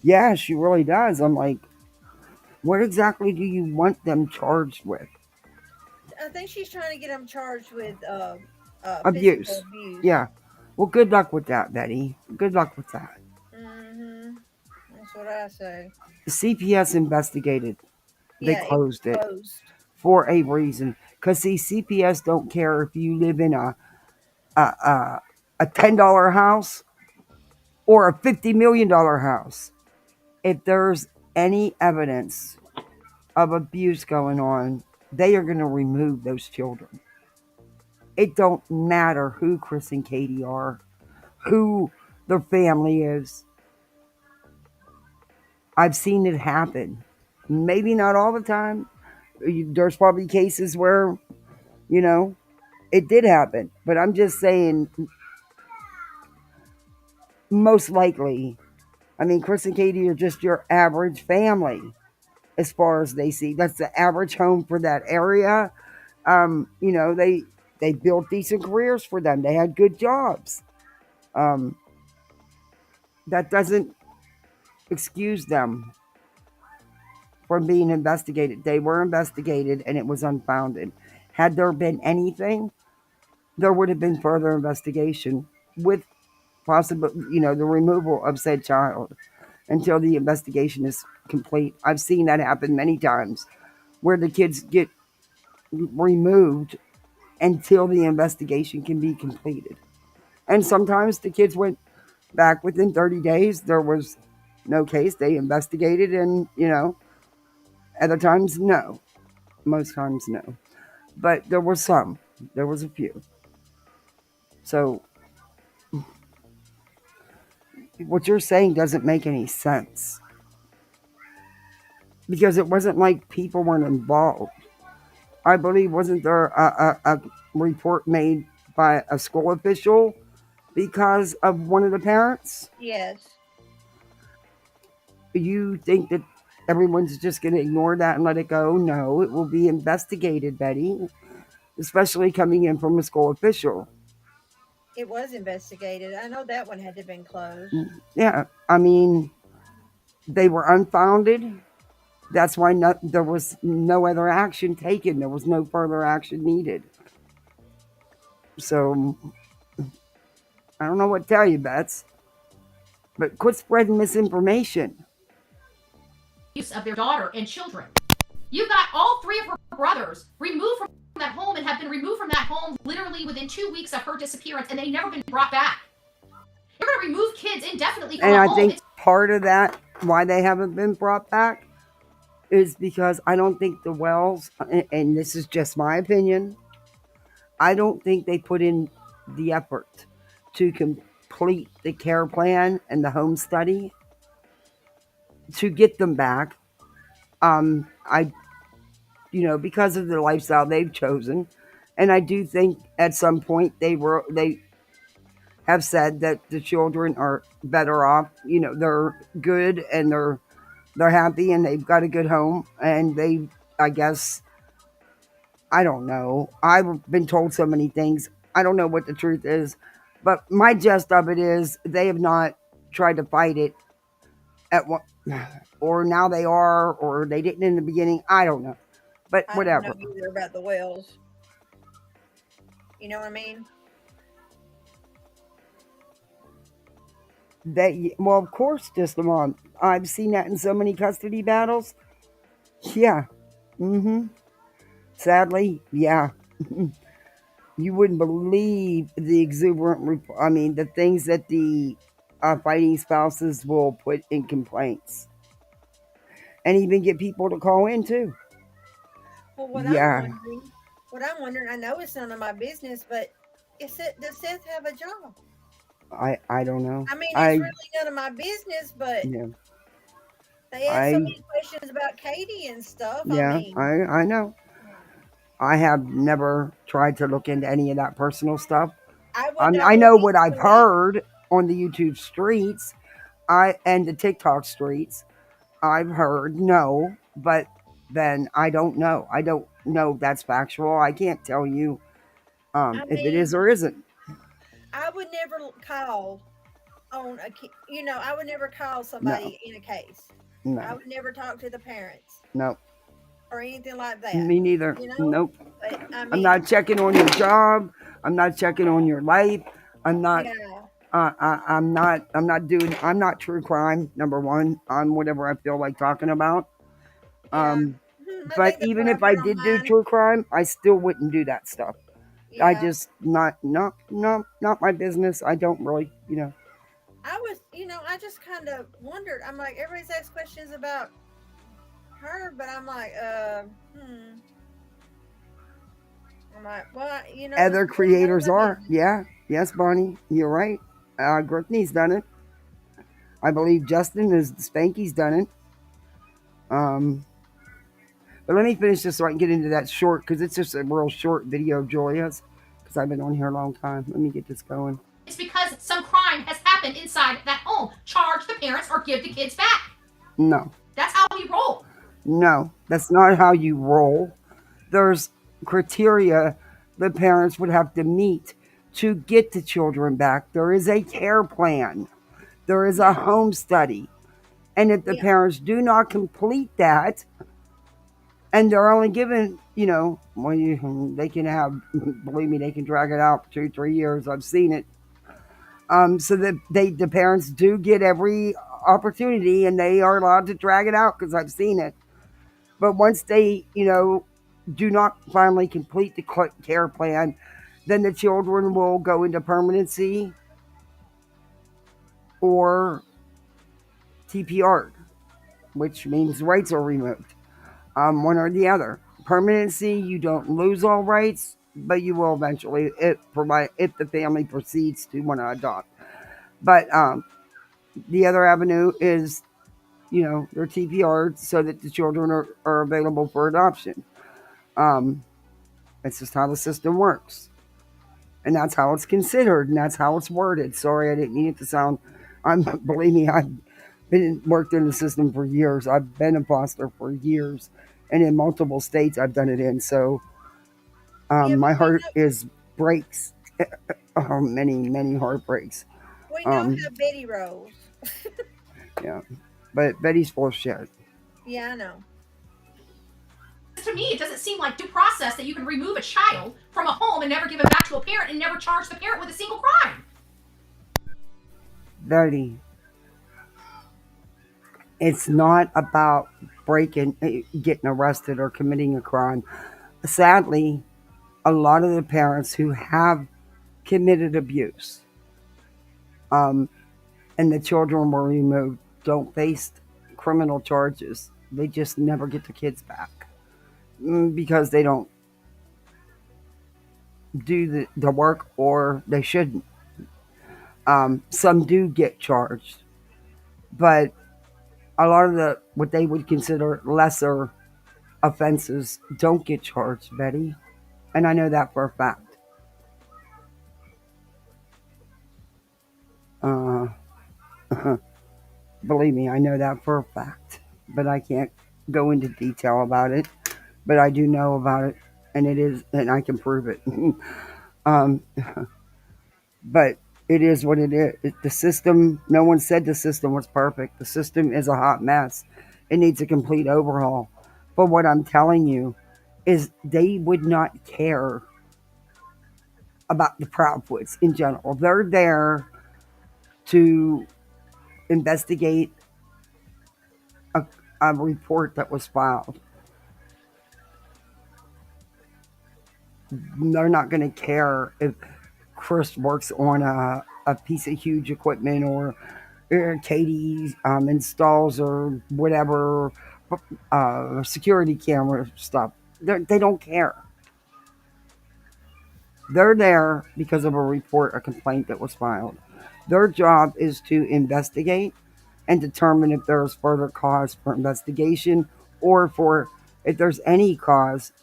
Yeah, she really does. I'm like, what exactly do you want them charged with? I think she's trying to get them charged with Abuse. physical abuse. Yeah. Well, good luck with that, Betty. Good luck with that. That's what I say. The CPS investigated. They closed it closed. for a reason. Because see, CPS don't care if you live in a $10 house or a $50 million house. If there's any evidence of abuse going on, they are going to remove those children. It don't matter who Chris and Katie are, who their family is. I've seen it happen. Maybe not all the time. There's probably cases where, It did happen, but I'm just saying, most likely, I mean, Chris and Katie are just your average family as far as they see. That's the average home for that area. They built decent careers for them. They had good jobs. That doesn't excuse them from being investigated. They were investigated and it was unfounded. Had there been anything, there would have been further investigation with possible, the removal of said child until the investigation is complete. I've seen that happen many times where the kids get removed until the investigation can be completed. And sometimes the kids went back within 30 days. There was no case. They investigated and, other times, no. Most times, no. But there were some. There was a few. So what you're saying doesn't make any sense. Because it wasn't like people weren't involved. I believe, wasn't there a report made by a school official because of one of the parents? Yes. You think that everyone's just going to ignore that and let it go? No, it will be investigated, Betty, especially coming in from a school official. It was investigated. I know that one had to have been closed. Yeah, I mean, they were unfounded. That's why there was no other action taken. There was no further action needed. So, I don't know what to tell you, Bets. But quit spreading misinformation. Use of their daughter and children. You got all three of her brothers removed from that home and have been removed from that home literally within 2 weeks of her disappearance, and they've never been brought back. You're going to remove kids indefinitely from And a I home. think part of that, why they haven't been brought back, is because I don't think the Wells, and this is just my opinion, I don't think they put in the effort to complete the care plan and the home study to get them back. Because of the lifestyle they've chosen, and I do think at some point they have said that the children are better off. They're good and they're happy and they've got a good home, and I guess, I don't know. I've been told so many things. I don't know what the truth is, but my gist of it is they have not tried to fight it at one, or now they are, or they didn't in the beginning. I don't know, but whatever. I don't know either about the Wells. You know what I mean? Well, of course, just the mom. I've seen that in so many custody battles. Yeah. Sadly, yeah. You wouldn't believe the exuberant, the things that the fighting spouses will put in complaints. And even get people to call in, too. Well, what I'm wondering, I know it's none of my business, but does Seth have a job? I don't know. I mean, it's really none of my business, but yeah. They ask so many questions about Katie and stuff. Yeah, I know. I have never tried to look into any of that personal stuff. I know what I've heard on the YouTube streets, and the TikTok streets. I've heard, no, but then I don't know. I don't know if that's factual. I can't tell you if it is or isn't. I would never call on I would never call somebody in a case. No. I would never talk to the parents. No. Or anything like that. Me neither. Nope. But, I'm not checking on your job. I'm not checking on your life. I'm not. I'm not true crime. Number one, on whatever I feel like talking about. But even if I did do true crime, I still wouldn't do that stuff. Yeah. I just not my business. I don't really, I just kind of wondered. I'm like, everybody's asked questions about her, but I'm like, I'm like, well, other creators are, yes, Bonnie, you're right. Griffney's done it. I believe Justin is Spanky's done it. But let me finish this so I can get into that short, because it's just a real short video, Julia's, because because I've been on here a long time. Let me get this going. It's because some crime has happened inside that home. Charge the parents or give the kids back. No. That's how we roll. No, that's not how you roll. There's criteria the parents would have to meet to get the children back. There is a care plan. There is a home study. And if the parents do not complete that, and they're only given, they can have, believe me, they can drag it out for 2-3 years. I've seen it. So that the parents do get every opportunity, and they are allowed to drag it out because I've seen it. But once they, do not finally complete the care plan, then the children will go into permanency or TPR, which means rights are removed. One or the other. Permanency, you don't lose all rights, but you will eventually if the family proceeds to want to adopt. But the other avenue is, their TPR so that the children are available for adoption. That's just how the system works. And that's how it's considered, and that's how it's worded. Sorry, I didn't mean it to sound. Believe me, I've worked in the system for years. I've been a foster for years, and in multiple states I've done it in. So my heart breaks. Many heartbreaks. We know how Betty rolls. Yeah, but Betty's full of shit. Yeah, I know. To me, it doesn't seem like due process that you can remove a child from a home and never give it back to a parent and never charge the parent with a single crime. Betty, it's not about getting arrested or committing a crime. Sadly, a lot of the parents who have committed abuse, and the children were removed, don't face criminal charges. They just never get the kids back because they don't do the work, or they shouldn't. Some do get charged, but a lot of what they would consider lesser offenses don't get charged, Betty. And I know that for a fact. Believe me, I know that for a fact. But I can't go into detail about it. But I do know about it, and I can prove it. But it is what it is. The system, no one said the system was perfect. The system is a hot mess. It needs a complete overhaul. But what I'm telling you is they would not care about the Proudfoots in general. They're there to investigate a report that was filed. They're not going to care if Chris works on a piece of huge equipment, or Katie installs or whatever security camera stuff. They don't care. They're there because of a complaint that was filed. Their job is to investigate and determine if there's further cause for investigation, or for if there's any cause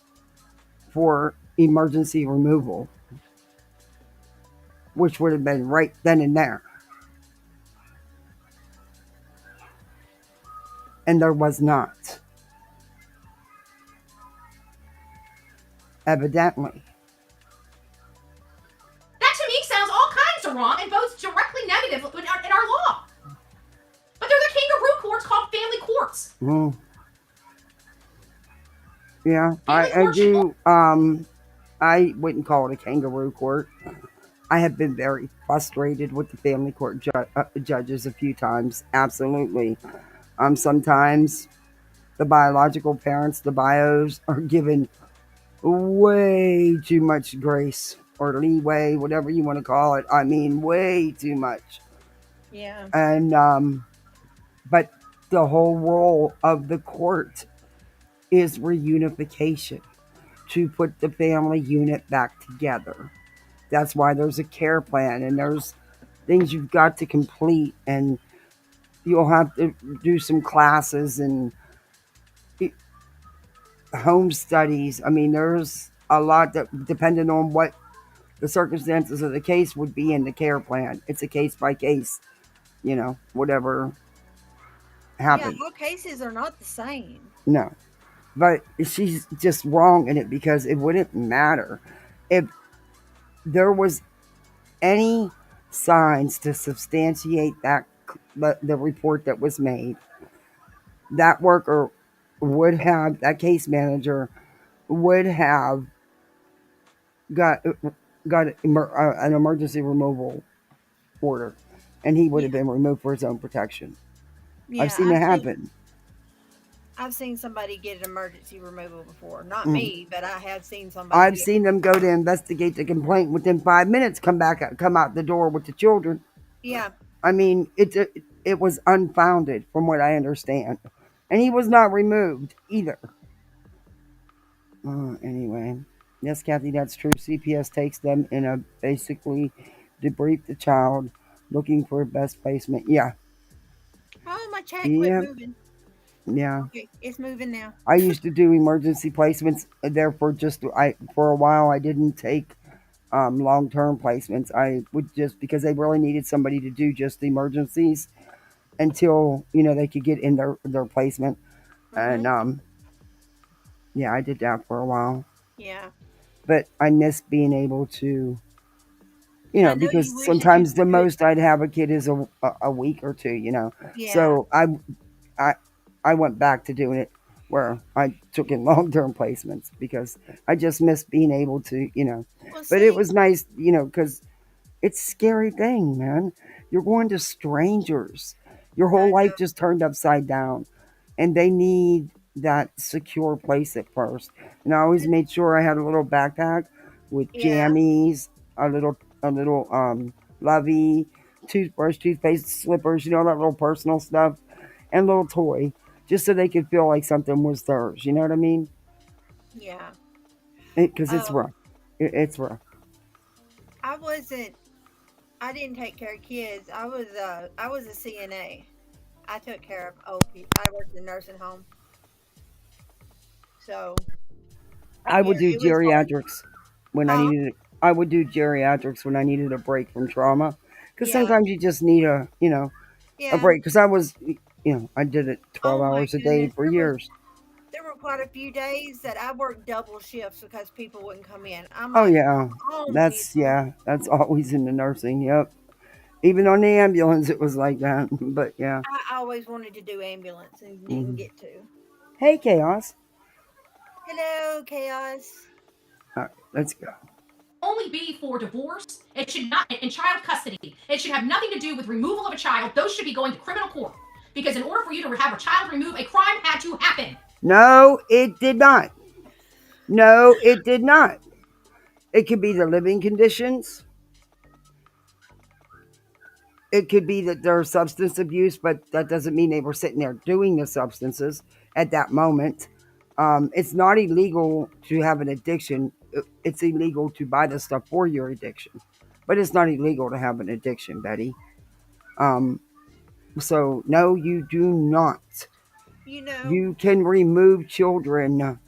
for emergency removal, which would have been right then and there. And there was not. Evidently. That to me sounds all kinds of wrong and both directly negative in our law. But they're the kangaroo courts called family courts. Yeah, I do. I wouldn't call it a kangaroo court. I have been very frustrated with the family court judges a few times. Absolutely. Sometimes the biological parents, the bios, are given way too much grace or leeway, whatever you want to call it. I mean, way too much. Yeah. And but the whole role of the court is reunification, to put the family unit back together. That's why there's a care plan, and there's things you've got to complete, and you'll have to do some classes and home studies. I mean, there's a lot that, depending on what the circumstances of the case would be in the care plan. It's a case by case, whatever happened. Yeah, all cases are not the same. No. But she's just wrong in it because it wouldn't matter if there was any signs to substantiate the report that was made. That worker would have, that case manager would have got an emergency removal order, and he would have been removed for his own protection. Yeah, I've seen it happen. I've seen somebody get an emergency removal before. Not Mm. me, but I have seen somebody. I've seen them go to investigate the complaint within 5 minutes, come out the door with the children. Yeah. I mean, it was unfounded from what I understand, and he was not removed either. Anyway, yes, Kathy, that's true. CPS takes them in a basically debrief the child, looking for best placement. Yeah. Oh, my chat quit Yeah. moving. Yeah. Okay, it's moving now. I used to do emergency placements. Therefore, for a while I didn't take long-term placements. I would just because they really needed somebody to do just the emergencies until they could get in their placement. And yeah, I did that for a while. Yeah. But I miss being able to, I know because you wish that sometimes you the most I'd have a kid is a week or two. Yeah. So I went back to doing it where I took in long-term placements because I just miss being able to, Well, but it was nice, because it's a scary thing, man. You're going to strangers. Your whole life just turned upside down, and they need that secure place at first. And I always made sure I had a little backpack with jammies, a little lovey, toothbrush, toothpaste, slippers, that little personal stuff, and a little toy, just so they could feel like something was theirs. You know what I mean? Yeah. Because it's rough. It's rough. I didn't take care of kids. I was a CNA. I took care of old people. I worked in a nursing home. So I would do geriatrics when I Huh? needed it. I would do geriatrics when I needed a break from trauma. Because Yeah. sometimes you just need a Yeah. break. Because I did it 12 Oh my hours a day goodness. for years. There were quite a few days that I worked double shifts because people wouldn't come in. I'm Oh like, yeah, "Oh, that's always in the nursing. Yep. Even on the ambulance, it was like that. But yeah. I always wanted to do ambulance and didn't get to. Hey, Chaos. Hello, Chaos. All right, let's go. Only be for divorce. It should not, in child custody. It should have nothing to do with removal of a child. Those should be going to criminal court. Because in order for you to have a child removed, a crime had to happen. No, it did not. No, it did not. It could be the living conditions. It could be that there's substance abuse, but that doesn't mean they were sitting there doing the substances at that moment. It's not illegal to have an addiction. It's illegal to buy the stuff for your addiction, but it's not illegal to have an addiction, Betty. So no, you do not. You can remove children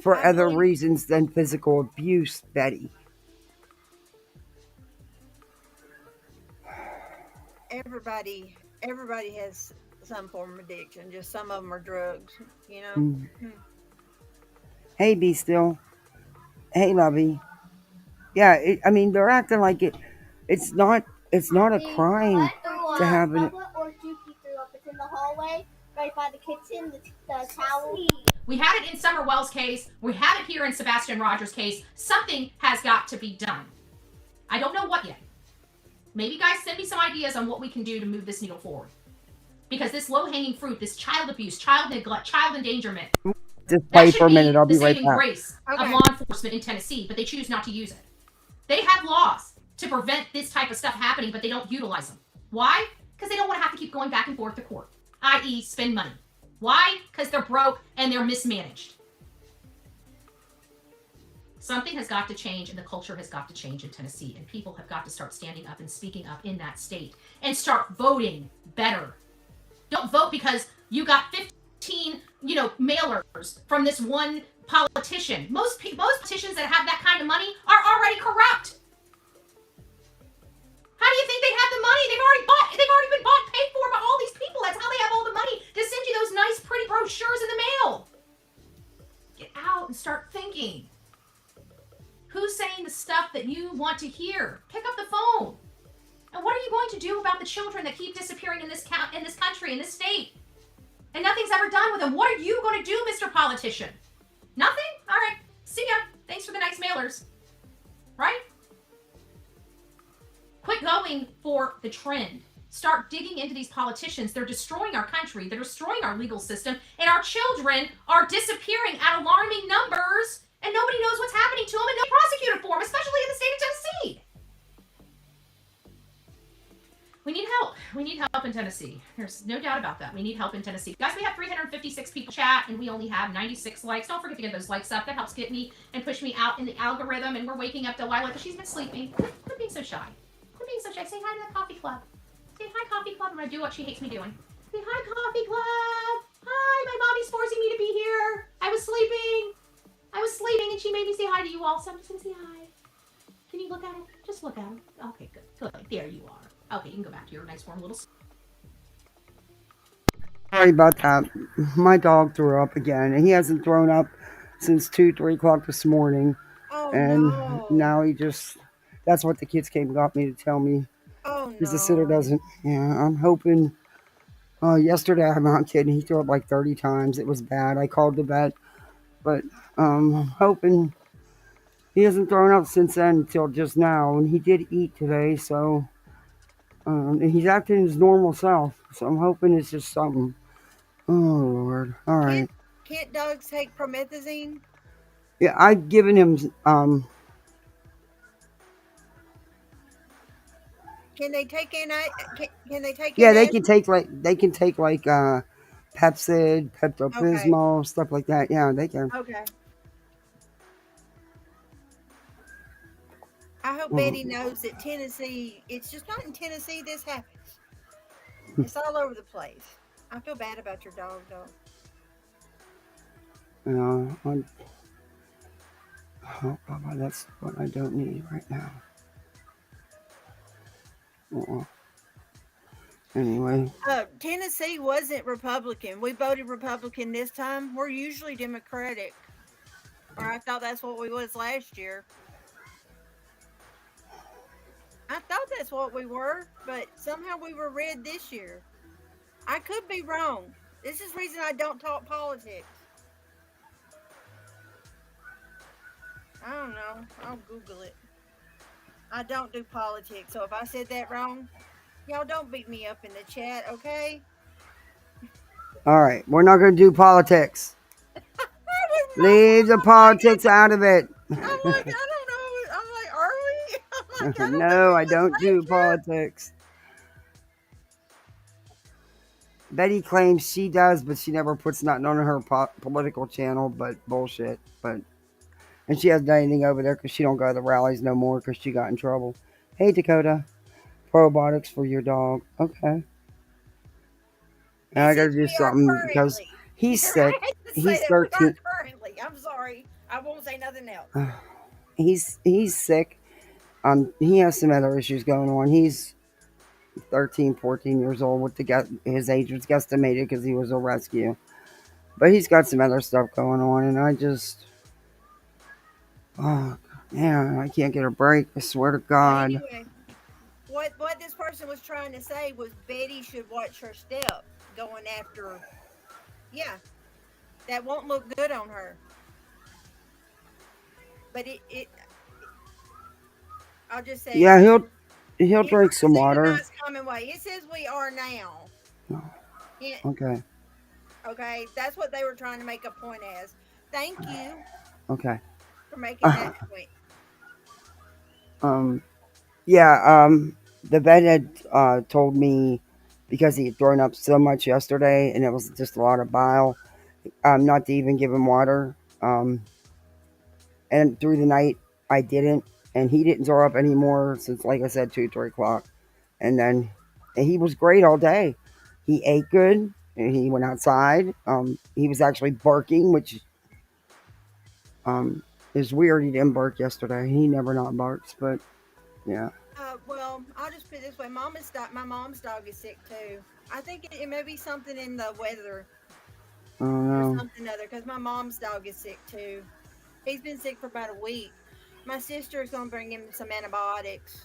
for other reasons than physical abuse, Betty. Everybody has some form of addiction. Just some of them are drugs. Hey, Be Still. Hey, Lovey. Yeah, they're acting like it's not a crime to have an. It's in the hallway, right by the kitchen, the towel. We had it in Summer Wells' case. We have it here in Sebastian Rogers' case. Something has got to be done. I don't know what yet. Maybe you guys send me some ideas on what we can do to move this needle forward. Because this low-hanging fruit, this child abuse, child neglect, child endangerment, Just play for a minute. I'll the be right saving back. grace of law enforcement in Tennessee, but they choose not to use it. They have laws to prevent this type of stuff happening, but they don't utilize them. Why? Because they don't want to have to keep going back and forth to court, i.e. spend money. Why? Because they're broke and they're mismanaged. Something has got to change and the culture has got to change in Tennessee, and people have got to start standing up and speaking up in that state and start voting better. Don't vote because you got 15, mailers from this one politician. Most politicians that have that kind of money are already corrupt. How do you think they have the money? They've already been bought, paid for by all these people. That's how they have all the money to send you those nice, pretty brochures in the mail. Get out and start thinking. Who's saying the stuff that you want to hear? Pick up the phone. And what are you going to do about the children that keep disappearing in this country, in this state? And nothing's ever done with them. What are you going to do, Mr. Politician? Nothing? All right. See ya. Thanks for the nice mailers. Right? Quit going for the trend. Start digging into these politicians. They're destroying our country. They're destroying our legal system. And our children are disappearing at alarming numbers. And nobody knows what's happening to them and no prosecutor for them, especially in the state of Tennessee. We need help. We need help in Tennessee. There's no doubt about that. We need help in Tennessee. Guys, we have 356 people chat and we only have 96 likes. Don't forget to get those likes up. That helps get me and push me out in the algorithm. And we're waking up Delilah because she's been sleeping. Quit being so shy. Quit being so shy. Say hi to the coffee club. Say hi, coffee club. I'm going to do what she hates me doing. Say hi, coffee club. Hi, my mommy's forcing me to be here. I was sleeping and she made me say hi to you all. So I'm just going to say hi. Can you look at him? Just look at him. Okay, good. Good. There you are. Okay, you can go back to your nice warm little... Sorry about that. My dog threw up again, and he hasn't thrown up since 3 o'clock this morning. Oh, and no. now he just... That's what the kids came and got me to tell me. Oh, Because the sitter doesn't... Yeah, I'm hoping... yesterday, I'm not kidding, he threw up like 30 times. It was bad. I called the vet, but I'm hoping he hasn't thrown up since then until just now. And he did eat today, so... and he's acting his normal self, so I'm hoping it's just something. Oh, Lord. All right. Can't dogs take promethazine? Yeah, I've given him, Can they take can they take yeah, they NS? can take like, Pepsid, Pepto-Bismol, stuff like that. Yeah, they can. Okay. I hope Betty knows that Tennessee, it's just not in Tennessee this happens. It's all over the place. I feel bad about your dog, though. Oh, Baba, that's what I don't need right now. Anyway. Tennessee wasn't Republican. We voted Republican this time. We're usually Democratic. Or I thought that's what we was last year. I thought that's what we were, but somehow we were red this year. I could be wrong. This is the reason I don't talk politics. I don't know. I'll Google it. I don't do politics, so if I said that wrong, y'all don't beat me up in the chat, okay? All right, we're not going to do politics. Leave the politics out of it. I'm like, I don't know. I'm like, are we? I'm like, No, I don't do politics. Betty claims she does, but she never puts nothing on her political channel, but bullshit. And she hasn't done anything over there because she don't go to the rallies no more because she got in trouble. Hey, Dakota. Probiotics for your dog. Okay. And I got to do something because he's sick. He's 13. Currently. I'm sorry. I won't say nothing else. He's sick. He has some other issues going on. He's 13, 14 years old. With his age was guesstimated because he was a rescue. But he's got some other stuff going on, and I just... Oh, man, I can't get a break. I swear to God. Anyway, what this person was trying to say was Betty should watch her step going after... Yeah. That won't look good on her. But it I'll just say... Yeah, he'll drink some water. Nice common way. It says we are now. Oh, Yeah. okay. Okay, that's what they were trying to make a point as. Thank you. Okay. For making that point. The vet had told me because he had thrown up so much yesterday and it was just a lot of bile, not to even give him water. And through the night, I didn't, and he didn't throw up anymore since, like I said, 3 o'clock. And then he was great all day. He ate good, and he went outside. He was actually barking, which It's weird he didn't bark yesterday. He never not barks, but yeah. Well, I'll just put it this way: my mom's dog is sick too. I think it may be something in the weather I don't or know. something other. Because my mom's dog is sick too. He's been sick for about a week. My sister is gonna bring him some antibiotics.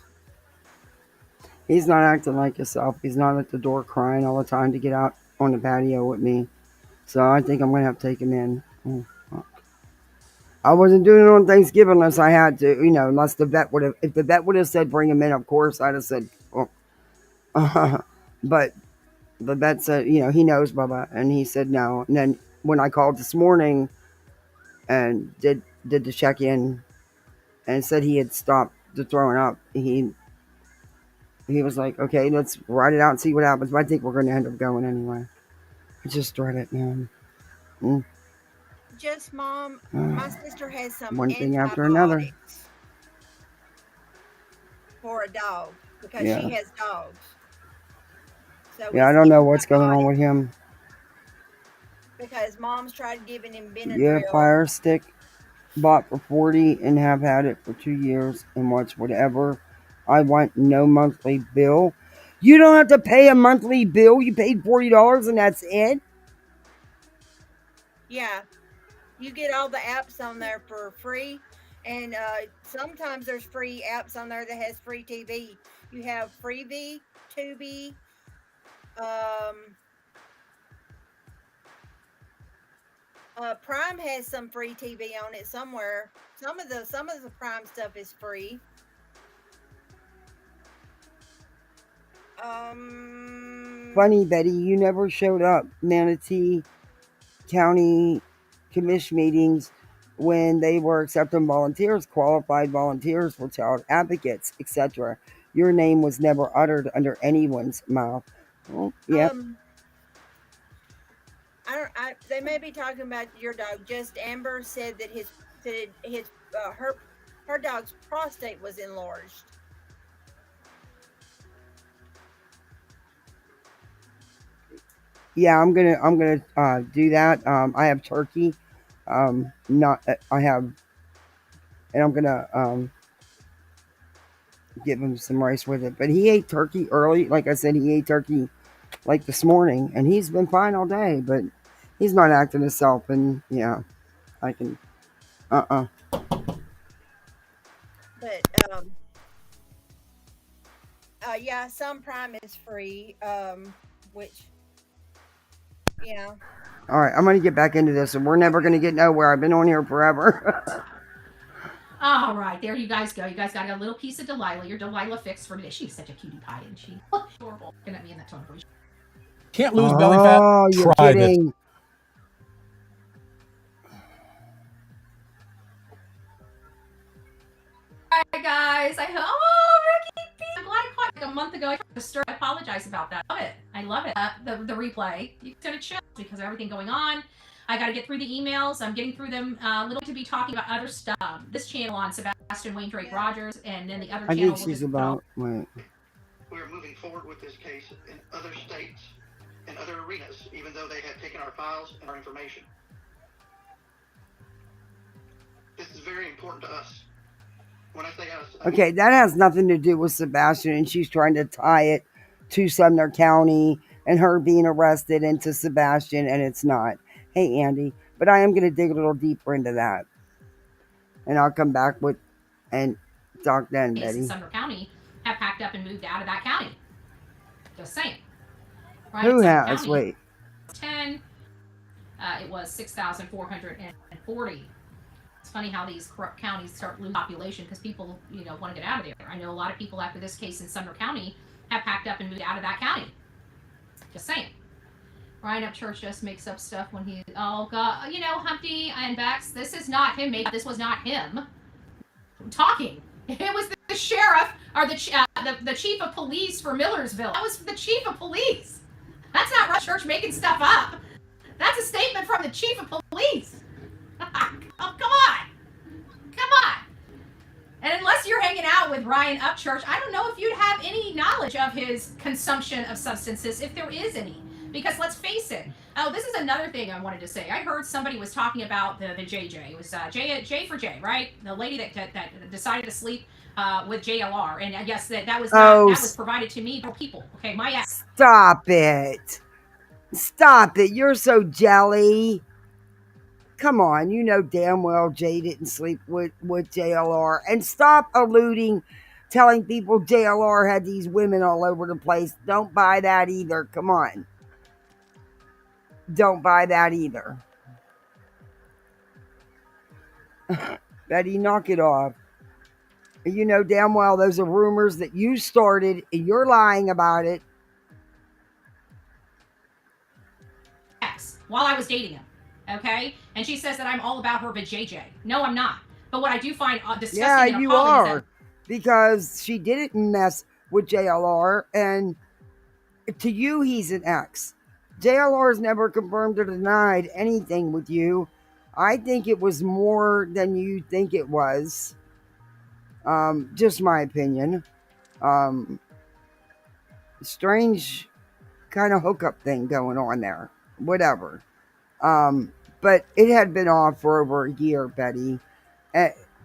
He's not acting like himself. He's not at the door crying all the time to get out on the patio with me. So I think I'm gonna have to take him in. I wasn't doing it on Thanksgiving unless I had to, unless the vet would have. If the vet would have said bring him in, of course I'd have said. Oh. But the vet said, he knows Bubba, and he said no. And then when I called this morning and did the check in and said he had stopped the throwing up, he was like, okay, let's write it out and see what happens. But I think we're going to end up going anyway. I just dread it, man. Just mom, my sister has some One thing after another. antibiotics for a dog because Yeah. she has dogs. So Yeah, I don't know what's going on with him. because mom's tried giving him Benadryl. Yeah, Fire Stick bought for $40 and have had it for 2 years and watch whatever I want, no monthly bill. You don't have to pay a monthly bill. You paid $40 and that's it. Yeah, you get all the apps on there for free, and sometimes there's free apps on there that has free TV. You have Freevee, Tubi, Prime has some free TV on it somewhere. Some of the Prime stuff is free. Funny, Betty, you never showed up. Manatee County Commission meetings when they were accepting volunteers, qualified volunteers for child advocates, etc. Your name was never uttered under anyone's mouth. Well, yeah. They may be talking about your dog. Just Amber said that her dog's prostate was enlarged. Yeah, I'm gonna do that. I have turkey. And I'm gonna give him some rice with it. But he ate turkey early. Like I said, he ate turkey like this morning, and he's been fine all day. But he's not acting himself, and yeah, I can. But yeah, some Prime is free. Which yeah. All right, I'm gonna get back into this, and we're never gonna get nowhere. I've been on here forever. All right, there you guys go. You guys got a little piece of Delilah. Your Delilah fix for today. She's such a cutie pie, isn't she? Adorable. Looking at me in that tone of voice. Can't lose belly fat. Oh, you're Try kidding. this. Hi guys. Oh, Ricky P. I'm glad I caught like a month ago. I apologize about that. Love it. I love it. The replay. You sent it show because of everything going on. I got to get through the emails. I'm getting through them a little to be talking about other stuff. This channel on Sebastian Wayne Drake Rogers, and then the other I channel. think she's about. Wait. We're moving forward with this case in other states and other arenas, even though they have taken our files and our information. This is very important to us. When I say us, Okay, that has nothing to do with Sebastian, and she's trying to tie it to Sumner County and her being arrested into Sebastian, and it's not. Hey, Andy, but I am going to dig a little deeper into that, and I'll come back with and talk then, Betty. In Sumner County have packed up and moved out of that county. Just saying. Right? Who Sumner has? County, Wait. 10. It was 6,440. It's funny how these corrupt counties start losing population because people, want to get out of there. I know a lot of people after this case in Sumner County have packed up and moved out of that county. Just saying. Ryan Upchurch just makes up stuff when he, oh God, Humpty and Bex, this is not him. This was not him talking. It was the sheriff or the chief of police for Millersville. That was the chief of police. That's not Upchurch making stuff up. That's a statement from the chief of police. Oh, come on. Come on. And unless you're hanging out with Ryan Upchurch, I don't know if you'd have any knowledge of his consumption of substances, if there is any. Because let's face it, Oh, this is another thing I wanted to say. I heard somebody was talking about the JJ. It was J for J, right? The lady that decided to sleep with JLR, and yes, that was not that was provided to me by people. Okay, my ass. Stop it. Stop it. You're so jelly. Come on, you know damn well Jay didn't sleep with JLR. And stop alluding, telling people JLR had these women all over the place. Don't buy that either. Come on. Don't buy that either. Betty, knock it off. You know damn well those are rumors that you started and you're lying about it. While I was dating him, okay? And she says that I'm all about her vajayjay. No, I'm not. But what I do find disgusting and You appalling are. is that Because she didn't mess with JLR, and to you, he's an ex. JLR's never confirmed or denied anything with you. I think it was more than you think it was. Just my opinion. Strange kind of hookup thing going on there. Whatever. But it had been off for over a year, Betty.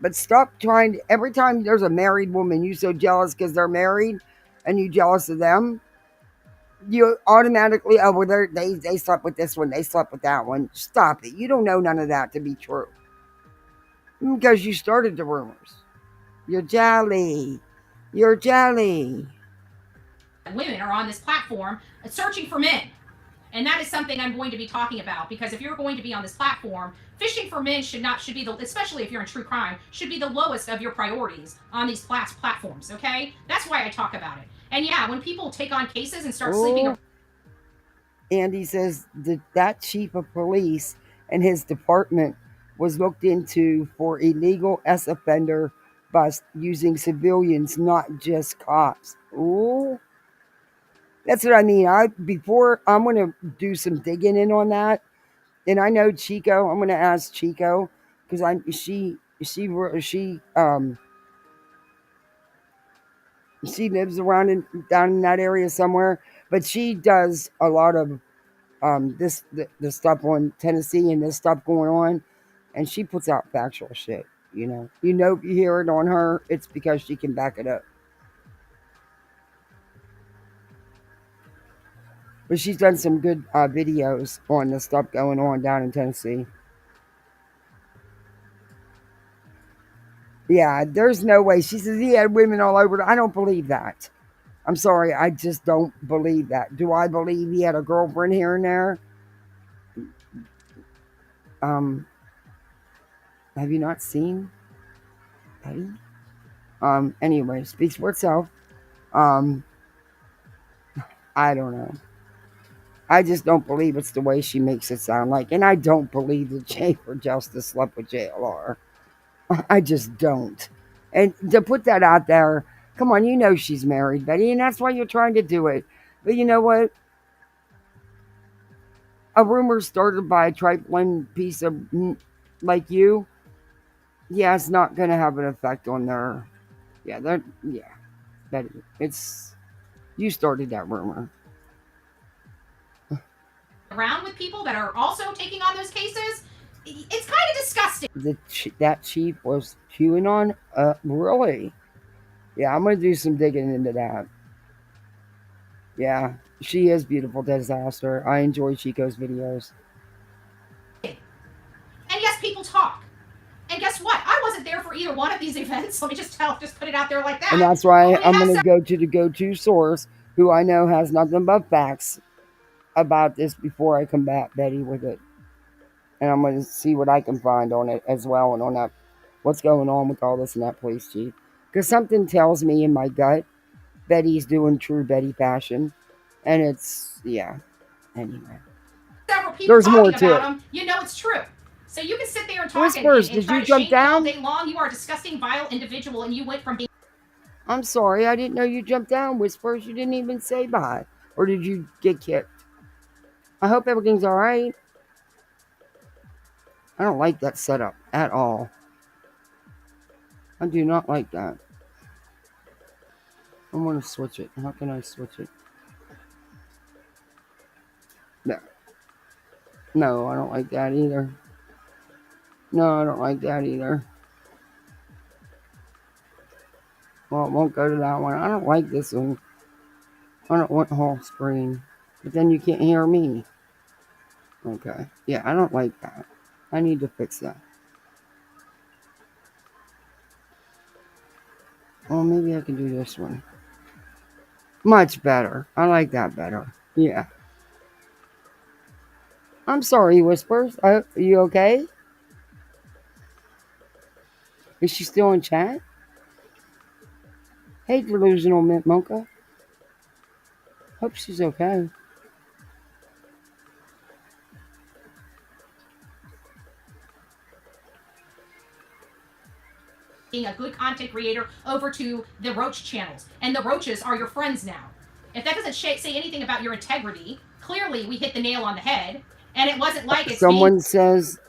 But stop trying to, every time there's a married woman, you so jealous because they're married and you jealous of them. You automatically, oh, well, they slept with this one, they slept with that one. Stop it. You don't know none of that to be true. Because you started the rumors. You're jelly. You're jelly. women are on this platform searching for men. And that is something I'm going to be talking about, because if you're going to be on this platform, fishing for men should be the, especially if you're in true crime, should be the lowest of your priorities on these platforms, okay? That's why I talk about it. And yeah, when people take on cases and start sleeping. Andy says that chief of police and his department was looked into for illegal offender bust using civilians, not just cops. Ooh. That's what I mean. I'm going to do some digging in on that. And I know Chico. I'm going to ask Chico because she lives around down in that area somewhere, but she does a lot of the stuff on Tennessee and this stuff going on, and she puts out factual shit. If you hear it on her, it's because she can back it up. But she's done some good videos on the stuff going on down in Tennessee. Yeah, there's no way. She says he had women all over. I don't believe that. I'm sorry. I just don't believe that. Do I believe he had a girlfriend here and there? Have you not seen Betty? Anyway, speaks for itself. I don't know. I just don't believe it's the way she makes it sound like. And I don't believe that Jay for Justice slept with JLR. I just don't. And to put that out there, come on, you know she's married, Betty, and that's why you're trying to do it. But you know what? A rumor started by a trifling piece of like you, yeah, it's not going to have an effect on their. Betty, you started that rumor. Around with people that are also taking on those cases, it's kind of disgusting. That chief was QAnon? Really? Yeah, I'm going to do some digging into that. Yeah, she is beautiful disaster. I enjoy Chico's videos. And yes, people talk. And guess what? I wasn't there for either one of these events. Let me just put it out there like that. And that's why I'm going to go to the go-to source, who I know has nothing but facts about this before I combat Betty with it. And I'm going to see what I can find on it as well, and on that, what's going on with all this in that police chief. Because something tells me in my gut, Betty's doing true Betty fashion. And it's, yeah. Anyway. Several people There's more talking to about it. them, you know it's true. So you can sit there and talk Whispers, and try to shame me all day long. You are a disgusting, vile individual, and you went from being... I'm sorry, I didn't know you jumped down, Whispers. You didn't even say bye. Or did you get kicked? I hope everything's all right. I don't like that setup at all. I do not like that. I want to switch it. How can I switch it? No. No, I don't like that either. No, I don't like that either. Well, it won't go to that one. I don't like this one. I don't want whole screen. But then you can't hear me. Okay. Yeah, I don't like that. I need to fix that. Well, maybe I can do this one. Much better. I like that better. Yeah. I'm sorry, Whispers. Are you okay? Is she still in chat? Hey, Delusional Mint Mocha. Hope she's okay. Being a good content creator over to the roach channels, and the roaches are your friends now. If that doesn't say anything about your integrity, clearly we hit the nail on the head, and it wasn't like it's Someone says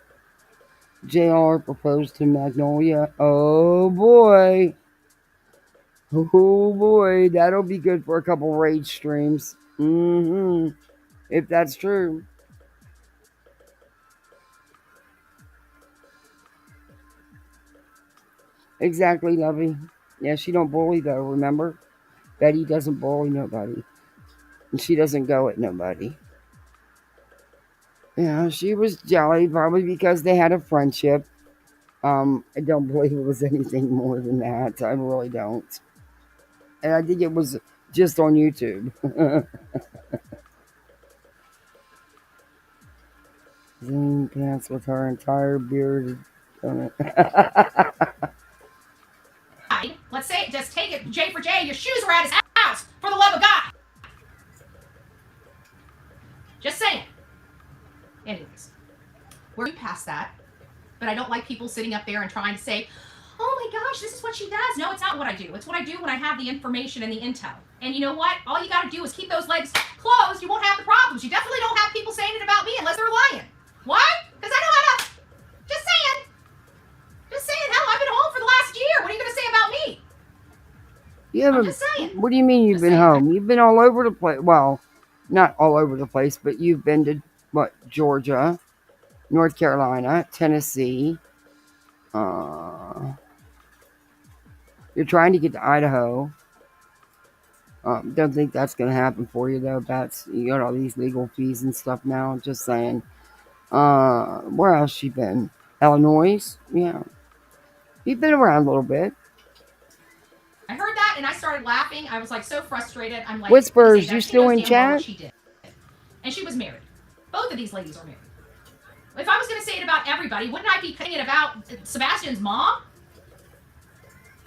JR proposed to Magnolia. Oh boy. Oh boy. That'll be good for a couple rage streams. If that's true. Exactly, Lovey. Yeah, she don't bully though, remember? Betty doesn't bully nobody. And she doesn't go at nobody. Yeah, she was jelly probably because they had a friendship. I don't believe it was anything more than that. I really don't. And I think it was just on YouTube. Zane pants with her entire beard on it. Let's say, just take it J for J. Your shoes were at his house, for the love of God. Just saying. Anyways, we're past that. But I don't like people sitting up there and trying to say, oh my gosh, this is what she does. No, it's not what I do. It's what I do when I have the information and the intel. And you know what? All you got to do is keep those legs closed. You won't have the problems. You definitely don't have people saying it about me unless they're lying. Why? Because I know how to. Just saying. Just saying. Hell, I've been home for the last year. What are you going to say about me? I'm just saying. What do you mean you've been home? You've been all over the place. Well, not all over the place, but you've been to, what, Georgia, North Carolina, Tennessee. You're trying to get to Idaho. Don't think that's going to happen for you, though. You got all these legal fees and stuff now. Just saying. Where else you been? Illinois? Yeah. You've been around a little bit. I heard that and I started laughing. I was like so frustrated. I'm like, Whispers, you still in chat? What she did. And she was married. Both of these ladies are married. If I was going to say it about everybody, wouldn't I be saying it about Sebastian's mom?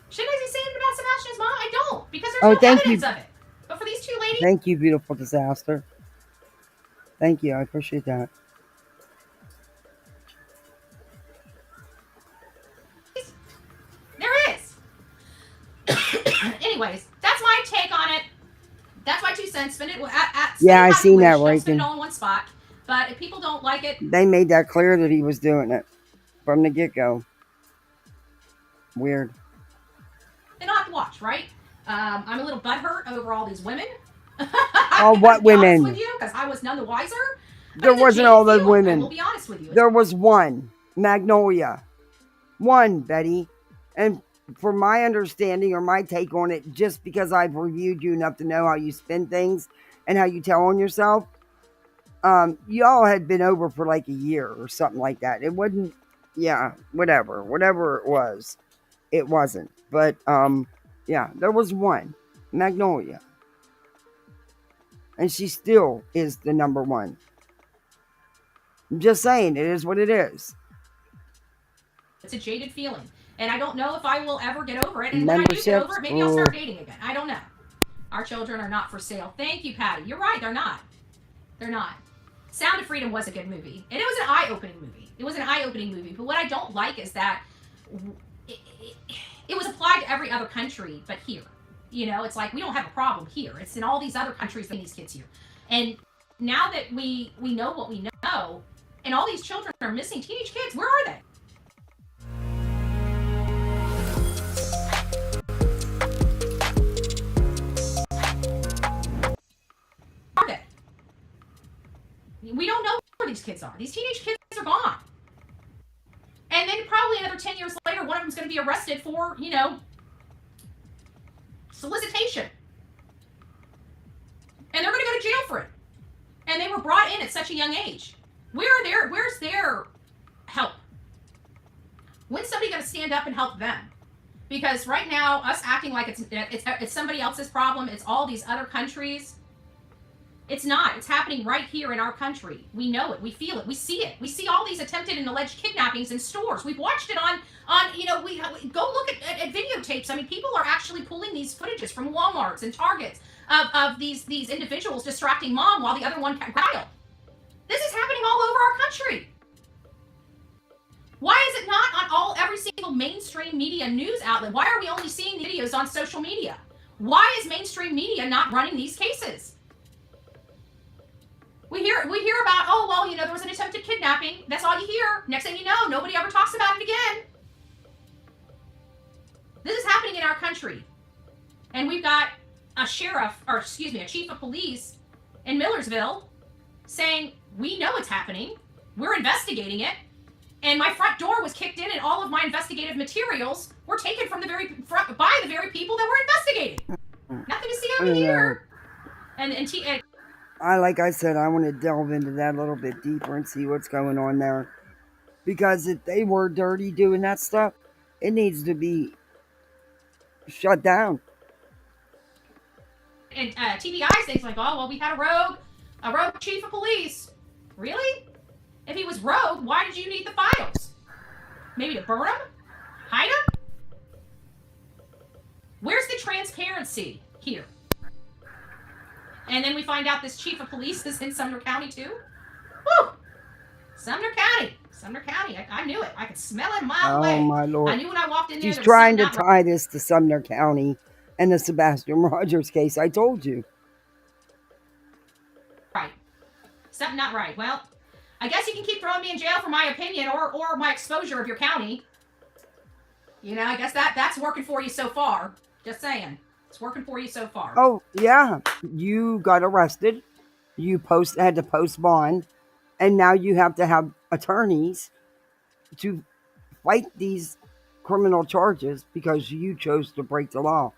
Shouldn't I be saying it about Sebastian's mom? I don't, because there's no evidence of it. But for these two ladies... Thank you, beautiful disaster. Thank you. I appreciate that. There is. Anyways, that's my take on it. That's my 2 cents. Spend it yeah, I seen that right. Spend it ranking. all in one spot. But if people don't like it... They made that clear that he was doing it from the get-go. Weird. They don't have to watch, right? I'm a little butthurt over all these women. Oh, what women? With you, because I was none the wiser. There wasn't all those women. I will be honest with you. There was one, Magnolia. One, Betty. And from my understanding or my take on it, just because I've reviewed you enough to know how you spin things and how you tell on yourself, y'all had been over for like a year or something like that. It wouldn't, yeah, whatever it was, it wasn't. But yeah, there was one, Magnolia, and she still is the number one. I'm just saying, it is what it is. It's a jaded feeling, and I don't know if I will ever get over it. And when I do get over it, maybe I'll start dating again. I don't know. Our children are not for sale. Thank you, Patty. You're right. They're not. They're not. Sound of Freedom was a good movie, and it was an eye-opening movie. It was an eye-opening movie. But what I don't like is that it was applied to every other country, but here. You know, it's like we don't have a problem here. It's in all these other countries that these kids here. And now that we know what we know, and all these children are missing, teenage kids, where are they? We don't know where these kids are. These teenage kids are gone. And then probably another 10 years later, one of them's going to be arrested for, solicitation. And they're going to go to jail for it. And they were brought in at such a young age. Where's their help? When's somebody going to stand up and help them? Because right now, us acting like it's somebody else's problem, it's all these other countries. It's not. It's happening right here in our country. We know it. We feel it. We see it. We see all these attempted and alleged kidnappings in stores. We've watched it on we go look at videotapes. I mean, people are actually pulling these footages from Walmarts and Targets of these individuals distracting mom while the other one dialed. This is happening all over our country. Why is it not on every single mainstream media news outlet? Why are we only seeing the videos on social media? Why is mainstream media not running these cases? We hear about, oh, well, there was an attempted kidnapping. That's all you hear. Next thing you know, nobody ever talks about it again. This is happening in our country. And we've got a chief of police in Millersville saying, we know it's happening. We're investigating it. And my front door was kicked in and all of my investigative materials were taken from by the very people that were investigating. Nothing to see over here. Like I said, I want to delve into that a little bit deeper and see what's going on there. Because if they were dirty doing that stuff, it needs to be shut down. And TBI things like, oh, well, we had a rogue chief of police. Really? If he was rogue, why did you need the files? Maybe to burn them? Hide them? Where's the transparency here? And then we find out this chief of police is in Sumner County too. Woo! Sumner County. I knew it. I could smell it a mile away. Oh my Lord! I knew when I walked in there. She's trying to tie this to Sumner County and the Sebastian Rogers case. I told you. Right. Something not right. Well, I guess you can keep throwing me in jail for my opinion or my exposure of your county. I guess that's working for you so far. Just saying. It's working for you so far. Oh, yeah. You got arrested. You had to post bond. And now you have to have attorneys to fight these criminal charges because you chose to break the law.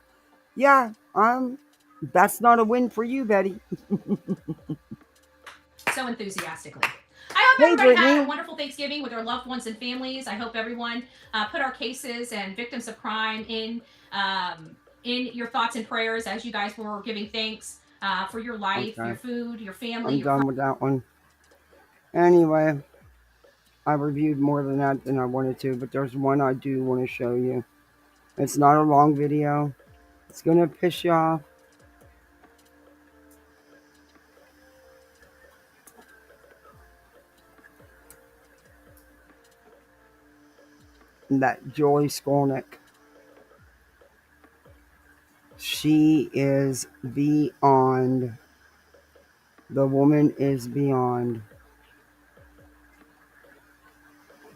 Yeah, that's not a win for you, Betty. So enthusiastically. I hope everybody had a wonderful Thanksgiving with their loved ones and families. I hope everyone put our cases and victims of crime in your thoughts and prayers as you guys were giving thanks for your life, your food, your family. I'm done with that one. Anyway, I reviewed more than that than I wanted to, but there's one I do want to show you. It's not a long video. It's going to piss you off. That Joy Skolnick. She is beyond. The woman is beyond.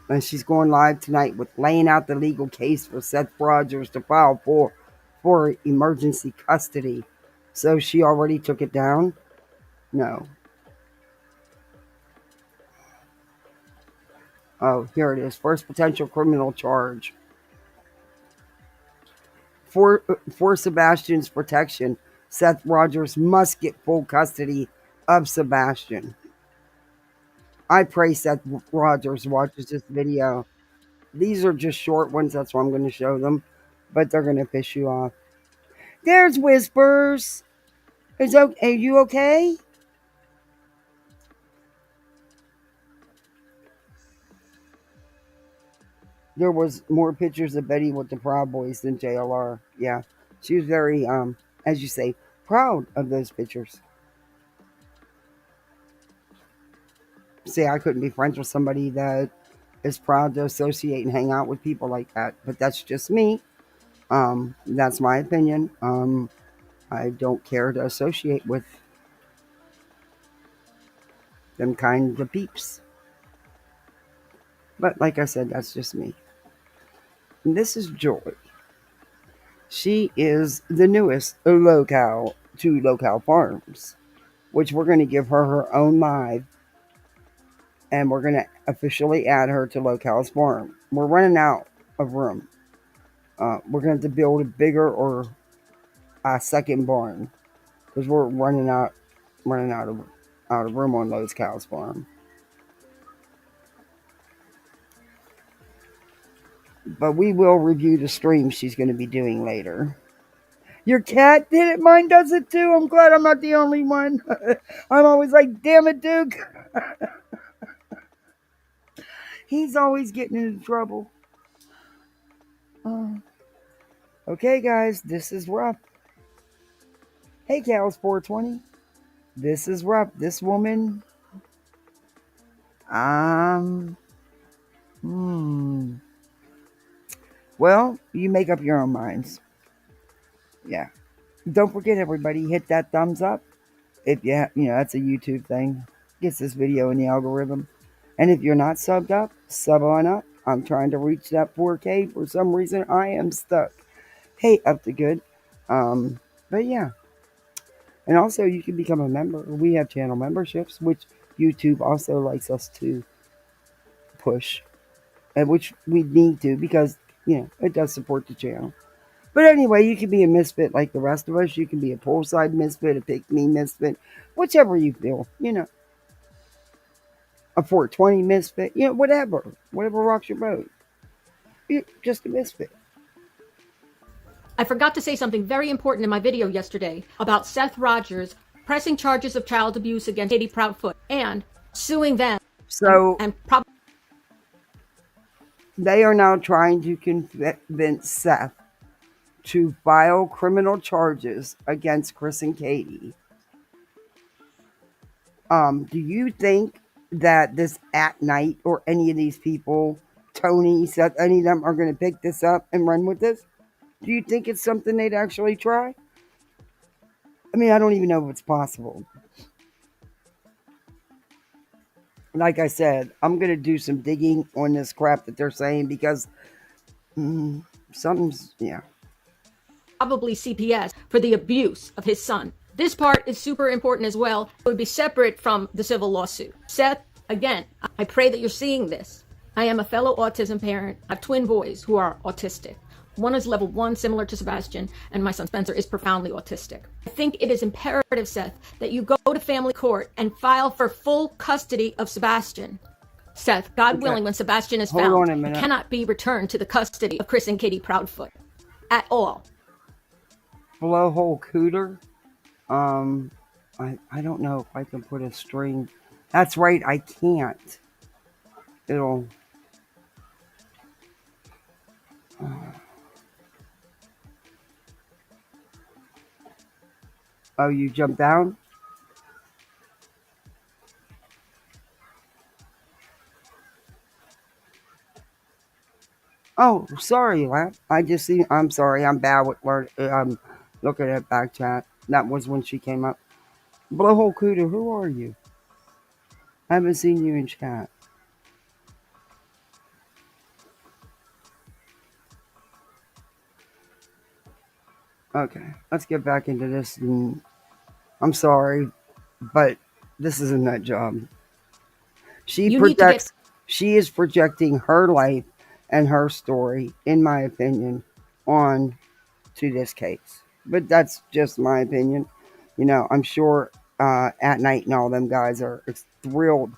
And she's going live tonight with laying out the legal case for Seth Rogers to file for emergency custody. So she already took it down? No. Oh, here it is. First potential criminal charge. For Sebastian's protection, Seth Rogers must get full custody of Sebastian. I pray Seth Rogers watches this video. These are just short ones, that's why I'm going to show them. But they're going to piss you off. There's Whispers. Are you okay? There was more pictures of Betty with the Proud Boys than JLR. Yeah. She was very, as you say, proud of those pictures. See, I couldn't be friends with somebody that is proud to associate and hang out with people like that. But that's just me. That's my opinion. I don't care to associate with them kind of peeps. But like I said, that's just me. And this is Joy. She is the newest locale to Locale Farms, which we're going to give her her own live and we're going to officially add her to Locale's farm. We're running out of room. We're going to have to build a bigger or a second barn because we're running out of room on Locale's farm. But we will review the stream she's going to be doing later. Your cat did it. Mine does it too. I'm glad I'm not the only one. I'm always like, damn it, Duke. He's always getting into trouble. Okay, guys, this is rough. Hey, Cows 420. This is rough. This woman. Well, you make up your own minds. Yeah. Don't forget, everybody, hit that thumbs up. If that's a YouTube thing. Gets this video in the algorithm. And if you're not subbed up, sub on up. I'm trying to reach that 4K. For some reason, I am stuck. Hey, up to good. But yeah. And also, you can become a member. We have channel memberships, which YouTube also likes us to push. And which we need to because, it does support the channel. But anyway, you can be a misfit like the rest of us. You can be a poolside misfit, a pick-me misfit, whichever you feel, A 420 misfit, whatever. Whatever rocks your boat. You're just a misfit. I forgot to say something very important in my video yesterday about Seth Rogers pressing charges of child abuse against Katie Proudfoot and suing them. So they are now trying to convince Seth to file criminal charges against Chris and Katie. Do you think that this At Night or any of these people, Tony, Seth, any of them are going to pick this up and run with this? Do you think it's something they'd actually try? I mean, I don't even know if it's possible. Like I said, I'm going to do some digging on this crap that they're saying because something's, Probably CPS for the abuse of his son. This part is super important as well. It would be separate from the civil lawsuit. Seth, again, I pray that you're seeing this. I am a fellow autism parent. I have twin boys who are autistic. One is level 1, similar to Sebastian, and my son Spencer is profoundly autistic. I think it is imperative, Seth, that you go to family court and file for full custody of Sebastian. Seth, God willing, when Sebastian is found, he cannot be returned to the custody of Chris and Katie Proudfoot at all. Blowhole Cooter. I don't know if I can put a string. That's right, I can't. It'll. Oh, you jumped down? Oh, sorry, Lap. I'm sorry, I'm bad with words. I'm looking at back chat. That was when she came up. Blowhole Cooter, who are you? I haven't seen you in chat. Okay, let's get back into this. I'm sorry, but this is a nut job. She is projecting her life and her story, in my opinion, on to this case. But that's just my opinion. I'm sure At Night and all them guys are thrilled.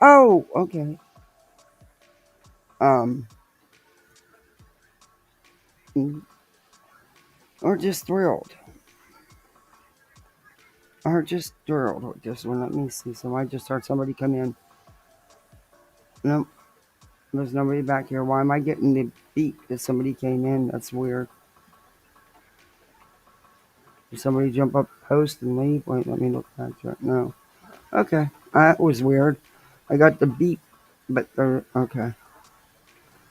Oh, okay. Or just thrilled. Or just thrilled with this one. Let me see. So I just heard somebody come in. Nope. There's nobody back here. Why am I getting the beep that somebody came in? That's weird. Did somebody jump up post and leave? Wait, let me look back there. No. Okay. That was weird. I got the beep, but okay.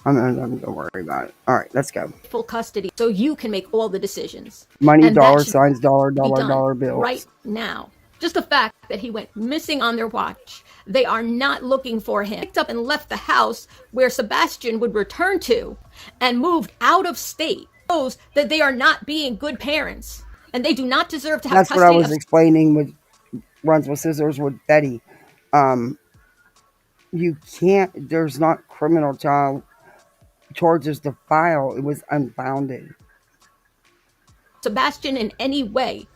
I'm not going to worry about it. All right, let's go. Full custody so you can make all the decisions. Money, and dollar signs, dollar bills. Right now. Just the fact that he went missing on their watch. They are not looking for him. Picked up and left the house where Sebastian would return to and moved out of state. Shows that they are not being good parents. And they do not deserve to have custody. That's what I was explaining with Runs with Scissors with Betty. You can't, there's not criminal child charges to file. It was unfounded. Sebastian in any way.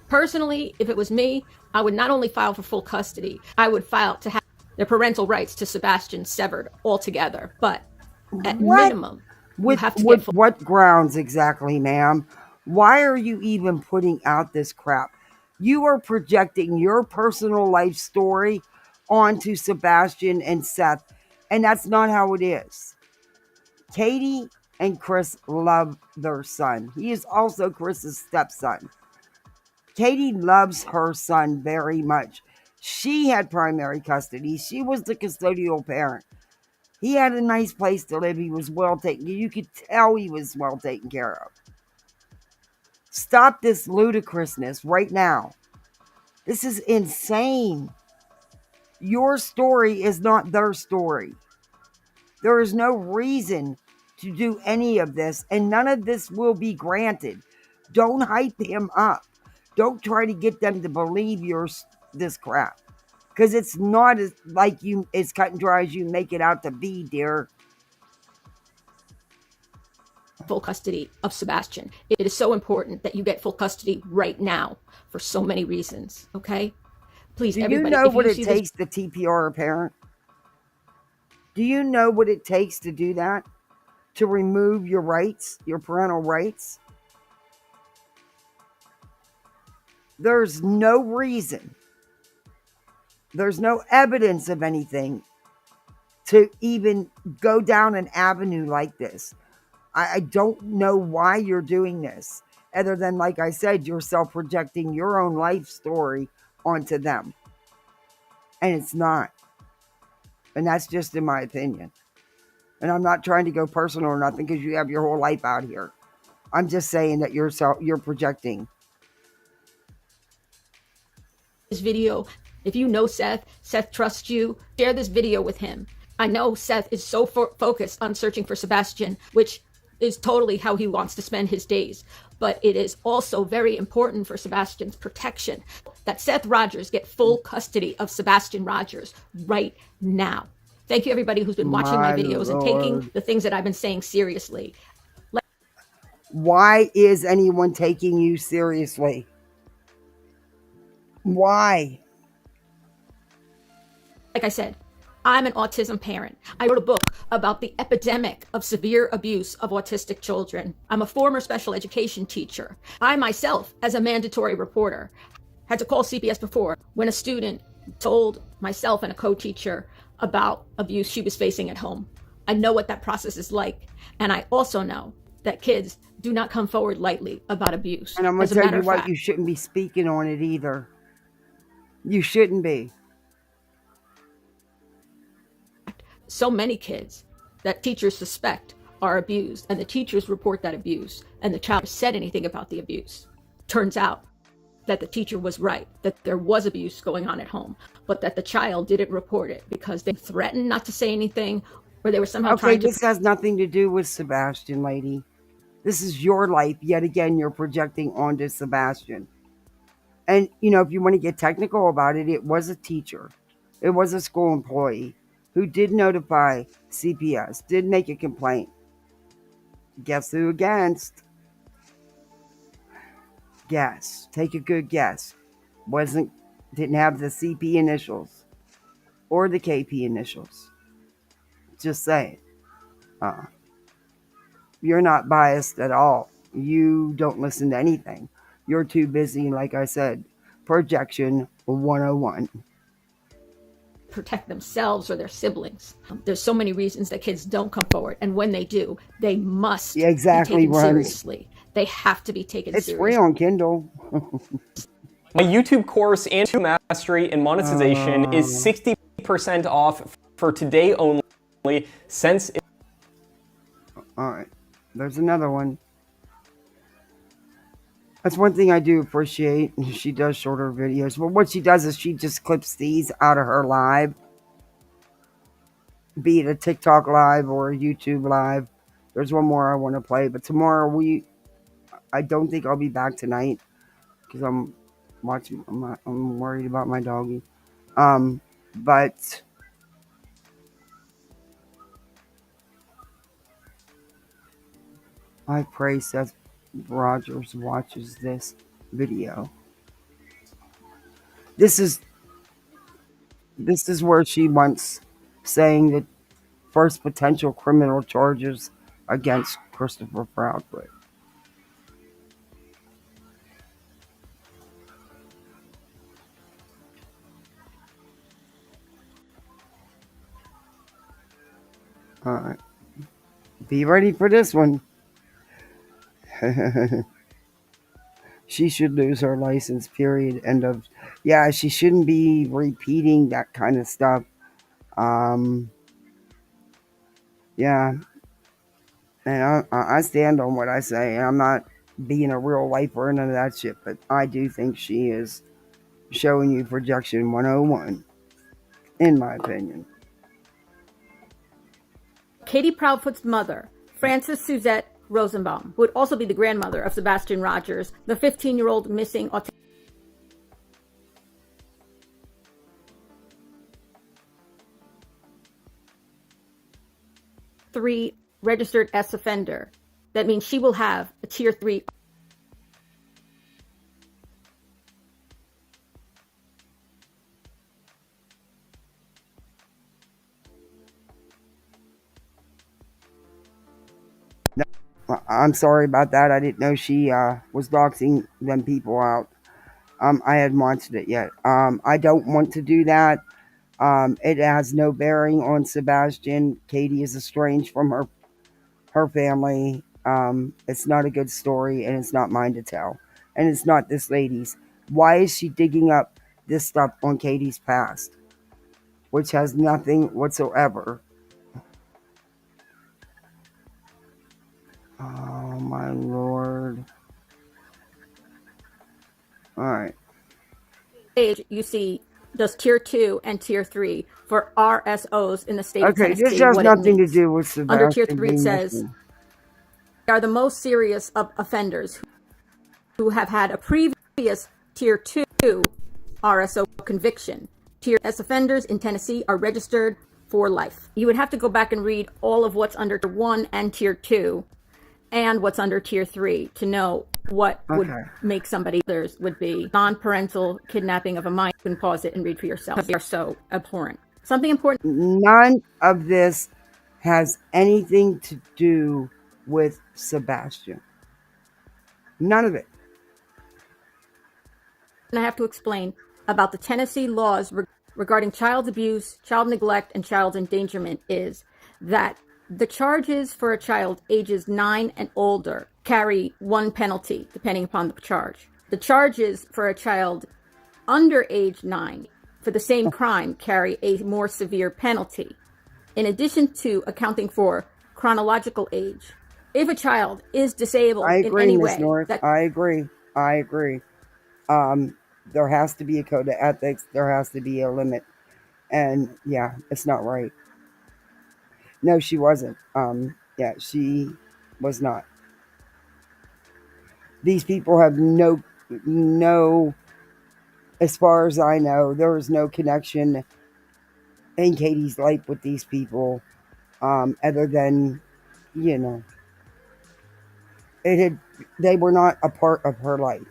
Personally, if it was me, I would not only file for full custody, I would file to have their parental rights to Sebastian severed altogether. But at minimum, you have to get full. What grounds exactly, ma'am? Why are you even putting out this crap? You are projecting your personal life story onto Sebastian and Seth, and that's not how it is. Katie and Chris love their son. He is also Chris's stepson. Katie loves her son very much. She had primary custody. She was the custodial parent. He had a nice place to live. He was well taken. You could tell he was well taken care of. Stop this ludicrousness right now. This is insane. Your story is not their story. There is no reason to do any of this, and none of this will be granted. Don't hype him up. Don't try to get them to believe this crap. Because it's not as cut and dry as you make it out to be, dear. Full custody of Sebastian. It is so important that you get full custody right now for so many reasons, okay? Please, everybody. Do you know what it takes to TPR a parent? Do you know what it takes to do that? To remove your rights, your parental rights? There's no reason. There's no evidence of anything to even go down an avenue like this. I don't know why you're doing this, other than, like I said, you're self-projecting your own life story onto them. And it's not. And that's just in my opinion. And I'm not trying to go personal or nothing because you have your whole life out here. I'm just saying that you're projecting. This video, if you know Seth trusts you, share this video with him. I know Seth is so focused on searching for Sebastian, which is totally how he wants to spend his days. But it is also very important for Sebastian's protection that Seth Rogers get full custody of Sebastian Rogers right now. Thank you, everybody who's been watching my videos and taking the things that I've been saying seriously. Why is anyone taking you seriously? Why? Like I said, I'm an autism parent. I wrote a book about the epidemic of severe abuse of autistic children. I'm a former special education teacher. I myself, as a mandatory reporter, had to call CPS before when a student told myself and a co-teacher about abuse she was facing at home. I know what that process is like. And I also know that kids do not come forward lightly about abuse. And I'm going to tell you what, you shouldn't be speaking on it either. You shouldn't be. So many kids that teachers suspect are abused, and the teachers report that abuse, and the child said anything about the abuse. Turns out that the teacher was right, that there was abuse going on at home, but that the child didn't report it because they threatened not to say anything, or they were somehow trying to... This has nothing to do with Sebastian, lady. This is your life. Yet again, you're projecting onto Sebastian. And, if you want to get technical about it, it was a teacher. It was a school employee who did notify CPS, did make a complaint. Guess who against? Guess. Take a good guess. Didn't have the CP initials or the KP initials. Just say it. You're not biased at all. You don't listen to anything. You're too busy, like I said, projection 101. Protect themselves or their siblings. There's so many reasons that kids don't come forward, and when they do, they must be taken seriously. They have to be taken seriously. It's free on Kindle. My YouTube course and mastery and monetization is 60% off for today only. Since all right, there's another one. That's one thing I do appreciate. She does shorter videos. But what she does is she just clips these out of her live. Be it a TikTok live or a YouTube live. There's one more I want to play. But tomorrow I don't think I'll be back tonight. Because I'm worried about my doggy. But I pray Seth Rogers watches this video. This is where she wants saying that first potential criminal charges against Christopher Proudfoot. All right. Be ready for this one. She should lose her license, period. End of. Yeah, she shouldn't be repeating that kind of stuff. Yeah. And I stand on what I say. I'm not being a real lifer or none of that shit, but I do think she is showing you projection 101, in my opinion. Katie Proudfoot's mother, Frances Suzette Rosenbaum, who would also be the grandmother of Sebastian Rogers, the 15-year-old missing autistic 3 registered S offender. That means she will have a tier 3. No, I'm sorry about that. I didn't know she was doxing them people out. I hadn't watched it yet. I don't want to do that. It has no bearing on Sebastian. Katie is estranged from her family. It's not a good story, and it's not mine to tell. And it's not this lady's. Why is she digging up this stuff on Katie's past, which has nothing whatsoever? Oh my lord. All right. You see just tier 2 and tier 3 for RSOs in the state of Okay, Tennessee. this has what nothing it to do with Sebastian. Under tier 3 it says they are the most serious of offenders who have had a previous tier 2 RSO conviction. Tier S offenders in Tennessee are registered for life. You would have to go back and read all of what's under tier 1 and tier 2 and what's under tier 3 to know what would make somebody. Others would be non-parental kidnapping of a minor. You can pause it and read for yourself. They are so abhorrent. Something important. None of this has anything to do with Sebastian. None of it. And I have to explain about the Tennessee laws regarding child abuse, child neglect, and child endangerment is that the charges for a child ages 9 and older carry one penalty, depending upon the charge. The charges for a child under age 9 for the same crime carry a more severe penalty. In addition to accounting for chronological age, if a child is disabled in any way, I agree. There has to be a code of ethics. There has to be a limit. And yeah, it's not right. No, she wasn't. Yeah, she was not. These people have no, as far as I know, there was no connection in Katie's life with these people, other than, they were not a part of her life.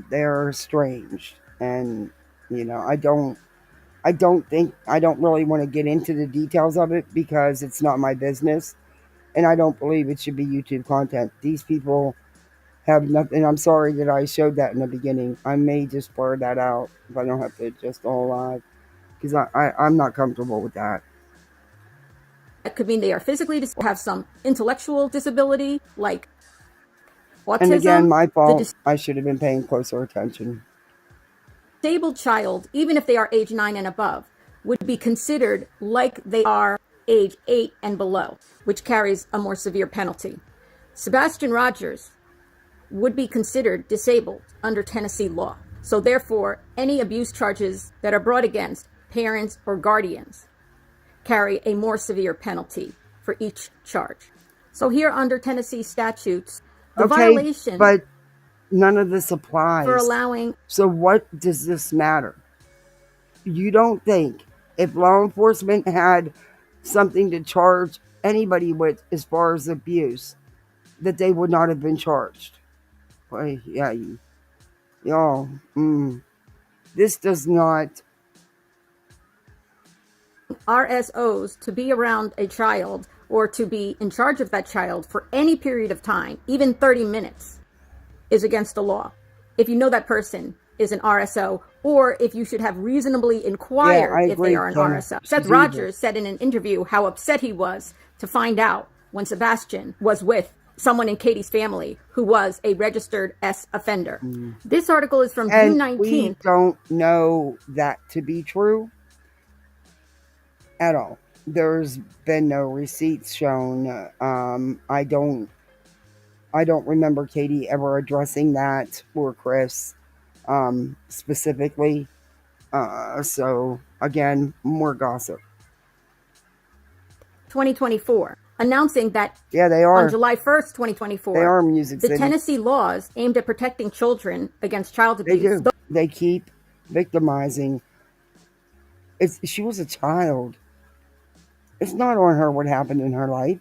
They're estranged, and I don't really want to get into the details of it because it's not my business, and I don't believe it should be YouTube content. These people have nothing. I'm sorry that I showed that in the beginning. I may just blur that out if I don't have to just all live, because I'm not comfortable with that. That could mean they are physically disabled, have some intellectual disability like autism. And again, my fault. I should have been paying closer attention. Disabled child, even if they are age 9 and above, would be considered like they are age 8 and below, which carries a more severe penalty. Sebastian Rogers would be considered disabled under Tennessee law. So therefore, any abuse charges that are brought against parents or guardians carry a more severe penalty for each charge. So here under Tennessee statutes, the violation... But none of this applies. For allowing... So what does this matter? You don't think if law enforcement had something to charge anybody with as far as abuse, that they would not have been charged. But yeah, y'all, this does not. RSOs to be around a child or to be in charge of that child for any period of time, even 30 minutes, is against the law. If you know that person is an RSO, or if you should have reasonably inquired if they are an RSO. Seth Rogers said in an interview how upset he was to find out when Sebastian was with someone in Katie's family who was a registered S offender. This article is from June 19th. We don't know that to be true at all. There's been no receipts shown. I don't remember Katie ever addressing that or Chris specifically. So again, more gossip. 2024, announcing that they are on July 1st, 2024, they are Music the City. Tennessee laws aimed at protecting children against child abuse. They do. They keep victimizing. She was a child. It's not on her what happened in her life.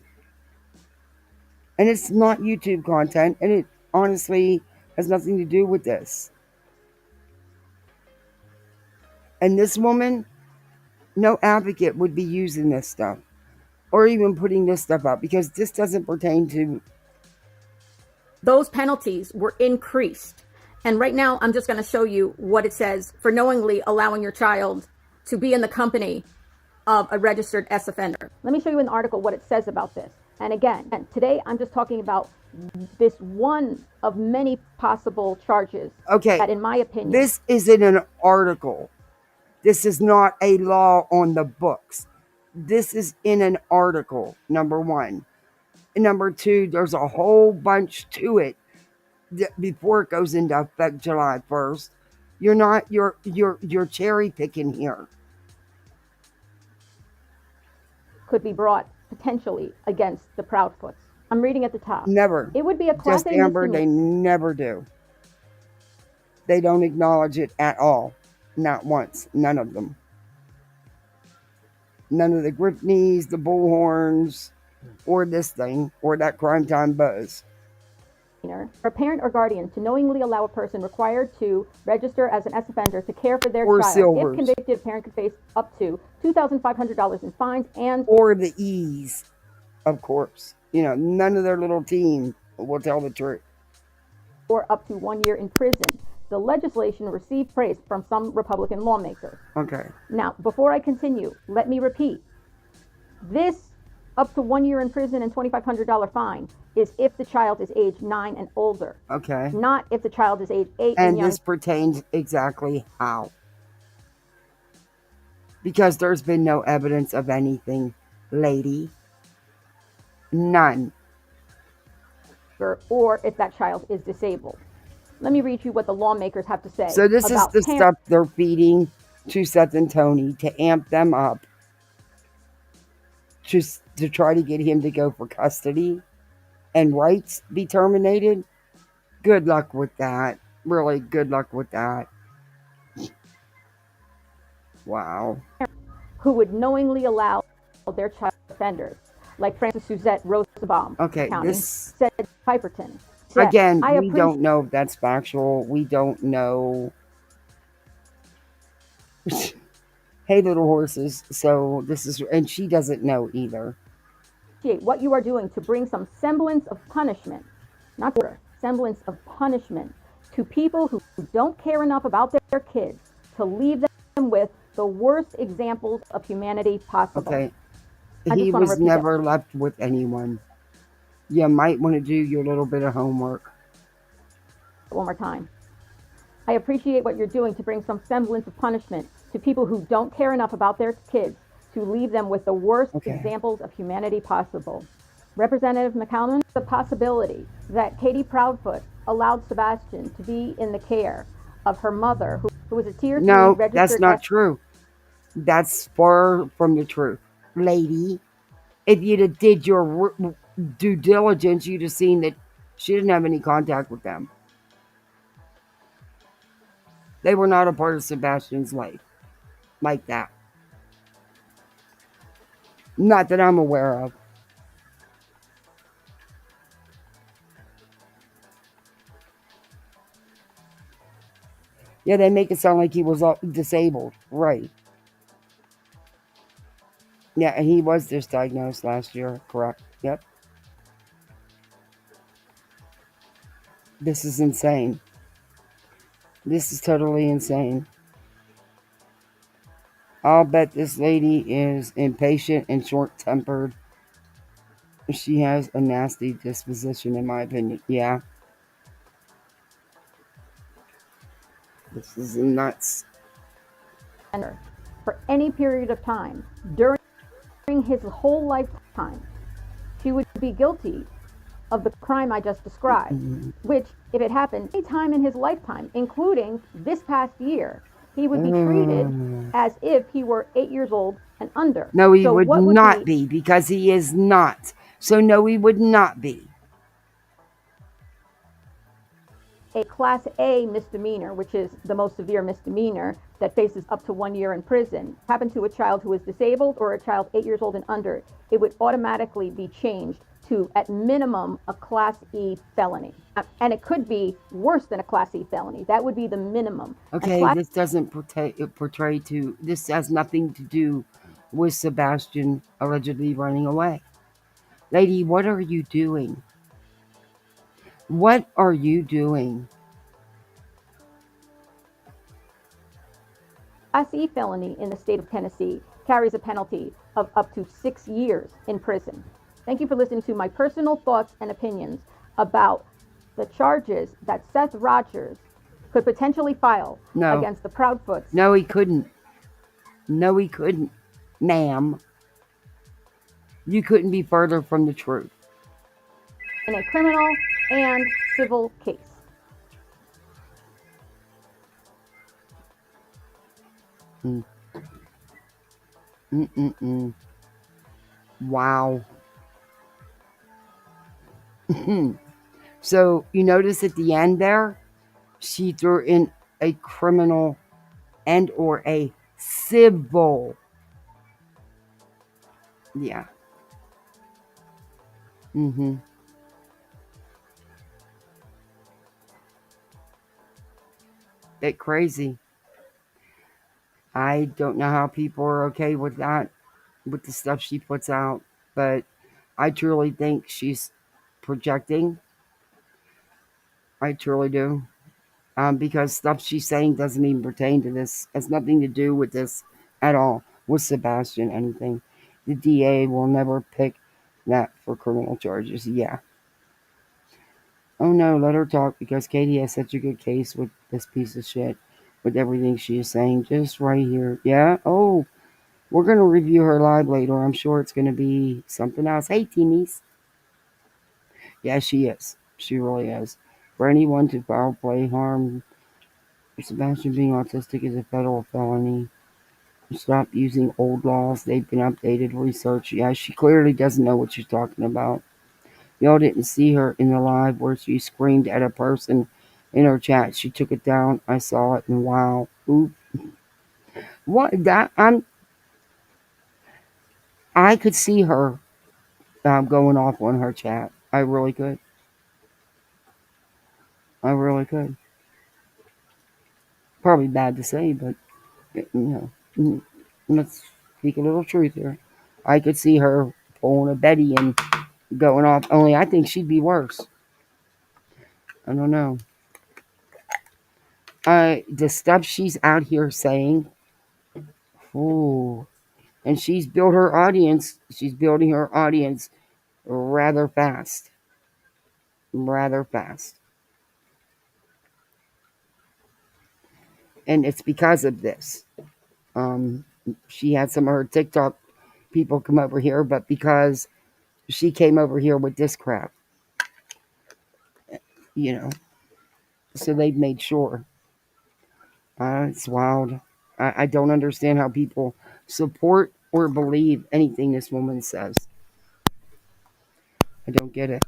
And it's not YouTube content, and it honestly has nothing to do with this. And this woman, no advocate would be using this stuff or even putting this stuff up because this doesn't pertain to. Those penalties were increased. And right now, I'm just going to show you what it says for knowingly allowing your child to be in the company of a registered S offender. Let me show you in the article what it says about this. And again, today I'm just talking about this one of many possible charges. Okay. That in my opinion. This isn't an article. This is not a law on the books. This is in an article, number one. And number two, there's a whole bunch to it before it goes into effect July 1st. You're cherry picking here. Could be brought potentially against the Proudfoots. I'm reading at the top. Never. It would be a class Just Amber, they never do. They don't acknowledge it at all. Not once. None of them. None of the Griffneys, the Bullhorns, or this thing, or that Crime Time Buzz. For a parent or guardian to knowingly allow a person required to register as an S offender to care for their or child. Silvers. If convicted, a parent could face up to $2,500 in fines and... Or the E's, of course. None of their little team will tell the truth. Or up to 1 year in prison. The legislation received praise from some Republican lawmakers. Okay. Now, before I continue, let me repeat. This up to 1 year in prison and $2,500 fine is if the child is age 9 and older. Okay. Not if the child is age 8 and younger. This pertains exactly how. Because there's been no evidence of anything, lady. None. Or if that child is disabled. Let me read you what the lawmakers have to say. So this is the stuff they're feeding to Seth and Tony to amp them up. Just to try to get him to go for custody and rights be terminated. Good luck with that. Really, good luck with that. Wow. Who would knowingly allow their child offenders, like Francis Suzette Rosenbaum County, said Piperton. Said, again, we don't know if that's factual. We don't know. Hey, little horses. So this is, and she doesn't know either. What you are doing to bring some semblance of punishment, not order, semblance of punishment to people who don't care enough about their kids to leave them with the worst examples of humanity possible. Okay. He was never left with anyone. You might want to do your little bit of homework. One more time. I appreciate what you're doing to bring some semblance of punishment to people who don't care enough about their kids to leave them with the worst examples of humanity possible. Representative McCallum, the possibility that Katie Proudfoot allowed Sebastian to be in the care of her mother, who was a tier 3 No, registered... that's not true. That's far from the truth. Lady, if you'd have did your due diligence, you'd have seen that she didn't have any contact with them. They were not a part of Sebastian's life like that. Not that I'm aware of. Yeah, they make it sound like he was disabled. Right. Yeah, and he was just diagnosed last year. Correct. Yep. This is insane. This is totally insane. I'll bet this lady is impatient and short tempered. She has a nasty disposition, in my opinion. Yeah. This is nuts. For any period of time during his whole lifetime, she would be guilty of the crime I just described, which, if it happened any time in his lifetime, including this past year, he would be treated as if he were 8 years old and under. No, he So would what not be because he is not. So, no, he would not be. a Class A misdemeanor, which is the most severe misdemeanor that faces up to 1 year in prison, happen to a child who is disabled or a child 8 years old and under, it would automatically be changed to, at minimum, a Class E felony. And it could be worse than a Class E felony. That would be the minimum. Okay, this doesn't portray to. This has nothing to do with Sebastian allegedly running away. Lady, what are you doing? What are you doing? Class E felony in the state of Tennessee carries a penalty of up to 6 years in prison. Thank you for listening to my personal thoughts and opinions about the charges that Seth Rogers could potentially file against the Proudfoots. No, he couldn't. No, he couldn't, ma'am. You couldn't be further from the truth. In a criminal and civil case. Wow. So you notice at the end there, she threw in a criminal and or a civil. Yeah. Bit crazy. I don't know how people are okay with that, with the stuff she puts out, but I truly think she's projecting. I truly do. Because stuff she's saying doesn't even pertain to this, has nothing to do with this at all, with Sebastian, anything. The DA will never pick that for criminal charges. Yeah. Oh no, let her talk because Katie has such a good case with this piece of shit, with everything she is saying, just right here. Yeah? Oh, we're going to review her live later. I'm sure it's going to be something else. Hey, teamies. Yeah, she is. She really is. For anyone to foul play, harm, Sebastian being autistic is a federal felony. Stop using old laws. They've been updated. Research. Yeah, she clearly doesn't know what she's talking about. Y'all didn't see her in the live where she screamed at a person in her chat. She took it down. I saw it and wow. Oop. What that I could see her going off on her chat. I really could. I really could. Probably bad to say, but let's speak a little truth here. I could see her pulling a Betty and going off. Only I think she'd be worse. I don't know. The stuff she's out here saying, ooh, and she's built her audience. She's building her audience rather fast. Rather fast. And it's because of this. She had some of her TikTok people come over here, but because she came over here with this crap, so they've made sure. It's wild. I don't understand how people support or believe anything this woman says. I don't get it.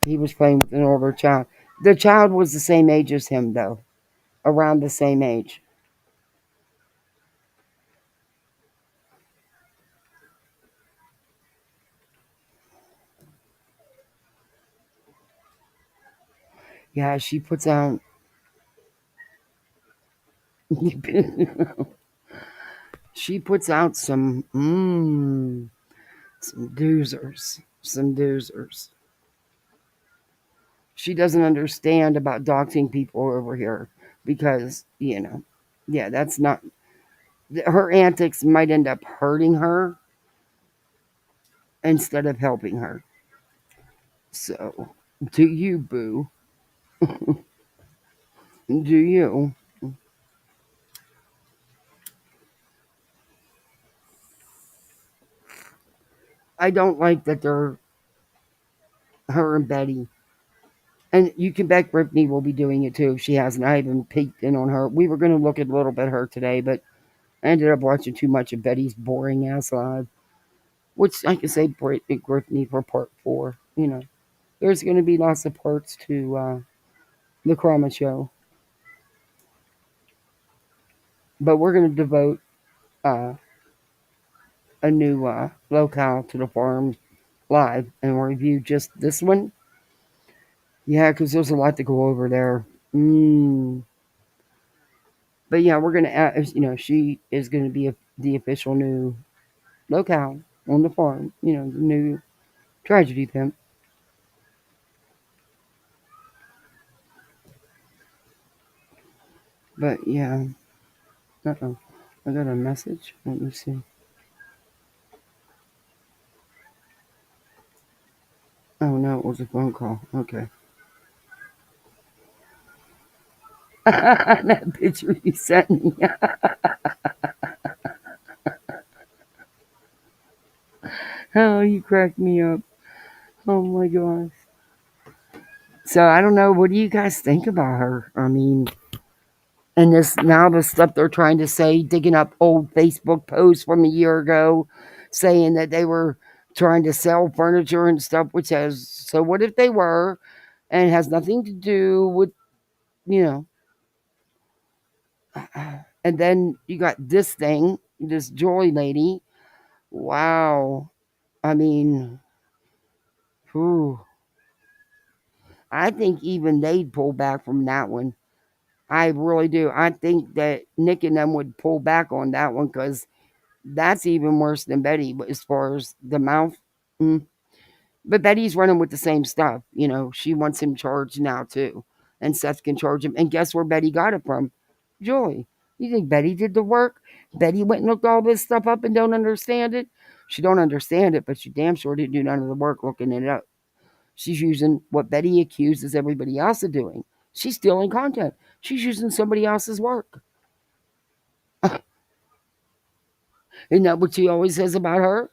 He was playing with an older child. The child was the same age as him, though. Around the same age. Yeah, she puts out She puts out some doozers. Some doozers. She doesn't understand about doxing people over here because, yeah, that's not her antics might end up hurting her instead of helping her. So, do you, boo? Do you? I don't like that they're her and Betty. And you can bet Brittany will be doing it too if she hasn't. I haven't peeked in on her. We were going to look at a little bit of her today, but I ended up watching too much of Betty's boring ass live, which I can say Brittany for part 4. There's going to be lots of parts to the Chroma show, but we're going to devote uh, a new locale to the farm live and review just this one. Yeah, because there's a lot to go over there. But yeah, we're gonna add. She is going to be the official new locale on the farm. The new tragedy pimp. But yeah. Uh-oh. I got a message. Let me see. Oh no, it was a phone call. Okay. That picture you sent me. Oh, you cracked me up. Oh my gosh. So I don't know. What do you guys think about her? I mean, and the stuff they're trying to say, digging up old Facebook posts from a year ago, saying that they were trying to sell furniture and stuff, which has, so what if they were, and has nothing to do with, you know. And then you got this thing, this Joy lady. Wow. I mean, whew. I think even they'd pull back from that one. I really do. I think that Nick and them would pull back on that one because that's even worse than Betty as far as the mouth. Mm. But Betty's running with the same stuff. She wants him charged now too. And Seth can charge him. And guess where Betty got it from? Joy. You think Betty did the work? Betty went and looked all this stuff up and don't understand it? She don't understand it, but she damn sure didn't do none of the work looking it up. She's using what Betty accuses everybody else of doing. She's stealing content. She's using somebody else's work. Isn't that what she always says about her?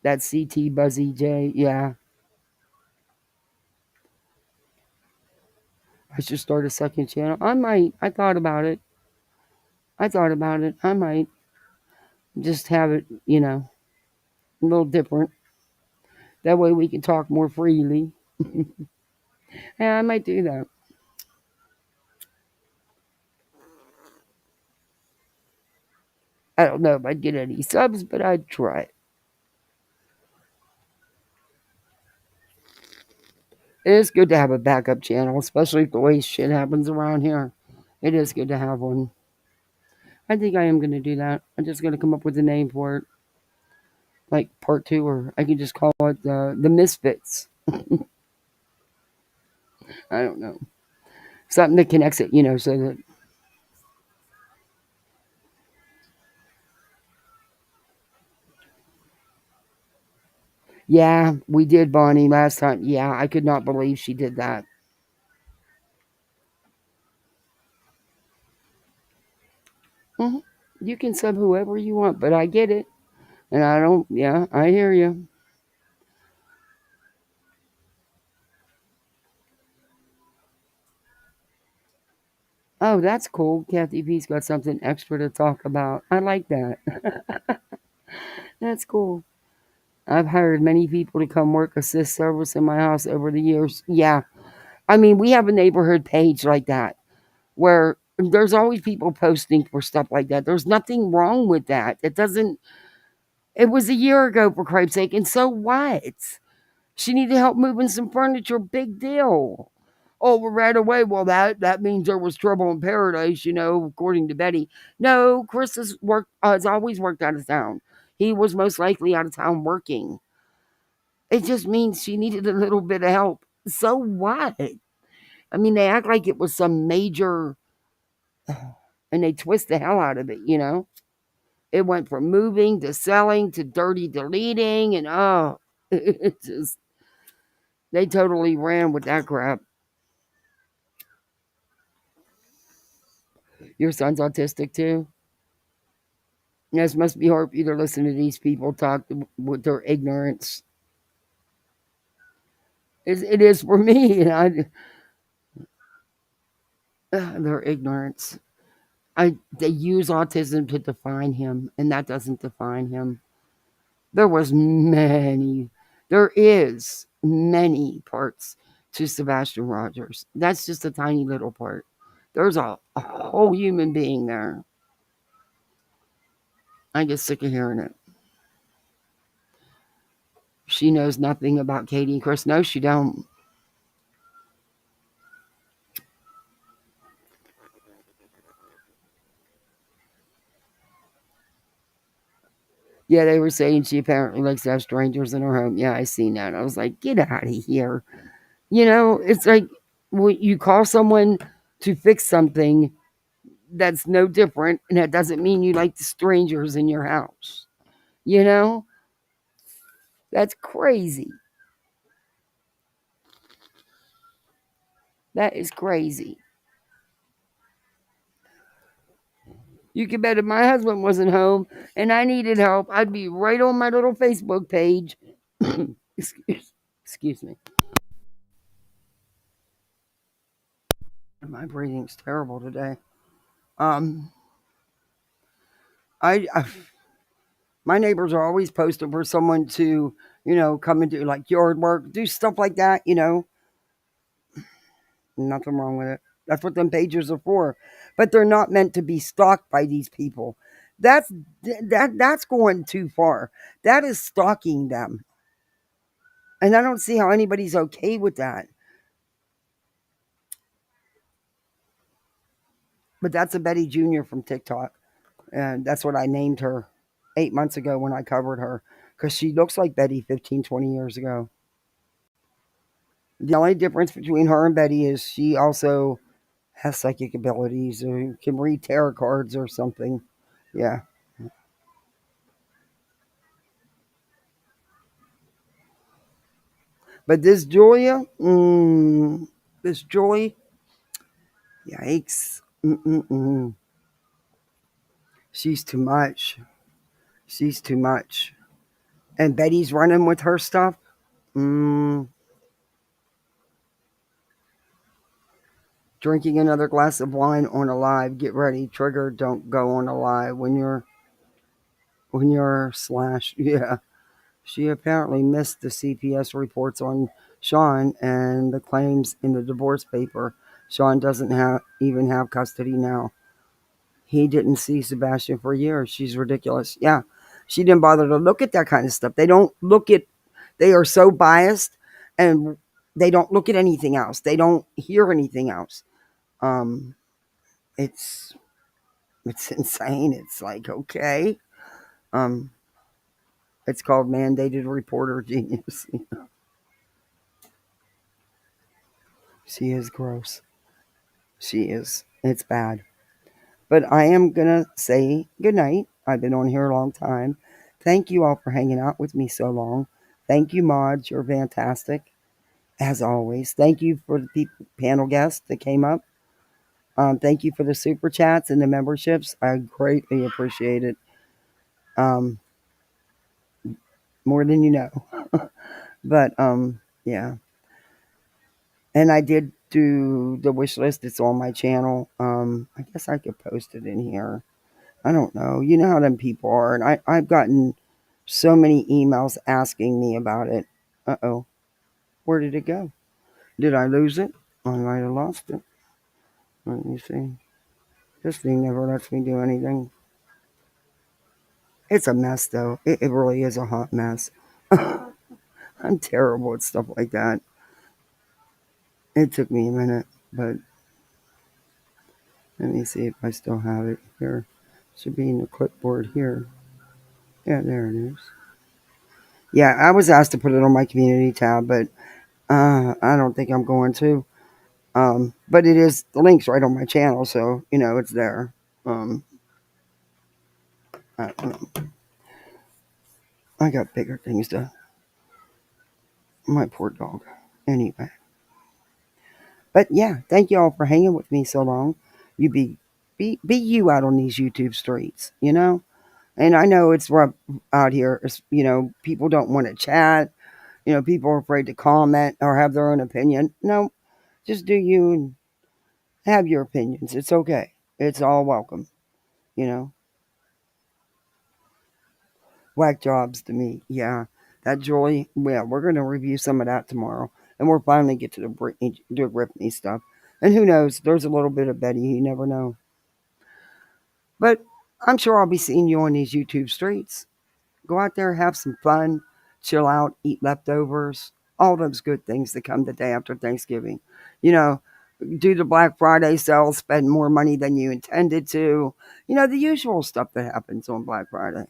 That CT Buzzy J, yeah. I should start a second channel. I might. I thought about it. I might just have it, a little different. That way we can talk more freely. Yeah, I might do that. I don't know if I'd get any subs, but I'd try it. It is good to have a backup channel, especially if the way shit happens around here. It is good to have one. I think I am going to do that. I'm just going to come up with a name for it. Like part 2, or I can just call it the Misfits. I don't know. Something that connects it, so that. Yeah, we did Bonnie last time. Yeah, I could not believe she did that. Mm-hmm. You can sub whoever you want, but I get it. And I don't, yeah, I hear you. Oh, that's cool. Kathy P's got something extra to talk about. I like that. That's cool. I've hired many people to come work assist service in my house over the years. Yeah. I mean, we have a neighborhood page like that where there's always people posting for stuff like that. There's nothing wrong with that. It was a year ago, for Christ's sake. And so what? She needed help moving some furniture. Big deal. Oh, we ran away. Well, that means there was trouble in paradise, according to Betty. No, Chris has always worked out of town. He was most likely out of town working. It just means she needed a little bit of help. So what? I mean, they act like it was some major, and they twist the hell out of it. It went from moving to selling to dirty deleting, and it just, they totally ran with that crap. Your son's autistic too? Yes, must be hard for you to listen to these people talk with their ignorance. It is for me, and their ignorance. They use autism to define him, and that doesn't define him. There is many parts to Sebastian Rogers. That's just a tiny little part. There's a whole human being there. I get sick of hearing it. She knows nothing about Katie and Chris. No, she don't. Yeah, they were saying she apparently likes to have strangers in her home. Yeah, I seen that. I was like, get out of here. It's like when you call someone to fix something that's no different, and that doesn't mean you like the strangers in your house. That's crazy. That is crazy. You can bet if my husband wasn't home and I needed help, I'd be right on my little Facebook page. Excuse me. My breathing's terrible today. I my neighbors are always posting for someone to, come and do like yard work, do stuff like that. Nothing wrong with it. That's what them pages are for. But they're not meant to be stalked by these people. That's going too far. That is stalking them. And I don't see how anybody's okay with that. But that's a Betty Jr. from TikTok. And that's what I named her 8 months ago when I covered her. Because she looks like Betty 15, 20 years ago. The only difference between her and Betty is she also has psychic abilities or can read tarot cards or something. Yeah. But this Julia, this Joy, yikes. She's too much. She's too much. And Betty's running with her stuff. Drinking another glass of wine on a live. Get ready. Trigger, don't go on a live when you're slashed. Yeah. She apparently missed the CPS reports on Sean and the claims in the divorce paper. Sean doesn't even have custody now. He didn't see Sebastian for years. She's ridiculous. Yeah. She didn't bother to look at that kind of stuff. They are so biased, and they don't look at anything else. They don't hear anything else. It's insane. It's like, okay. It's called mandated reporter genius. She is gross. She is. It's bad. But I am going to say goodnight. I've been on here a long time. Thank you all for hanging out with me so long. Thank you, mods. You're fantastic, as always. Thank you for the panel guests that came up. Thank you for the super chats and the memberships. I greatly appreciate it. More than you know. But, yeah. And I did do the wish list. It's on my channel. I guess I could post it in here. I don't know. You know how them people are. And I've gotten so many emails asking me about it. Uh-oh. Where did it go? Did I lose it? I might have lost it. Let me see. This thing never lets me do anything. It's a mess, though. It really is a hot mess. I'm terrible at stuff like that. It took me a minute, but let me see if I still have it here. Should be in the clipboard here. Yeah, there it is. Yeah, I was asked to put it on my community tab, but I don't think I'm going to. But it is, the link's right on my channel, so it's there. I don't know. I got bigger things to. My poor dog. Anyway. But yeah, thank you all for hanging with me so long. You be you out on these YouTube streets, And I know it's rough out here. People don't want to chat. People are afraid to comment or have their own opinion. No, just do you and have your opinions. It's okay. It's all welcome. You know, whack jobs to me. Yeah, that Joy. Yeah, we're gonna review some of that tomorrow, and we'll finally get to the Britney stuff. And who knows? There's a little bit of Betty. You never know. But I'm sure I'll be seeing you on these YouTube streets. Go out there, have some fun, chill out, eat leftovers, all those good things that come the day after Thanksgiving. Do the Black Friday sale, spend more money than you intended to. The usual stuff that happens on Black Friday.